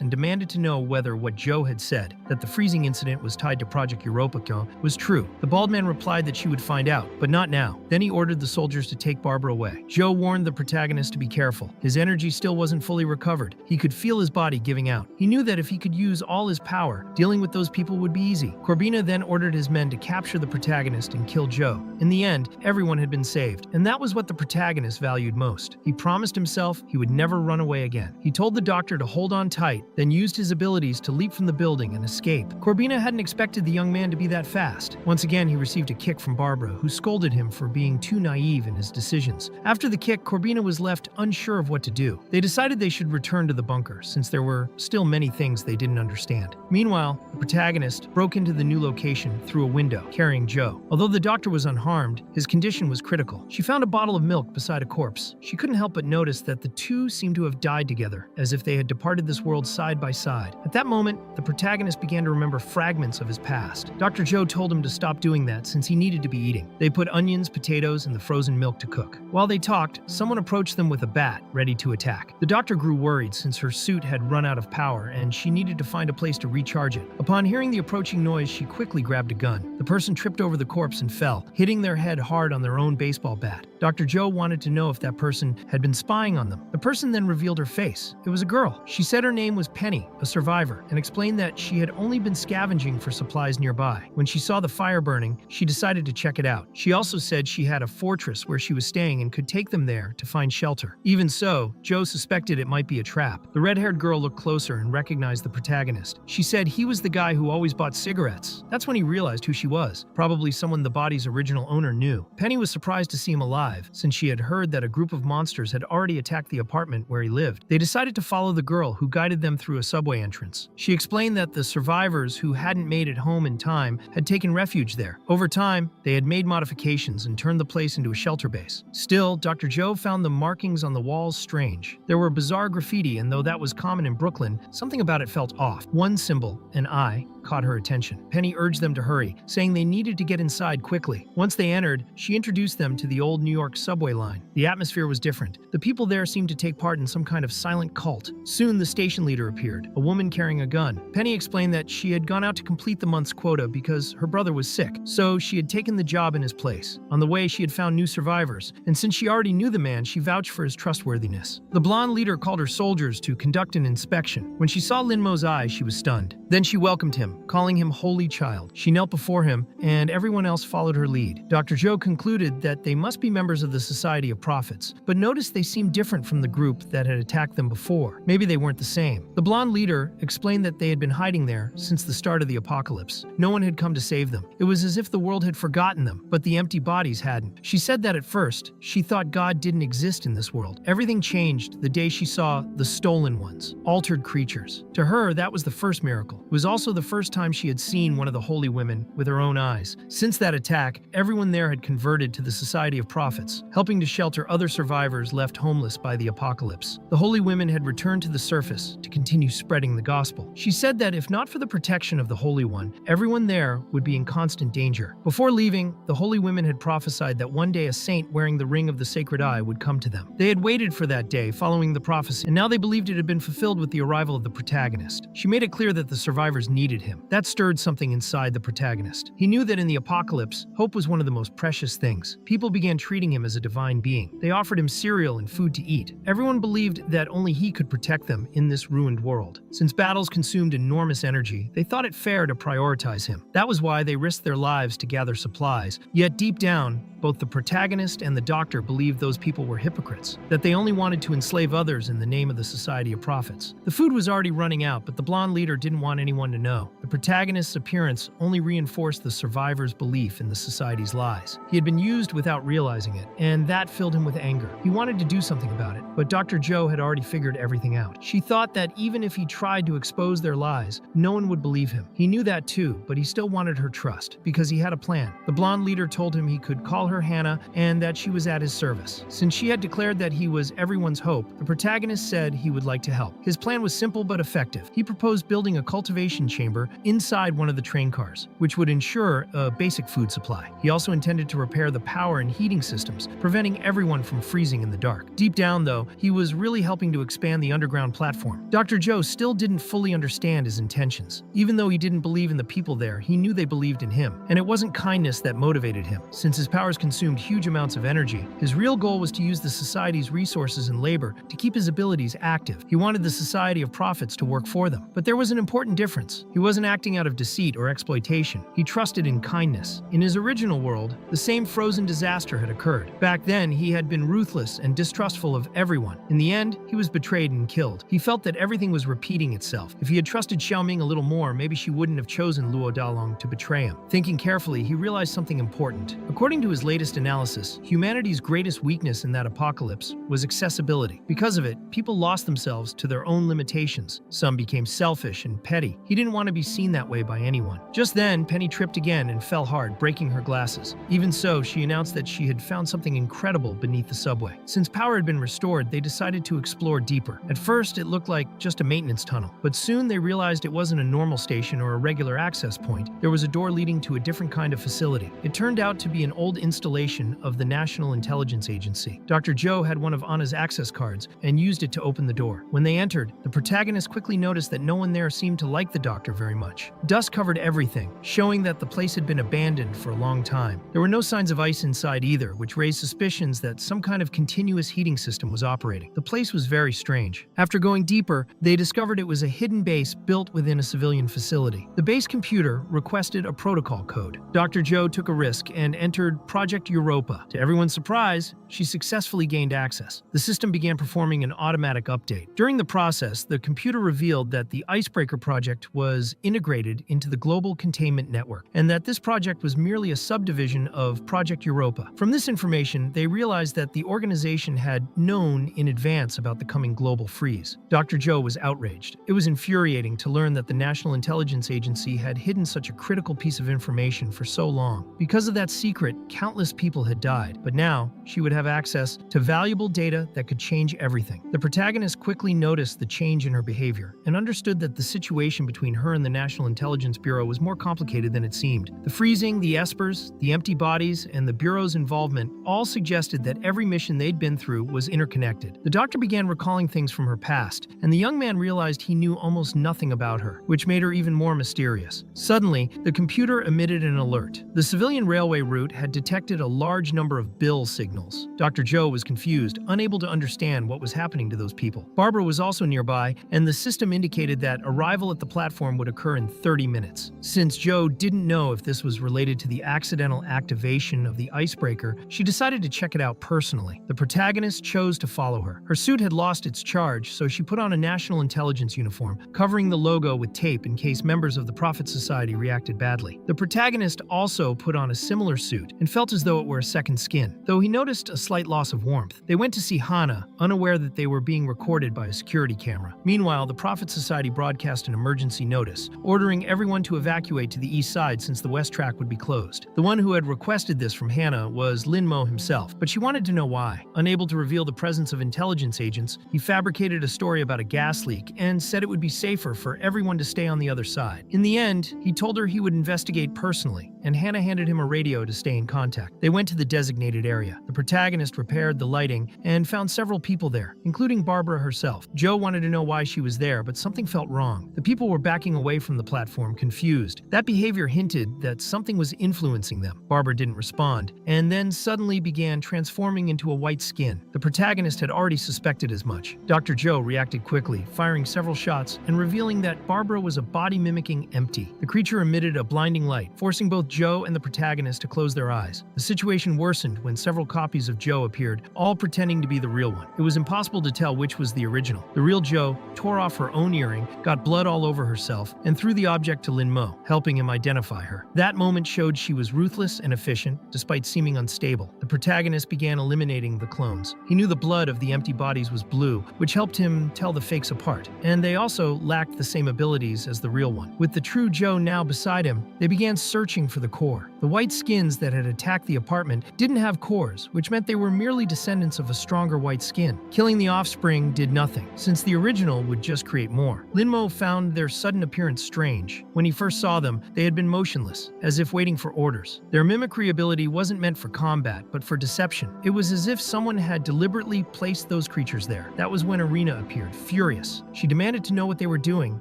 and demanded to know whether what Joe had said, that the freezing incident was tied to Project Europa, was true. The bald man replied that she would find out, but not now. Then he ordered the soldiers to take Barbara away. Joe warned the protagonist to be careful. His energy still wasn't fully recovered. He could feel his body giving out. He knew that if he could use all his power, dealing with those people would be easy. Corbina then ordered his men to capture the protagonist and kill Joe. In the end, everyone had been saved, and that was what the protagonist valued most. He promised himself he would never run away again. He told the doctor to hold on tight, then used his abilities to leap from the building and escape. Corbina hadn't expected the young man to be that fast. Once again, he received a kick from Barbara, who scolded him for being too naive in his decisions. After the kick, Corbina was left unsure of what to do. They decided they should return to the bunker, since there were still many things they didn't understand. Meanwhile, the protagonist broke into the new location through a window, carrying Joe. Although the doctor was unharmed, his condition was critical. She found a bottle of milk beside a corpse. She couldn't help but notice that the two seemed to have died together, as if they had departed this world side by side. At that moment, the protagonist began to remember fragments of his past. Dr. Joe told him to stop doing that since he needed to be eating. They put onions, potatoes, and the frozen milk to cook. While they talked, someone approached them with a bat, ready to attack. The doctor grew worried since her suit had run out of power and she needed to find a place to recharge it. Upon hearing the approaching noise, she quickly grabbed a gun. The person tripped over the corpse and fell, hitting their head hard on their own baseball bat. Dr. Joe wanted to know if that person had been spying on them. The person then revealed her face. It was a girl. She said her name was Penny, a survivor, and explained that she had only been scavenging for supplies nearby. When she saw the fire burning, she decided to check it out. She also said she had a fortress where she was staying and could take them there to find shelter. Even so, Joe suspected it might be a trap. The red-haired girl looked closer and recognized the protagonist. She said he was the guy who always bought cigarettes. That's when he realized who she was, probably someone the body's original owner knew. Penny was surprised to see him alive, since she had heard that a group of monsters had already attacked the apartment where he lived. They decided to follow the girl, who guided them through a subway entrance. She explained that the survivors who hadn't made it home in time had taken refuge there. Over time, they had made modifications and turned the place into a shelter base. Still, Dr. Joe found the markings on the walls strange. There were bizarre graffiti, and though that was common in Brooklyn, something about it felt off. One symbol, an eye, caught her attention. Penny urged them to hurry, saying they needed to get inside quickly. Once they entered, she introduced them to the old New York subway line. The atmosphere was different. The people there seemed to take part in some kind of silent cult. Soon, the station leader appeared, a woman carrying a gun. Penny explained that she had gone out to complete the month's quota because her brother was sick, so she had taken the job in his place. On the way, she had found new survivors, and since she already knew the man, she vouched for his trustworthiness. The blonde leader called her soldiers to conduct an inspection. When she saw Linmo's eyes, she was stunned. Then she welcomed him, calling him Holy Child. She knelt before him, and everyone else followed her lead. Dr. Joe concluded that they must be members of the Society of Prophets, but noticed they seemed different from the group that had attacked them before. Maybe they weren't the same. The blonde leader explained that they had been hiding there since the start of the apocalypse. No one had come to save them. It was as if the world had forgotten them, but the empty bodies hadn't. She said that at first, she thought God didn't exist in this world. Everything changed the day she saw the stolen ones, altered creatures. To her, that was the first miracle. It was also the first time she had seen one of the holy women with her own eyes. Since that attack, everyone there had converted to the Society of Prophets, helping to shelter other survivors left homeless by the apocalypse. The holy women had returned to the surface to continue spreading the gospel. She said that if not for the protection of the Holy One, everyone there would be in constant danger. Before leaving, the holy women had prophesied that one day a saint wearing the ring of the sacred eye would come to them. They had waited for that day following the prophecy, and now they believed it had been fulfilled with the arrival of the protagonist. She made it clear that the survivors needed him. That stirred something inside the protagonist. He knew that in the apocalypse, hope was one of the most precious things. People began treating him as a divine being. They offered him cereal and food to eat. Everyone believed that only he could protect them in this ruined world. Since battles consumed enormous energy, they thought it fair to prioritize him. That was why they risked their lives to gather supplies. Yet deep down, both the protagonist and the doctor believed those people were hypocrites, that they only wanted to enslave others in the name of the Society of Prophets. The food was already running out, but the blonde leader didn't want anyone to know. The protagonist's appearance only reinforced the survivor's belief in the Society's lies. He had been used without realizing it, and that filled him with anger. He wanted to do something about it, but Dr. Joe had already figured everything out. She thought that even if he tried to expose their lies, no one would believe him. He knew that too, but he still wanted her trust, because he had a plan. The blonde leader told him he could call her Hannah and that she was at his service. Since she had declared that he was everyone's hope, the protagonist said he would like to help. His plan was simple but effective. He proposed building a cultivation chamber inside one of the train cars, which would ensure a basic food supply. He also intended to repair the power and heating systems, preventing everyone from freezing in the dark. Deep down, though, he was really helping to expand the underground platform. Dr. Joe still didn't fully understand his intentions. Even though he didn't believe in the people there, he knew they believed in him. And it wasn't kindness that motivated him. Since his powers consumed huge amounts of energy, his real goal was to use the Society's resources and labor to keep his abilities active. He wanted the Society of Prophets to work for them. But there was an important difference. He wasn't acting out of deceit or exploitation. He trusted in kindness. In his original world, the same frozen disaster had occurred. Back then, he had been ruthless and distrustful of everyone. In the end, he was betrayed and killed. He felt that everything was repeating itself. If he had trusted Xiaoming a little more, maybe she wouldn't have chosen Luo Dalong to betray him. Thinking carefully, he realized something important. According to his latest analysis, humanity's greatest weakness in that apocalypse was accessibility. Because of it, people lost themselves to their own limitations. Some became selfish and petty. He didn't want to be seen that way by anyone. Just then, Penny tripped again and fell hard, breaking her glasses. Even so, she announced that she had found something incredible beneath the subway. Since power had been restored, they decided to explore deeper. At first, it looked like just a maintenance tunnel, but soon they realized it wasn't a normal station or a regular access point. There was a door leading to a different kind of facility. It turned out to be an old installation of the National Intelligence Agency. Dr. Joe had one of Anna's access cards and used it to open the door. When they entered, the protagonist quickly noticed that no one there seemed to like the doctor very much. Dust covered everything, showing that the place had been abandoned for a long time. There were no signs of ice inside either, which raised suspicions that some kind of continuous heating system was operating. The place was very strange. After going deeper, they discovered it was a hidden base built within a civilian facility. The base computer requested a protocol code. Dr. Joe took a risk and entered Project Europa. To everyone's surprise, she successfully gained access. The system began performing an automatic update. During the process, the computer revealed that the Icebreaker project was integrated into the Global Containment Network, and that this project was merely a subdivision of Project Europa. From this information, they realized that the organization had known in advance about the coming global freeze. Dr. Joe was outraged. It was infuriating to learn that the National Intelligence Agency had hidden such a critical piece of information for so long. Because of that secret, countless people had died, but now she would have access to valuable data that could change everything. The protagonist quickly noticed the change in her behavior and understood that the situation between her and the National Intelligence Bureau was more complicated than it seemed. The freezing, the espers, the empty bodies, and the Bureau's involvement all suggested that every mission they'd been through was interconnected. The doctor began recalling things from her past, and the young man realized he knew almost nothing about her, which made her even more mysterious. Suddenly, the computer emitted an alert. The civilian railway route had detected a large number of bill signals. Dr. Joe was confused, unable to understand what was happening to those people. Barbara was also nearby, and the system indicated that arrival at the platform would occur occur in 30 minutes. Since Joe didn't know if this was related to the accidental activation of the icebreaker, she decided to check it out personally. The protagonist chose to follow her. Her suit had lost its charge, so she put on a national intelligence uniform, covering the logo with tape in case members of the Prophet Society reacted badly. The protagonist also put on a similar suit and felt as though it were a second skin, though he noticed a slight loss of warmth. They went to see Hana, unaware that they were being recorded by a security camera. Meanwhile, the Prophet Society broadcast an emergency notice, ordering everyone to evacuate to the east side since the west track would be closed. The one who had requested this from Hana was Linmo himself, but she wanted to know why. Unable to reveal the presence of intelligence agents, he fabricated a story about a gas leak and said it would be safer for everyone to stay on the other side. In the end, he told her he would investigate personally, and Hana handed him a radio to stay in contact. They went to the designated area. The protagonist repaired the lighting and found several people there, including Barbara herself. Joe wanted to know why she was there, but something felt wrong. The people were backing away from the platform, confused. That behavior hinted that something was influencing them. Barbara didn't respond, and then suddenly began transforming into a white skin. The protagonist had already suspected as much. Dr. Joe reacted quickly, firing several shots and revealing that Barbara was a body mimicking empty. The creature emitted a blinding light, forcing both Joe and the protagonist to close their eyes. The situation worsened when several copies of Joe appeared, all pretending to be the real one. It was impossible to tell which was the original. The real Joe tore off her own earring, got blood all over herself, and threw the object to Linmo, helping him identify her. That moment showed she was ruthless and efficient, despite seeming unstable. The protagonist began eliminating the clones. He knew the blood of the empty bodies was blue, which helped him tell the fakes apart, and they also lacked the same abilities as the real one. With the true Joe now beside him, they began searching for the core. The white skins that had attacked the apartment didn't have cores, which meant they were merely descendants of a stronger white skin. Killing the offspring did nothing, since the original would just create more. Linmo found their sudden appearance strange. When he first saw them, they had been motionless, as if waiting for orders. Their mimicry ability wasn't meant for combat, but for deception. It was as if someone had deliberately placed those creatures there. That was when Arena appeared, furious. She demanded to know what they were doing,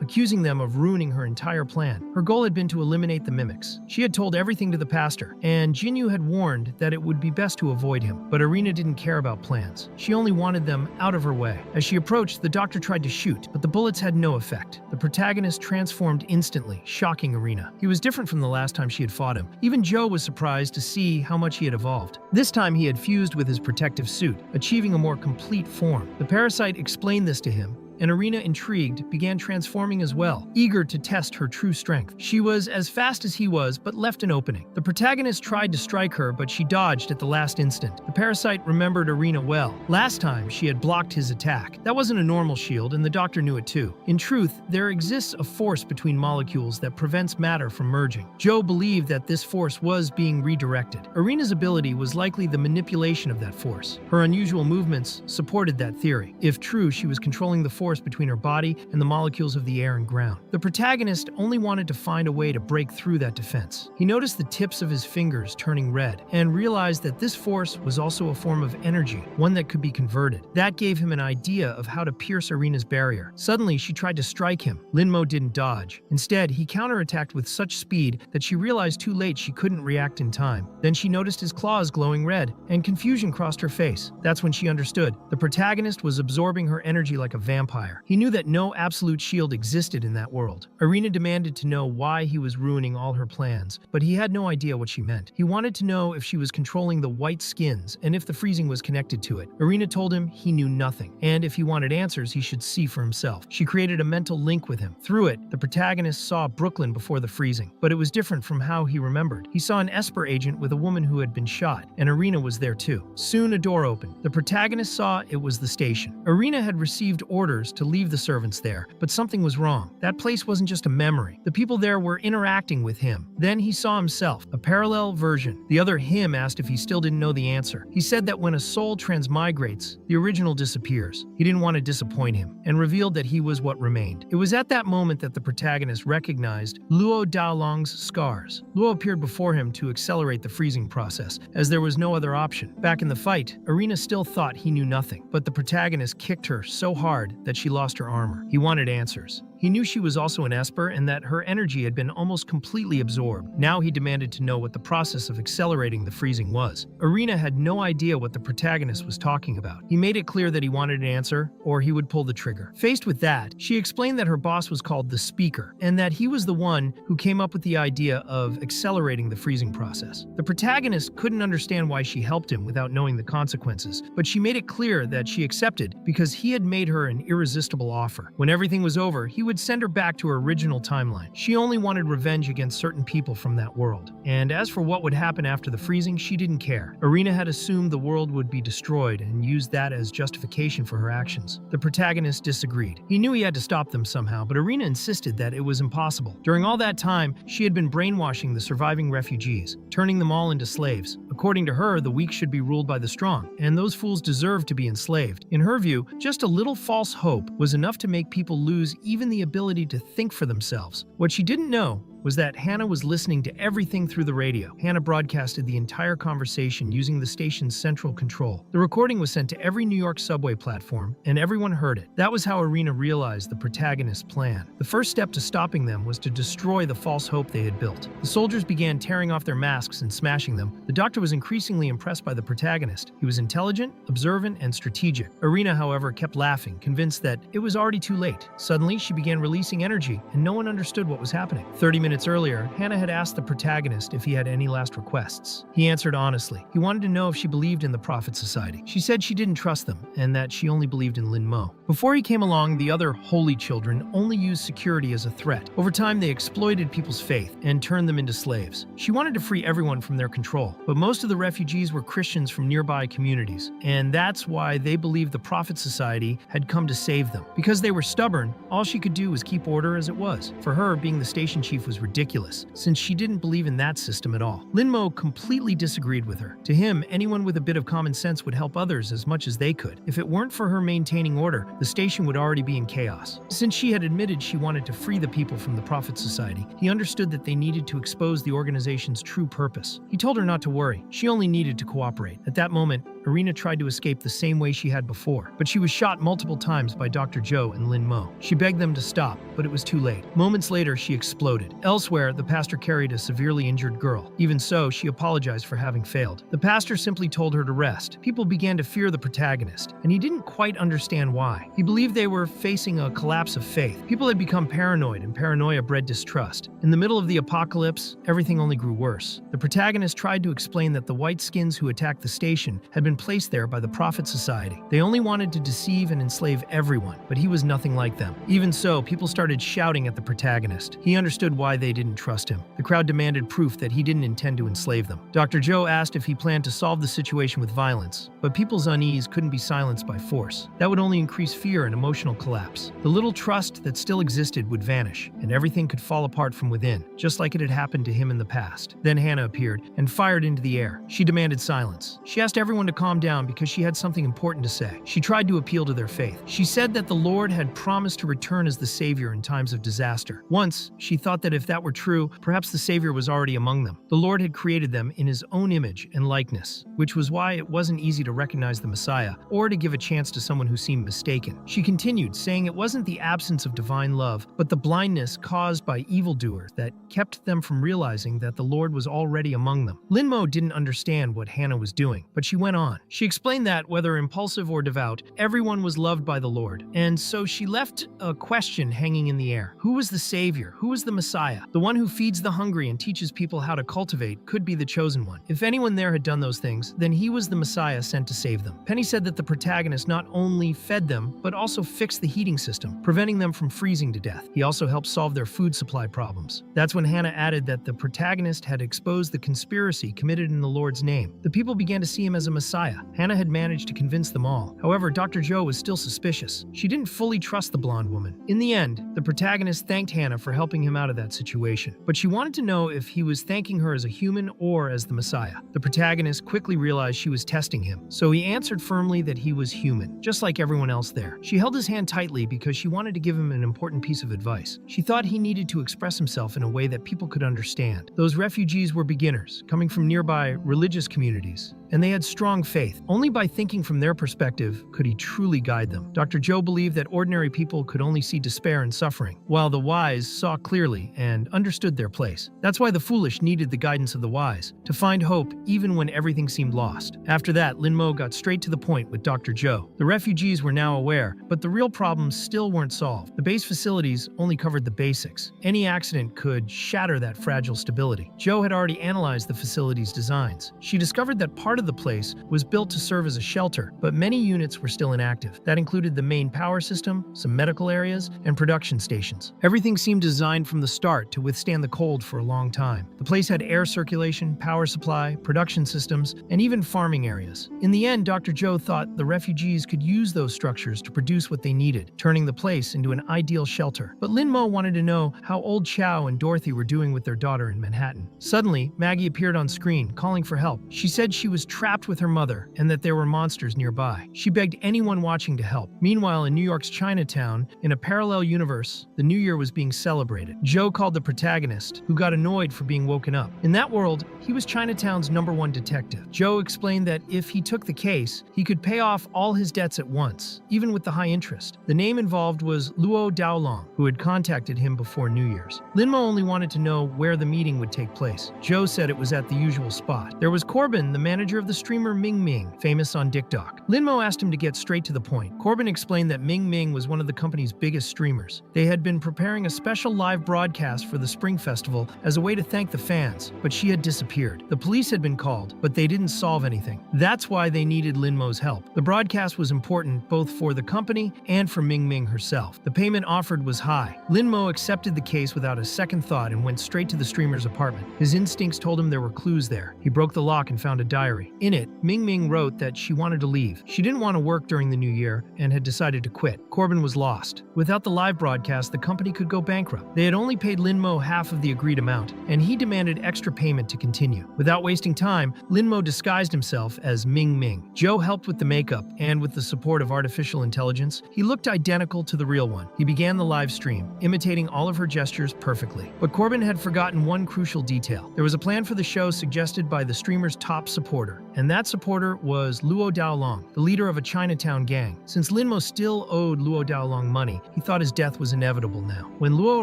accusing them of ruining her entire plan. Her goal had been to eliminate the mimics. She had told everything to the pastor, and Jinyu had warned that it would be best to avoid him. But Arena didn't care about plans. She only wanted them out of her way. As she approached, the doctor tried to shoot, but the bullets had no effect. The protagonist transformed instantly, shocking Arena. He was different from the last time she had fought him. Even Joe was surprised to see how much he had evolved. This time he had fused with his protective suit, achieving a more complete form. The parasite explained this to him, and Arena, intrigued, began transforming as well, eager to test her true strength. She was as fast as he was, but left an opening. The protagonist tried to strike her, but she dodged at the last instant. The parasite remembered Arena well. Last time, she had blocked his attack. That wasn't a normal shield, and the doctor knew it too. In truth, there exists a force between molecules that prevents matter from merging. Joe believed that this force was being redirected. Arena's ability was likely the manipulation of that force. Her unusual movements supported that theory. If true, she was controlling the force between her body and the molecules of the air and ground. The protagonist only wanted to find a way to break through that defense. He noticed the tips of his fingers turning red and realized that this force was also a form of energy, one that could be converted. That gave him an idea of how to pierce Arena's barrier. Suddenly, she tried to strike him. Linmo didn't dodge. Instead, he counterattacked with such speed that she realized too late she couldn't react in time. Then she noticed his claws glowing red, and confusion crossed her face. That's when she understood. The protagonist was absorbing her energy like a vampire. He knew that no absolute shield existed in that world. Arena demanded to know why he was ruining all her plans, but he had no idea what she meant. He wanted to know if she was controlling the white skins and if the freezing was connected to it. Arena told him he knew nothing, and if he wanted answers, he should see for himself. She created a mental link with him. Through it, the protagonist saw Brooklyn before the freezing, but it was different from how he remembered. He saw an Esper agent with a woman who had been shot, and Arena was there too. Soon a door opened. The protagonist saw it was the station. Arena had received orders to leave the servants there, but something was wrong. That place wasn't just a memory. The people there were interacting with him. Then he saw himself, a parallel version. The other him asked if he still didn't know the answer. He said that when a soul transmigrates, the original disappears. He didn't want to disappoint him, and revealed that he was what remained. It was at that moment that the protagonist recognized Luo Daolong's scars. Luo appeared before him to accelerate the freezing process, as there was no other option. Back in the fight, Arena still thought he knew nothing, but the protagonist kicked her so hard that she lost her armor. He wanted answers. He knew she was also an Esper and that her energy had been almost completely absorbed. Now he demanded to know what the process of accelerating the freezing was. Irina had no idea what the protagonist was talking about. He made it clear that he wanted an answer, or he would pull the trigger. Faced with that, she explained that her boss was called the Speaker, and that he was the one who came up with the idea of accelerating the freezing process. The protagonist couldn't understand why she helped him without knowing the consequences, but she made it clear that she accepted because he had made her an irresistible offer. When everything was over, he would send her back to her original timeline. She only wanted revenge against certain people from that world. And as for what would happen after the freezing, she didn't care. Irina had assumed the world would be destroyed and used that as justification for her actions. The protagonist disagreed. He knew he had to stop them somehow, but Irina insisted that it was impossible. During all that time, she had been brainwashing the surviving refugees, turning them all into slaves. According to her, the weak should be ruled by the strong, and those fools deserved to be enslaved. In her view, just a little false hope was enough to make people lose even the ability to think for themselves. What she didn't know was that Hannah was listening to everything through the radio. Hannah broadcasted the entire conversation using the station's central control. The recording was sent to every New York subway platform, and everyone heard it. That was how Irina realized the protagonist's plan. The first step to stopping them was to destroy the false hope they had built. The soldiers began tearing off their masks and smashing them. The doctor was increasingly impressed by the protagonist. He was intelligent, observant, and strategic. Irina, however, kept laughing, convinced that it was already too late. Suddenly, she began releasing energy, and no one understood what was happening. 30 minutes earlier, Hannah had asked the protagonist if he had any last requests. He answered honestly. He wanted to know if she believed in the Prophet Society. She said she didn't trust them, and that she only believed in Lin Mo. Before he came along, the other holy children only used security as a threat. Over time, they exploited people's faith and turned them into slaves. She wanted to free everyone from their control, but most of the refugees were Christians from nearby communities, and that's why they believed the Prophet Society had come to save them. Because they were stubborn, all she could do was keep order as it was. For her, being the station chief was ridiculous, since she didn't believe in that system at all. Lin Mo completely disagreed with her. To him, anyone with a bit of common sense would help others as much as they could. If it weren't for her maintaining order, the station would already be in chaos. Since she had admitted she wanted to free the people from the Prophet Society, he understood that they needed to expose the organization's true purpose. He told her not to worry. She only needed to cooperate. At that moment, Irina tried to escape the same way she had before, but she was shot multiple times by Dr. Joe and Lin Mo. She begged them to stop, but it was too late. Moments later, she exploded. Elsewhere, the pastor carried a severely injured girl. Even so, she apologized for having failed. The pastor simply told her to rest. People began to fear the protagonist, and he didn't quite understand why. He believed they were facing a collapse of faith. People had become paranoid, and paranoia bred distrust. In the middle of the apocalypse, everything only grew worse. The protagonist tried to explain that the white skins who attacked the station had been placed there by the Prophet Society. They only wanted to deceive and enslave everyone, but he was nothing like them. Even so, people started shouting at the protagonist. He understood why they didn't trust him. The crowd demanded proof that he didn't intend to enslave them. Dr. Joe asked if he planned to solve the situation with violence, but people's unease couldn't be silenced by force. That would only increase fear and emotional collapse. The little trust that still existed would vanish, and everything could fall apart from within, just like it had happened to him in the past. Then Hannah appeared and fired into the air. She demanded silence. She asked everyone to calm down because she had something important to say. She tried to appeal to their faith. She said that the Lord had promised to return as the Savior in times of disaster. Once, she thought that if that were true, perhaps the Savior was already among them. The Lord had created them in His own image and likeness, which was why it wasn't easy to recognize the Messiah or to give a chance to someone who seemed mistaken. She continued, saying it wasn't the absence of divine love, but the blindness caused by evildoers that kept them from realizing that the Lord was already among them. Lin Mo didn't understand what Hannah was doing, but she went on. She explained that, whether impulsive or devout, everyone was loved by the Lord. And so she left a question hanging in the air. Who was the Savior? Who was the Messiah? The one who feeds the hungry and teaches people how to cultivate could be the chosen one. If anyone there had done those things, then he was the Messiah sent to save them. Penny said that the protagonist not only fed them, but also fixed the heating system, preventing them from freezing to death. He also helped solve their food supply problems. That's when Hannah added that the protagonist had exposed the conspiracy committed in the Lord's name. The people began to see him as a Messiah. Hannah had managed to convince them all. However, Dr. Joe was still suspicious. She didn't fully trust the blonde woman. In the end, the protagonist thanked Hannah for helping him out of that situation, but she wanted to know if he was thanking her as a human or as the Messiah. The protagonist quickly realized she was testing him, so he answered firmly that he was human, just like everyone else there. She held his hand tightly because she wanted to give him an important piece of advice. She thought he needed to express himself in a way that people could understand. Those refugees were beginners, coming from nearby religious communities. and they had strong faith. Only by thinking from their perspective could he truly guide them. Dr. Joe believed that ordinary people could only see despair and suffering, while the wise saw clearly and understood their place. That's why the foolish needed the guidance of the wise, to find hope even when everything seemed lost. After that, Lin Mo got straight to the point with Dr. Joe. The refugees were now aware, but the real problems still weren't solved. The base facilities only covered the basics. Any accident could shatter that fragile stability. Joe had already analyzed the facility's designs. She discovered that part of the place was built to serve as a shelter, but many units were still inactive. That included the main power system, some medical areas, and production stations. Everything seemed designed from the start to withstand the cold for a long time. The place had air circulation, power supply, production systems, and even farming areas. In the end, Dr. Joe thought the refugees could use those structures to produce what they needed, turning the place into an ideal shelter. But Lin Mo wanted to know how old Chow and Dorothy were doing with their daughter in Manhattan. Suddenly, Maggie appeared on screen, calling for help. She said she was trapped with her mother and that there were monsters nearby. She begged anyone watching to help. Meanwhile, in New York's Chinatown, in a parallel universe, the New Year was being celebrated. Joe called the protagonist, who got annoyed for being woken up. In that world, he was Chinatown's #1 detective. Joe explained that if he took the case, he could pay off all his debts at once, even with the high interest. The name involved was Luo Daolong, who had contacted him before New Year's. Lin Mo only wanted to know where the meeting would take place. Joe said it was at the usual spot. There was Corbin, the manager of the streamer Ming Ming, famous on TikTok. Lin Mo asked him to get straight to the point. Corbin explained that Ming Ming was one of the company's biggest streamers. They had been preparing a special live broadcast for the Spring Festival as a way to thank the fans, but she had disappeared. The police had been called, but they didn't solve anything. That's why they needed Lin Mo's help. The broadcast was important both for the company and for Ming Ming herself. The payment offered was high. Lin Mo accepted the case without a second thought and went straight to the streamer's apartment. His instincts told him there were clues there. He broke the lock and found a diary. In it, Ming Ming wrote that she wanted to leave. She didn't want to work during the new year and had decided to quit. Corbin was lost. Without the live broadcast, the company could go bankrupt. They had only paid Lin Mo half of the agreed amount, and he demanded extra payment to continue. Without wasting time, Lin Mo disguised himself as Ming Ming. Joe helped with the makeup, and with the support of artificial intelligence, he looked identical to the real one. He began the live stream, imitating all of her gestures perfectly. But Corbin had forgotten one crucial detail. There was a plan for the show suggested by the streamer's top supporter, and that supporter was Luo Daolong, the leader of a Chinatown gang. Since Lin Mo still owed Luo Daolong money, he thought his death was inevitable now. When Luo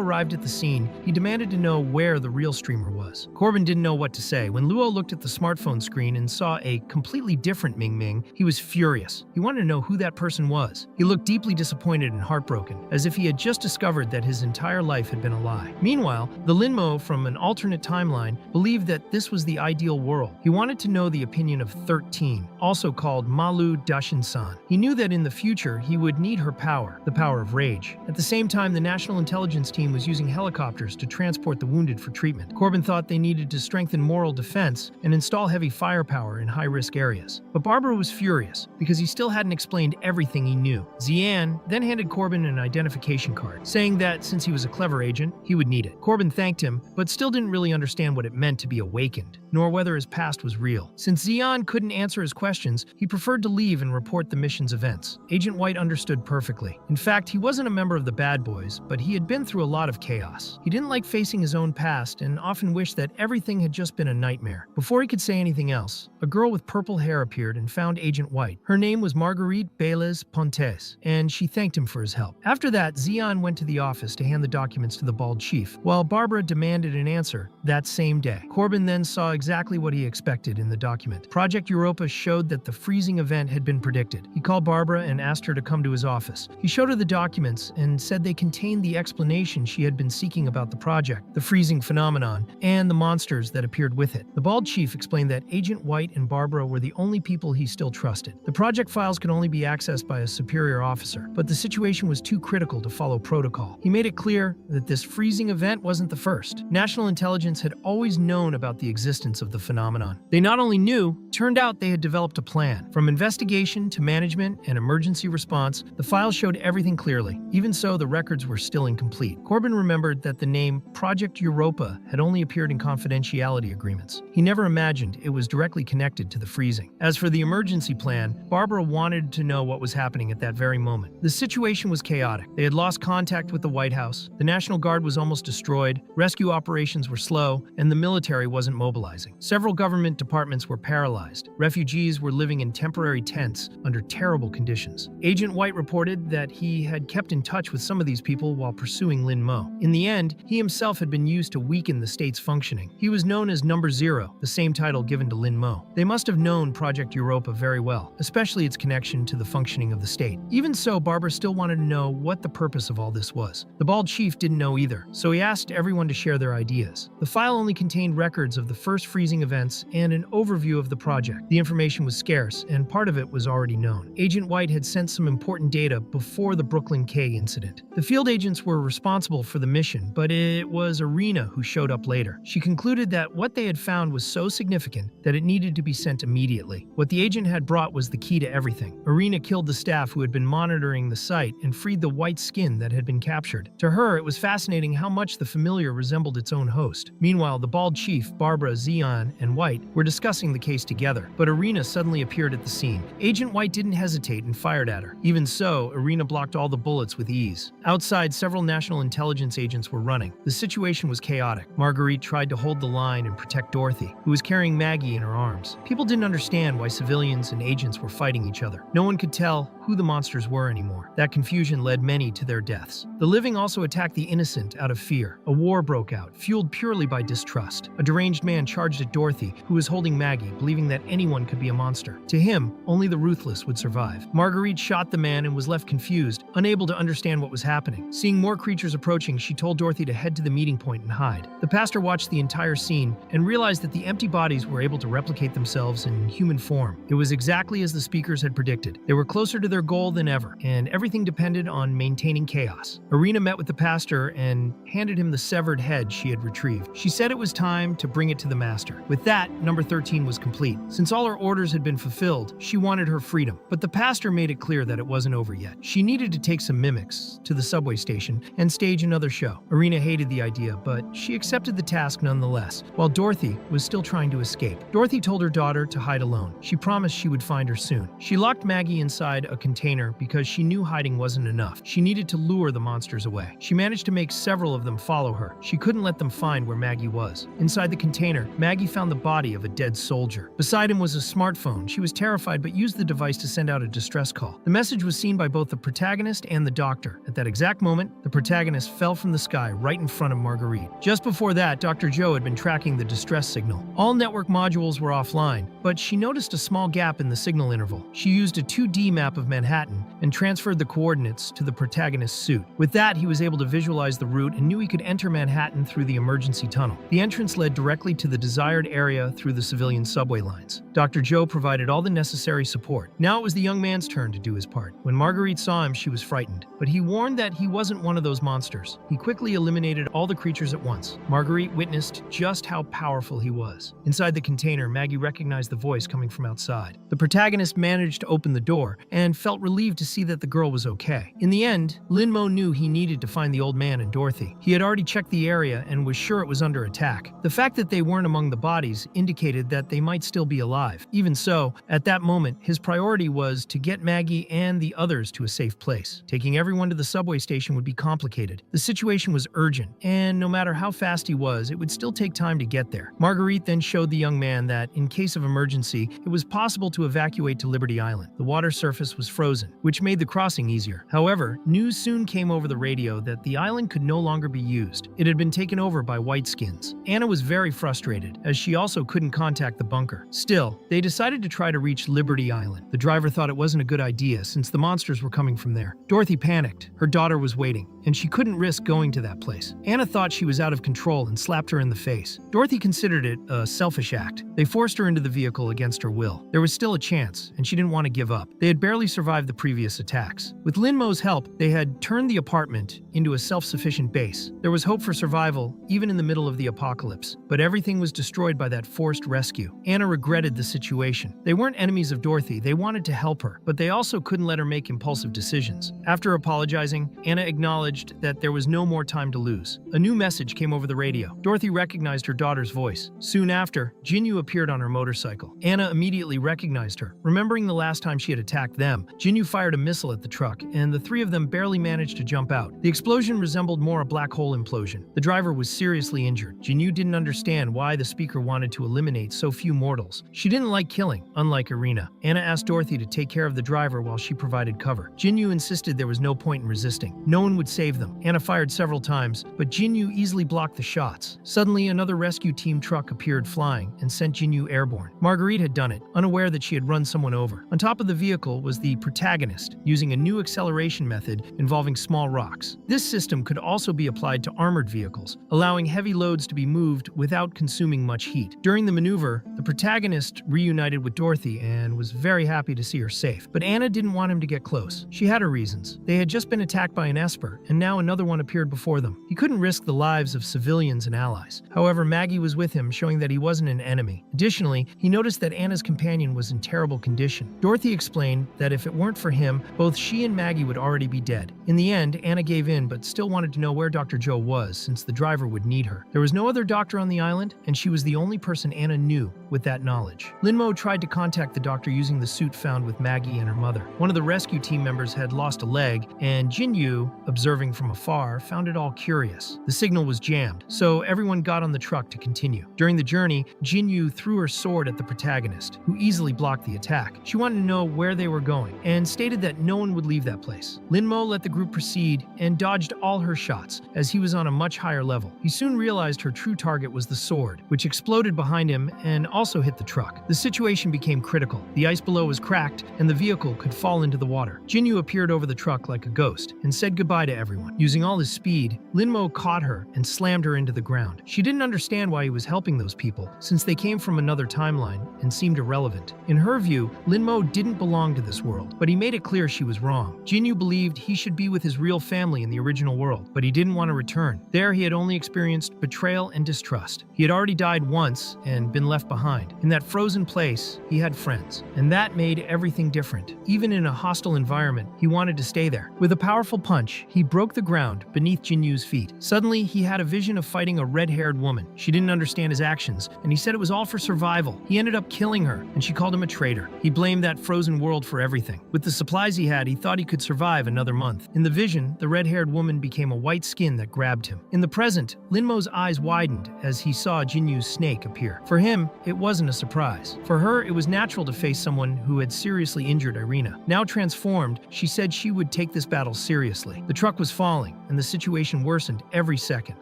arrived at the scene, he demanded to know where the real streamer was. Corbin didn't know what to say. When Luo looked at the smartphone screen and saw a completely different Ming Ming, he was furious. He wanted to know who that person was. He looked deeply disappointed and heartbroken, as if he had just discovered that his entire life had been a lie. Meanwhile, the Lin Mo from an alternate timeline believed that this was the ideal world. He wanted to know the opinion of 13, also called Malu Dashin-san. He knew that in the future he would need her power, the power of rage. At the same time, the National Intelligence Team was using helicopters to transport the wounded for treatment. Corbin thought they needed to strengthen moral defense and install heavy firepower in high-risk areas. But Barbara was furious because he still hadn't explained everything he knew. Zian then handed Corbin an identification card, saying that since he was a clever agent, he would need it. Corbin thanked him, but still didn't really understand what it meant to be awakened, nor whether his past was real. Since Zian couldn't answer his questions, he preferred to leave and report the mission's events. Agent White understood perfectly. In fact, he wasn't a member of the Bad Boys, but he had been through a lot of chaos. He didn't like facing his own past and often wished that everything had just been a nightmare. Before he could say anything else, a girl with purple hair appeared and found Agent White. Her name was Marguerite Belez Pontes, and she thanked him for his help. After that, Zion went to the office to hand the documents to the bald chief, while Barbara demanded an answer that same day. Corbin then saw exactly what he expected in the document. Project Europa showed that the freezing event had been predicted. He called Barbara and asked her to come to his office. He showed her the documents and said they contained the explanation she had been seeking about the project, the freezing phenomenon, and the monsters that appeared with it. The bald chief explained that Agent White and Barbara were the only people he still trusted. The project files could only be accessed by a superior officer, but the situation was too critical to follow protocol. He made it clear that this freezing event wasn't the first. National intelligence had always known about the existence of the phenomenon. They not only knew, turned out they had developed a plan. From investigation to management and emergency response, the files showed everything clearly. Even so, the records were still incomplete. Corbin remembered that the name Project Europa had only appeared in confidentiality agreements. He never imagined it was directly connected to the freezing. As for the emergency plan, Barbara wanted to know what was happening at that very moment. The situation was chaotic. They had lost contact with the White House, the National Guard was almost destroyed, rescue operations were slow, and the military wasn't mobilizing. Several government departments were paralyzed. paralyzed. Refugees were living in temporary tents under terrible conditions. Agent White reported that he had kept in touch with some of these people while pursuing Lin Mo. In the end, he himself had been used to weaken the state's functioning. He was known as Number Zero, the same title given to Lin Mo. They must have known Project Europa very well, especially its connection to the functioning of the state. Even so, Barbara still wanted to know what the purpose of all this was. The bald chief didn't know either, so he asked everyone to share their ideas. The file only contained records of the first freezing events and an overview of the project. The information was scarce, and part of it was already known. Agent White had sent some important data before the Brooklyn K incident. The field agents were responsible for the mission, but it was Irina who showed up later. She concluded that what they had found was so significant that it needed to be sent immediately. What the agent had brought was the key to everything. Irina killed the staff who had been monitoring the site and freed the white skin that had been captured. To her, it was fascinating how much the familiar resembled its own host. Meanwhile, the bald chief, Barbara, Zeon, and White were discussing the case together, but Irina suddenly appeared at the scene. Agent White didn't hesitate and fired at her. Even so, Irina blocked all the bullets with ease. Outside, several national intelligence agents were running. The situation was chaotic. Marguerite tried to hold the line and protect Dorothy, who was carrying Maggie in her arms. People didn't understand why civilians and agents were fighting each other. No one could tell who the monsters were anymore. That confusion led many to their deaths. The living also attacked the innocent out of fear. A war broke out, fueled purely by distrust. A deranged man charged at Dorothy, who was holding Maggie, believing that anyone could be a monster. To him, only the ruthless would survive. Marguerite shot the man and was left confused, unable to understand what was happening. Seeing more creatures approaching, she told Dorothy to head to the meeting point and hide. The pastor watched the entire scene and realized that the empty bodies were able to replicate themselves in human form. It was exactly as the speakers had predicted. They were closer to their goal than ever, and everything depended on maintaining chaos. Irina met with the pastor and handed him the severed head she had retrieved. She said it was time to bring it to the master. With that, number 13 was complete. Since all her orders had been fulfilled, she wanted her freedom. But the pastor made it clear that it wasn't over yet. She needed to take some mimics to the subway station and stage another show. Irina hated the idea, but she accepted the task nonetheless, while Dorothy was still trying to escape. Dorothy told her daughter to hide alone. She promised she would find her soon. She locked Maggie inside a container because she knew hiding wasn't enough. She needed to lure the monsters away. She managed to make several of them follow her. She couldn't let them find where Maggie was. Inside the container, Maggie found the body of a dead soldier. Beside him was a smartphone. She was terrified but used the device to send out a distress call. The message was seen by both the protagonist and the doctor. At that exact moment, the protagonist fell from the sky right in front of Marguerite. Just before that, Dr. Joe had been tracking the distress signal. All network modules were offline, but she noticed a small gap in the signal interval. She used a 2D map of Manhattan and transferred the coordinates to the protagonist's suit. With that, he was able to visualize the route and knew he could enter Manhattan through the emergency tunnel. The entrance led directly to the desired area through the civilian subway lines. Dr. Joe provided all the necessary support. Now it was the young man's turn to do his part. When Marguerite saw him, she was frightened, but he warned that he wasn't one of those monsters. He quickly eliminated all the creatures at once. Marguerite witnessed just how powerful he was. Inside the container, Maggie recognized the voice coming from outside. The protagonist managed to open the door and felt relieved to see that the girl was okay. In the end, Lin Mo knew he needed to find the old man and Dorothy. He had already checked the area and was sure it was under attack. The fact that they weren't among the bodies indicated that they might still be alive. Even so, at that moment, his priority was to get Maggie and the others to a safe place. Taking everyone to the subway station would be complicated. The situation was urgent, and no matter how fast he was, it would still take time to get there. Marguerite then showed the young man that, in case of emergency, it was possible to evacuate to Liberty Island. The water surface was frozen, which made the crossing easier. However, news soon came over the radio that the island could no longer be used. It had been taken over by whiteskins. Anna was very frustrated, as she also couldn't contact the bunker. Still, they decided to try to reach Liberty Island. The driver thought it wasn't a good idea since the monsters were coming from there. Dorothy panicked. Her daughter was waiting, and she couldn't risk going to that place. Anna thought she was out of control and slapped her in the face. Dorothy considered it a selfish act. They forced her into the vehicle against her will. There was still a chance, and she didn't want to give up. They had barely survived the previous attacks. With Lin Mo's help, they had turned the apartment into a self-sufficient base. There was hope for survival, even in the middle of the apocalypse, but everything was destroyed by that forced rescue. Anna regretted the situation. They weren't enemies of Dorothy, they wanted to help her, but they also couldn't let her make impulsive decisions. After apologizing, Anna acknowledged acknowledged that there was no more time to lose. A new message came over the radio. Dorothy recognized her daughter's voice. Soon after, Jinyu appeared on her motorcycle. Anna immediately recognized her. Remembering the last time she had attacked them, Jinyu fired a missile at the truck, and the three of them barely managed to jump out. The explosion resembled more a black hole implosion. The driver was seriously injured. Jinyu didn't understand why the speaker wanted to eliminate so few mortals. She didn't like killing, unlike Irina. Anna asked Dorothy to take care of the driver while she provided cover. Jinyu insisted there was no point in resisting. No one would save them. Anna fired several times, but Jinyu easily blocked the shots. Suddenly, another rescue team truck appeared flying and sent Jinyu airborne. Marguerite had done it, unaware that she had run someone over. On top of the vehicle was the protagonist, using a new acceleration method involving small rocks. This system could also be applied to armored vehicles, allowing heavy loads to be moved without consuming much heat. During the maneuver, the protagonist reunited with Dorothy and was very happy to see her safe. But Anna didn't want him to get close. She had her reasons. They had just been attacked by an Esper, and now another one appeared before them. He couldn't risk the lives of civilians and allies. However, Maggie was with him, showing that he wasn't an enemy. Additionally, he noticed that Anna's companion was in terrible condition. Dorothy explained that if it weren't for him, both she and Maggie would already be dead. In the end, Anna gave in but still wanted to know where Dr. Joe was, since the driver would need her. There was no other doctor on the island, and she was the only person Anna knew with that knowledge. Linmo tried to contact the doctor using the suit found with Maggie and her mother. One of the rescue team members had lost a leg, and Jinyu, observing from afar, found it all curious. The signal was jammed, so everyone got on the truck to continue. During the journey, Jinyu threw her sword at the protagonist, who easily blocked the attack. She wanted to know where they were going, and stated that no one would leave that place. Linmo let the group proceed and dodged all her shots, as he was on a much higher level. He soon realized her true target was the sword, which exploded behind him and also hit the truck. The situation became critical. The ice below was cracked, and the vehicle could fall into the water. Jinyu appeared over the truck like a ghost and said goodbye to everyone. Using all his speed, Linmo caught her and slammed her into the ground. She didn't understand why he was helping those people, since they came from another timeline and seemed irrelevant. In her view, Linmo didn't belong to this world, but he made it clear she was wrong. Jinyu believed he should be with his real family in the original world, but he didn't want to return. There, he had only experienced betrayal and distrust. He had already died once and been left behind. In that frozen place, he had friends, and that made everything different. Even in a hostile environment, he wanted to stay there. With a powerful punch, he broke the ground beneath Jinyu's feet. Suddenly, he had a vision of fighting a red-haired woman. She didn't understand his actions, and he said it was all for survival. He ended up killing her, and she called him a traitor. He blamed that frozen world for everything. With the supplies he had, he thought he could survive another month. In the vision, the red-haired woman became a white skin that grabbed him. In the present, Linmo's eyes widened as he saw Jinyu's snake appear. For him, it wasn't a surprise. For her, it was natural to face someone who had seriously injured Irina. Now transformed, she said she would take this battle seriously. The truck was falling, and the situation worsened every second.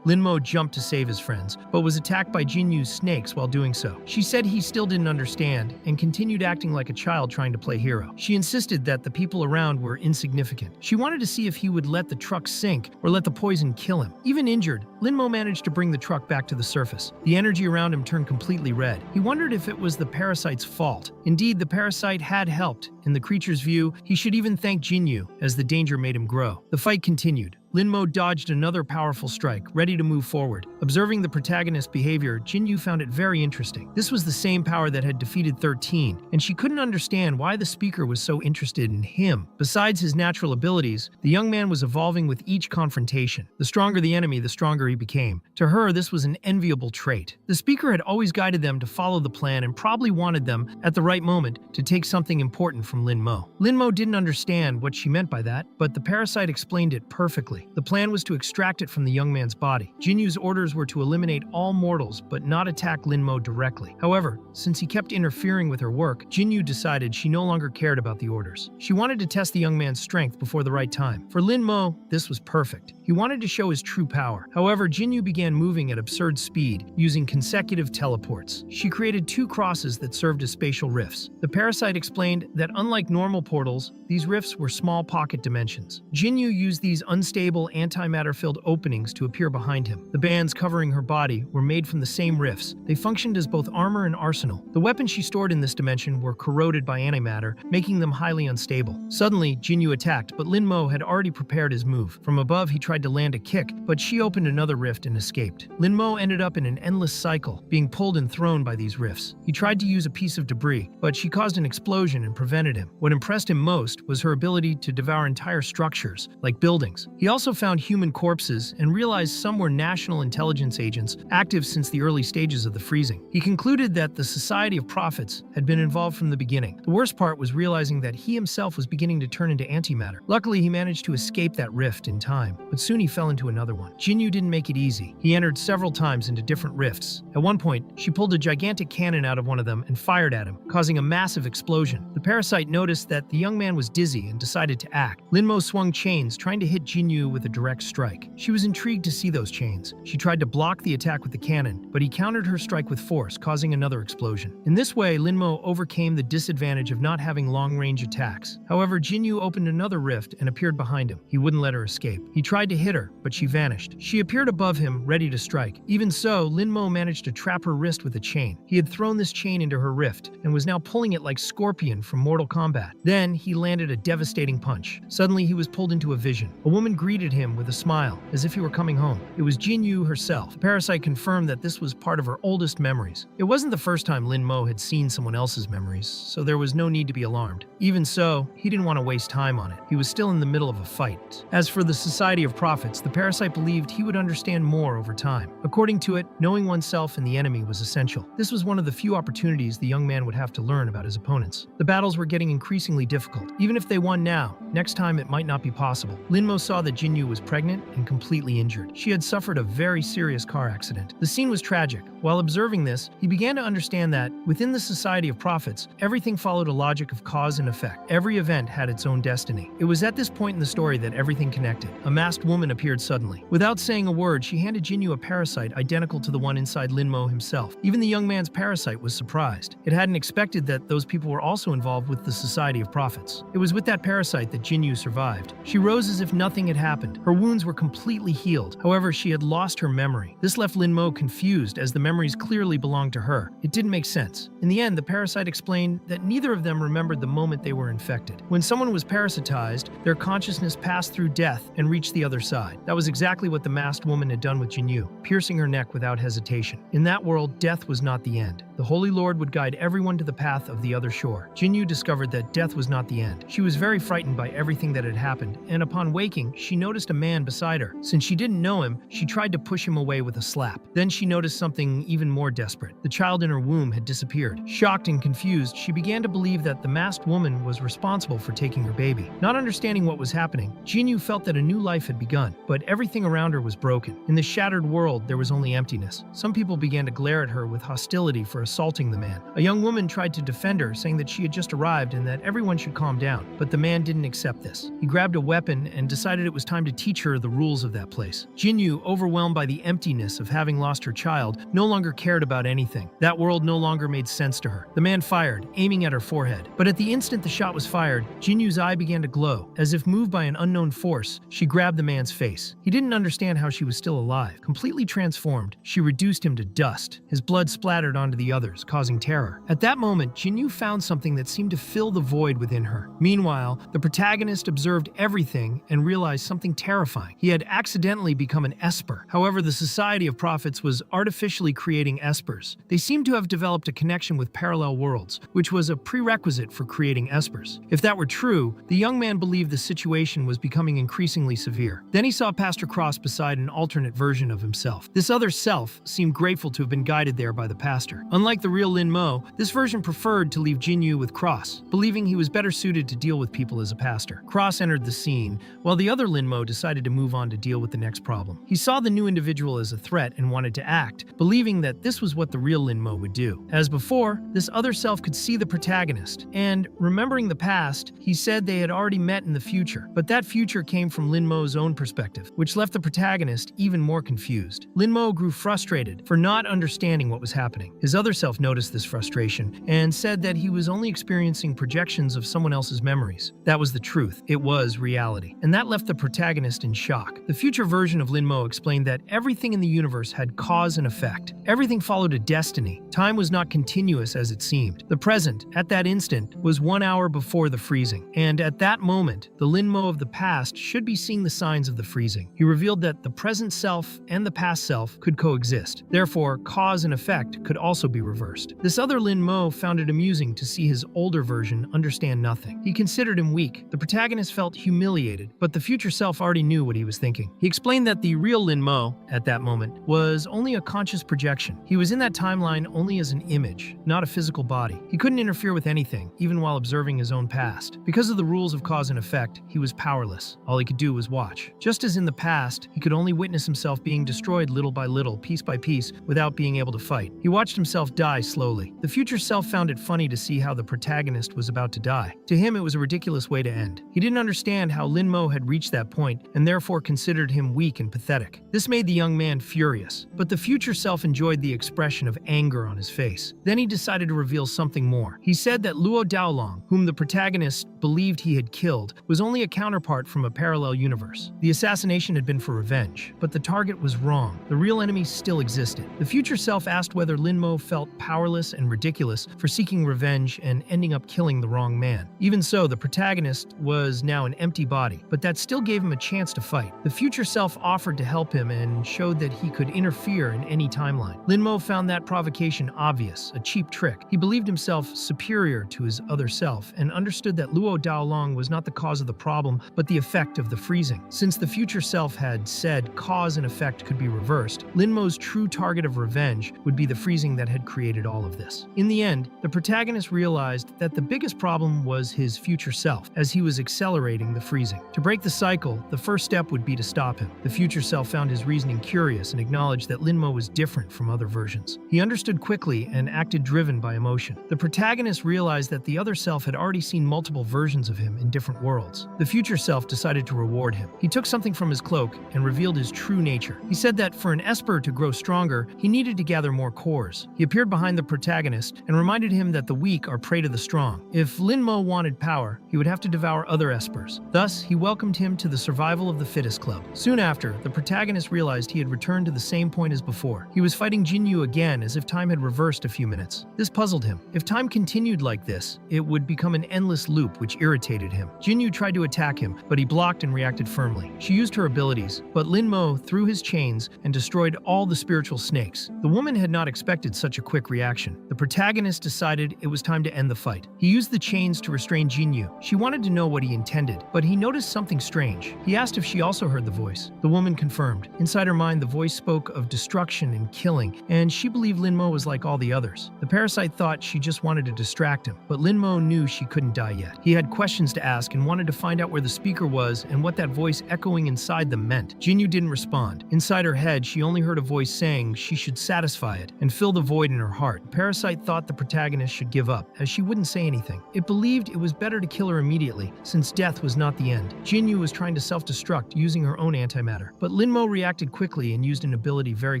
Linmo jumped to save his friends, but was attacked by Jinyu's snakes while doing so. She said he still didn't understand, and continued acting like a child trying to play hero. She insisted that the people around were insignificant. She wanted to see if he would let the truck sink or let the poison kill him. Even injured, Linmo managed to bring the truck back to the surface. The energy around him turned completely red. He wondered if it was the parasite's fault. Indeed, the parasite had helped. In the creature's view, he should even thank Jinyu, as the danger made him grow. The fight continued. Linmo dodged another powerful strike, ready to move forward. Observing the protagonist's behavior, Jinyu found it very interesting. This was the same power that had defeated 13, and she couldn't understand why the speaker was so interested in him. Besides his natural abilities, the young man was evolving with each confrontation. The stronger the enemy, the stronger he became. To her, this was an enviable trait. The speaker had always guided them to follow the plan and probably wanted them, at the right moment, to take something important from Linmo. Linmo didn't understand what she meant by that, but the parasite explained it perfectly. The plan was to extract it from the young man's body. Jinyu's orders were to eliminate all mortals, but not attack Linmo directly. However, since he kept interfering with her work, Jinyu decided she no longer cared about the orders. She wanted to test the young man's strength before the right time. For Linmo, this was perfect. He wanted to show his true power. However, Jinyu began moving at absurd speed, using consecutive teleports. She created 2 crosses that served as spatial rifts. The parasite explained that unlike normal portals, these rifts were small pocket dimensions. Jinyu used these unstable antimatter-filled openings to appear behind him. The bands covering her body were made from the same rifts. They functioned as both armor and arsenal. The weapons she stored in this dimension were corroded by antimatter, making them highly unstable. Suddenly, Jinyu attacked, but Linmo had already prepared his move. From above, he tried to land a kick, but she opened another rift and escaped. Linmo ended up in an endless cycle, being pulled and thrown by these rifts. He tried to use a piece of debris, but she caused an explosion and prevented him. What impressed him most was her ability to devour entire structures, like buildings. He also also found human corpses and realized some were national intelligence agents active since the early stages of the freezing. He concluded that the Society of Prophets had been involved from the beginning. The worst part was realizing that he himself was beginning to turn into antimatter. Luckily, he managed to escape that rift in time, but soon he fell into another one. Jinyu didn't make it easy. He entered several times into different rifts. At one point, she pulled a gigantic cannon out of one of them and fired at him, causing a massive explosion. The parasite noticed that the young man was dizzy and decided to act. Linmo swung chains, trying to hit Jinyu with a direct strike. She was intrigued to see those chains. She tried to block the attack with the cannon, but he countered her strike with force, causing another explosion. In this way, Linmo overcame the disadvantage of not having long-range attacks. However, Jinyu opened another rift and appeared behind him. He wouldn't let her escape. He tried to hit her, but she vanished. She appeared above him, ready to strike. Even so, Linmo managed to trap her wrist with a chain. He had thrown this chain into her rift and was now pulling it like Scorpion from Mortal Kombat. Then, he landed a devastating punch. Suddenly, he was pulled into a vision. A woman greeted him with a smile, as if he were coming home. It was Jinyu herself. The parasite confirmed that this was part of her oldest memories. It wasn't the first time Linmo had seen someone else's memories, so there was no need to be alarmed. Even so, he didn't want to waste time on it. He was still in the middle of a fight. As for the Society of Prophets, the parasite believed he would understand more over time. According to it, knowing oneself and the enemy was essential. This was one of the few opportunities the young man would have to learn about his opponents. The battles were getting increasingly difficult. Even if they won now, next time it might not be possible. Linmo saw that Jinyu was pregnant and completely injured. She had suffered a very serious car accident. The scene was tragic. While observing this, he began to understand that, within the Society of Prophets, everything followed a logic of cause and effect. Every event had its own destiny. It was at this point in the story that everything connected. A masked woman appeared suddenly. Without saying a word, she handed Jinyu a parasite identical to the one inside Linmo himself. Even the young man's parasite was surprised. It hadn't expected that those people were also involved with the Society of Prophets. It was with that parasite that Jinyu survived. She rose as if nothing had happened. Her wounds were completely healed. However, she had lost her memory. This left Linmo confused, as the memories clearly belonged to her. It didn't make sense. In the end, the parasite explained that neither of them remembered the moment they were infected. When someone was parasitized, their consciousness passed through death and reached the other side. That was exactly what the masked woman had done with Jinyu, piercing her neck without hesitation. In that world, death was not the end. The Holy Lord would guide everyone to the path of the other shore. Jinyu discovered that death was not the end. She was very frightened by everything that had happened, and upon waking, she noticed a man beside her. Since she didn't know him, she tried to push him away with a slap. Then she noticed something even more desperate. The child in her womb had disappeared. Shocked and confused, she began to believe that the masked woman was responsible for taking her baby. Not understanding what was happening, Jinyu felt that a new life had begun, but everything around her was broken. In the shattered world, there was only emptiness. Some people began to glare at her with hostility for assaulting the man. A young woman tried to defend her, saying that she had just arrived and that everyone should calm down, but the man didn't accept this. He grabbed a weapon and decided it was time to teach her the rules of that place. Jinyu, overwhelmed by the emptiness of having lost her child, no longer cared about anything. That world no longer made sense to her. The man fired, aiming at her forehead. But at the instant the shot was fired, Jinyu's eye began to glow. As if moved by an unknown force, she grabbed the man's face. He didn't understand how she was still alive. Completely transformed, she reduced him to dust. His blood splattered onto the others, causing terror. At that moment, Jinyu found something that seemed to fill the void within her. Meanwhile, the protagonist observed everything and realized something terrifying. He had accidentally become an esper. However, the Society of Prophets was artificially creating espers. They seemed to have developed a connection with parallel worlds, which was a prerequisite for creating espers. If that were true, the young man believed the situation was becoming increasingly severe. Then he saw Pastor Cross beside an alternate version of himself. This other self seemed grateful to have been guided there by the pastor. Unlike the real Linmo, this version preferred to leave Jinyu with Cross, believing he was better suited to deal with people as a pastor. Cross entered the scene, while the other Linmo decided to move on to deal with the next problem. He saw the new individual as a threat and wanted to act, believing that this was what the real Linmo would do. As before, this other self could see the protagonist, and, remembering the past, he said they had already met in the future. But that future came from Linmo's own perspective, which left the protagonist even more confused. Linmo grew frustrated for not understanding what was happening. His other self noticed this frustration and said that he was only experiencing projections of someone else's memories. That was the truth. It was reality. And that left the protagonist in shock. The future version of Linmo explained that everything in the universe had cause and effect. Everything followed a destiny. Time was not continuous as it seemed. The present, at that instant, was 1 hour before the freezing. And at that moment, the Linmo of the past should be seeing the signs of the freezing. He revealed that the present self and the past self could coexist. Therefore, cause and effect could also be be reversed. This other Lin Mo found it amusing to see his older version understand nothing. He considered him weak. The protagonist felt humiliated, but the future self already knew what he was thinking. He explained that the real Lin Mo, at that moment, was only a conscious projection. He was in that timeline only as an image, not a physical body. He couldn't interfere with anything, even while observing his own past. Because of the rules of cause and effect, he was powerless. All he could do was watch. Just as in the past, he could only witness himself being destroyed little by little, piece by piece, without being able to fight. He watched himself die slowly. The future self found it funny to see how the protagonist was about to die. To him, it was a ridiculous way to end. He didn't understand how Lin Mo had reached that point, and therefore considered him weak and pathetic. This made the young man furious, but the future self enjoyed the expression of anger on his face. Then he decided to reveal something more. He said that Luo Daolong, whom the protagonist believed he had killed, was only a counterpart from a parallel universe. The assassination had been for revenge, but the target was wrong. The real enemy still existed. The future self asked whether Lin Mo felt powerless and ridiculous for seeking revenge and ending up killing the wrong man. Even so, the protagonist was now an empty body, but that still gave him a chance to fight. The future self offered to help him and showed that he could interfere in any timeline. Lin Mo found that provocation obvious, a cheap trick. He believed himself superior to his other self and understood that Luo Daolong was not the cause of the problem, but the effect of the freezing. Since the future self had said cause and effect could be reversed, Lin Mo's true target of revenge would be the freezing that had created all of this. In the end, the protagonist realized that the biggest problem was his future self, as he was accelerating the freezing. To break the cycle, the first step would be to stop him. The future self found his reasoning curious and acknowledged that Lin Mo was different from other versions. He understood quickly and acted driven by emotion. The protagonist realized that the other self had already seen multiple versions of him in different worlds. The future self decided to reward him. He took something from his cloak and revealed his true nature. He said that for an esper to grow stronger, he needed to gather more cores. He appeared behind the protagonist and reminded him that the weak are prey to the strong. If Lin Mo wanted power, he would have to devour other espers. Thus, he welcomed him to the survival of the fittest club. Soon after, the protagonist realized he had returned to the same point as before. He was fighting Jinyu again as if time had reversed a few minutes. This puzzled him. If time continued like this, it would become an endless loop which irritated him. Jinyu tried to attack him, but he blocked and reacted firmly. She used her abilities, but Lin Mo threw his chains and destroyed all the spiritual snakes. The woman had not expected such a quick reaction. The protagonist decided it was time to end the fight. He used the chains to restrain Jinyu. She wanted to know what he intended, but he noticed something strange. He asked if she also heard the voice. The woman confirmed. Inside her mind, the voice spoke of destruction and killing, and she believed Lin Mo was like all the others. The parasite thought she just wanted to distract him, but Lin Mo knew she couldn't die yet. He had questions to ask and wanted to find out where the speaker was and what that voice echoing inside them meant. Jinyu didn't respond. Inside her head, she only heard a voice saying she should satisfy it and fill the void in her heart. The parasite thought the protagonist should give up, as she wouldn't say anything. It believed it was better to kill her immediately, since death was not the end. Jinyu was trying to self-destruct using her own antimatter, but Lin Mo reacted quickly and used an ability very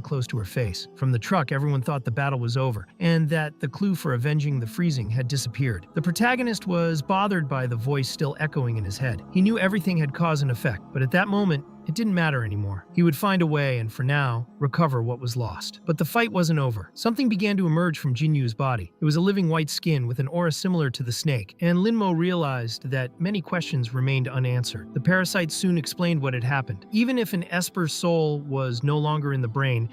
close to her face. From the truck, everyone thought the battle was over, and that the clue for avenging the freezing had disappeared. The protagonist was bothered by the voice still echoing in his head. He knew everything had cause and effect, but at that moment, it didn't matter anymore. He would find a way and, for now, recover what was lost. But the fight wasn't over. Something began to emerge from Jinyu's body. It was a living white skin with an aura similar to the snake, and Lin Mo realized that many questions remained unanswered. The parasite soon explained what had happened. Even if an esper's soul was no longer in the brain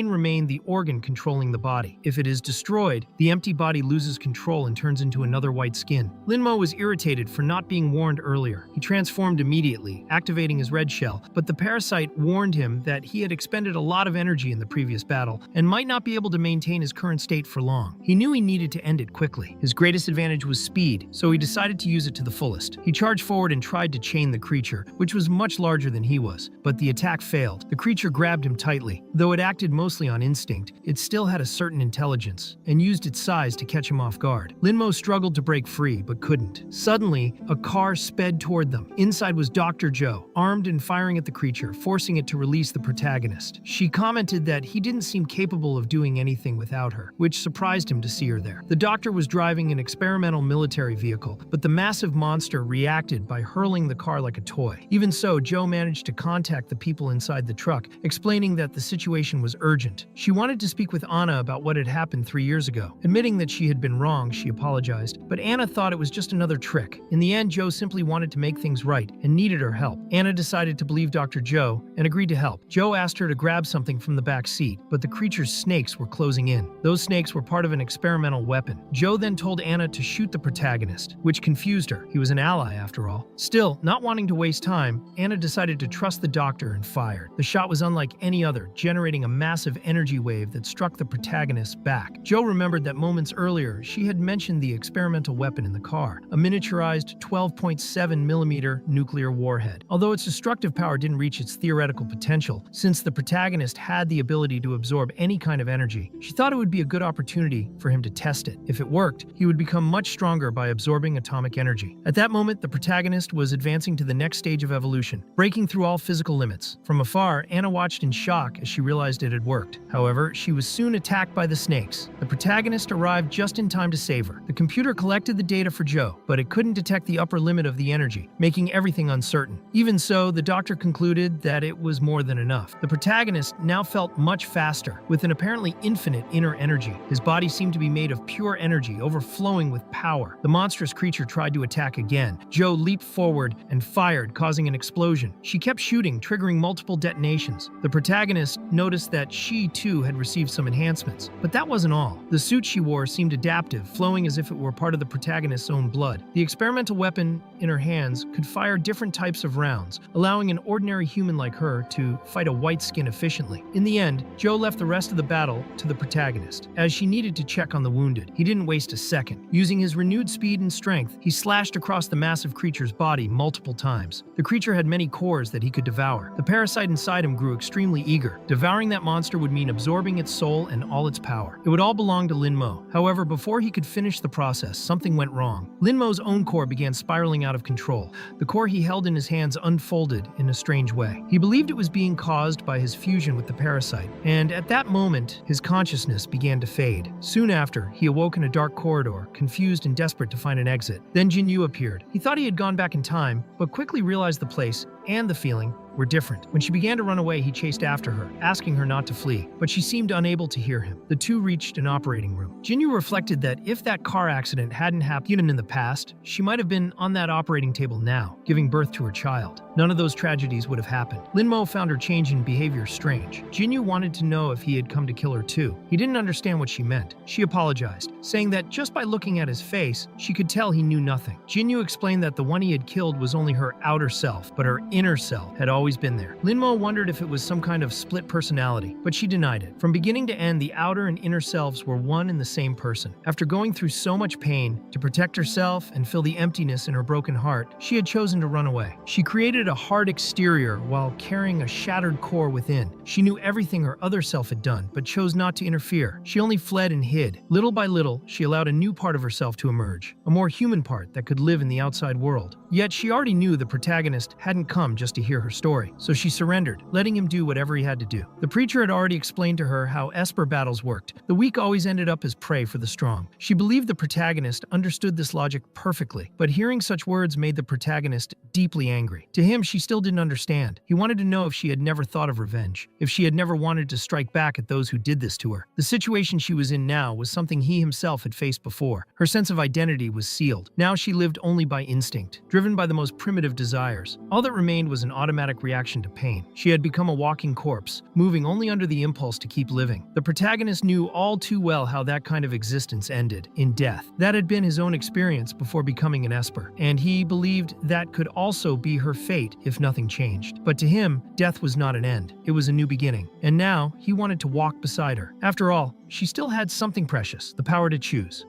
remained the organ controlling the body. If it is destroyed, the empty body loses control and turns into another white skin. Lin Mo was irritated for not being warned earlier. He transformed immediately, activating his red shell, but the parasite warned him that he had expended a lot of energy in the previous battle and might not be able to maintain his current state for long. He knew he needed to end it quickly. His greatest advantage was speed, so he decided to use it to the fullest. He charged forward and tried to chain the creature, which was much larger than he was, but the attack failed. The creature grabbed him tightly. Though it acted mostly on instinct, it still had a certain intelligence and used its size to catch him off guard. Lin Mo struggled to break free, but couldn't. Suddenly, a car sped toward them. Inside was Dr. Joe, armed and firing at the creature, forcing it to release the protagonist. She commented that he didn't seem capable of doing anything without her, which surprised him to see her there. The doctor was driving an experimental military vehicle, but the massive monster reacted by hurling the car like a toy. Even so, Joe managed to contact the people inside the truck, explaining that the situation was urgent. She wanted to speak with Anna about what had happened 3 years ago. Admitting that she had been wrong, she apologized, but Anna thought it was just another trick. In the end, Joe simply wanted to make things right and needed her help. Anna decided to believe Dr. Joe and agreed to help. Joe asked her to grab something from the back seat, but the creature's snakes were closing in. Those snakes were part of an experimental weapon. Joe then told Anna to shoot the protagonist, which confused her. He was an ally, after all. Still, not wanting to waste time, Anna decided to trust the doctor and fired. The shot was unlike any other, generating a massive energy wave that struck the protagonist's back. Joe remembered that moments earlier, she had mentioned the experimental weapon in the car, a miniaturized 12.7mm nuclear warhead. Although its destructive power didn't reach its theoretical potential, since the protagonist had the ability to absorb any kind of energy, she thought it would be a good opportunity for him to test it. If it worked, he would become much stronger by absorbing atomic energy. At that moment, the protagonist was advancing to the next stage of evolution, breaking through all physical limits. From afar, Anna watched in shock as she realized it had worked. However, she was soon attacked by the snakes. The protagonist arrived just in time to save her. The computer collected the data for Joe, but it couldn't detect the upper limit of the energy, making everything uncertain. Even so, the doctor concluded that it was more than enough. The protagonist now felt much faster, with an apparently infinite inner energy. His body seemed to be made of pure energy, overflowing with power. The monstrous creature tried to attack again. Joe leaped forward and fired, causing an explosion. She kept shooting, triggering multiple detonations. The protagonist noticed that she, too, had received some enhancements. But that wasn't all. The suit she wore seemed adaptive, flowing as if it were part of the protagonist's own blood. The experimental weapon in her hands could fire different types of rounds, allowing an ordinary human like her to fight a white skin efficiently. In the end, Joe left the rest of the battle to the protagonist, as she needed to check on the wounded. He didn't waste a second. Using his renewed speed and strength, he slashed across the massive creature's body multiple times. The creature had many cores that he could devour. The parasite inside him grew extremely eager. Devouring that monster would mean absorbing its soul and all its power. It would all belong to Linmo. However, before he could finish the process, something went wrong. Linmo's own core began spiraling out of control. The core he held in his hands unfolded in a strange way. He believed it was being caused by his fusion with the parasite, and at that moment, his consciousness began to fade. Soon after, he awoke in a dark corridor, confused and desperate to find an exit. Then Jinyu appeared. He thought he had gone back in time, but quickly realized the place and the feeling were different. When she began to run away, he chased after her, asking her not to flee, but she seemed unable to hear him. The two reached an operating room. Jinyu reflected that if that car accident hadn't happened in the past, she might have been on that operating table now, giving birth to her child. None of those tragedies would have happened. Linmo found her change in behavior strange. Jinyu wanted to know if he had come to kill her too. He didn't understand what she meant. She apologized, saying that just by looking at his face, she could tell he knew nothing. Jinyu explained that the one he had killed was only her outer self, but her inner self had always been there. Linmo wondered if it was some kind of split personality, but she denied it. From beginning to end, the outer and inner selves were one and the same person. After going through so much pain, to protect herself and fill the emptiness in her broken heart, she had chosen to run away. She created a hard exterior while carrying a shattered core within. She knew everything her other self had done, but chose not to interfere. She only fled and hid. Little by little, she allowed a new part of herself to emerge, a more human part that could live in the outside world. Yet she already knew the protagonist hadn't come just to hear her story, so she surrendered, letting him do whatever he had to do. The preacher had already explained to her how Esper battles worked. The weak always ended up as prey for the strong. She believed the protagonist understood this logic perfectly, but hearing such words made the protagonist deeply angry. To him, she still didn't understand. He wanted to know if she had never thought of revenge, if she had never wanted to strike back at those who did this to her. The situation she was in now was something he himself had faced before. Her sense of identity was sealed. Now she lived only by instinct, driven by the most primitive desires. All that remained was an automatic reaction to pain. She had become a walking corpse, moving only under the impulse to keep living. The protagonist knew all too well how that kind of existence ended, in death. That had been his own experience before becoming an Esper, and he believed that could also be her fate if nothing changed. But to him, death was not an end. It was a new beginning. And now, he wanted to walk beside her. After all, she still had something precious, the power to choose.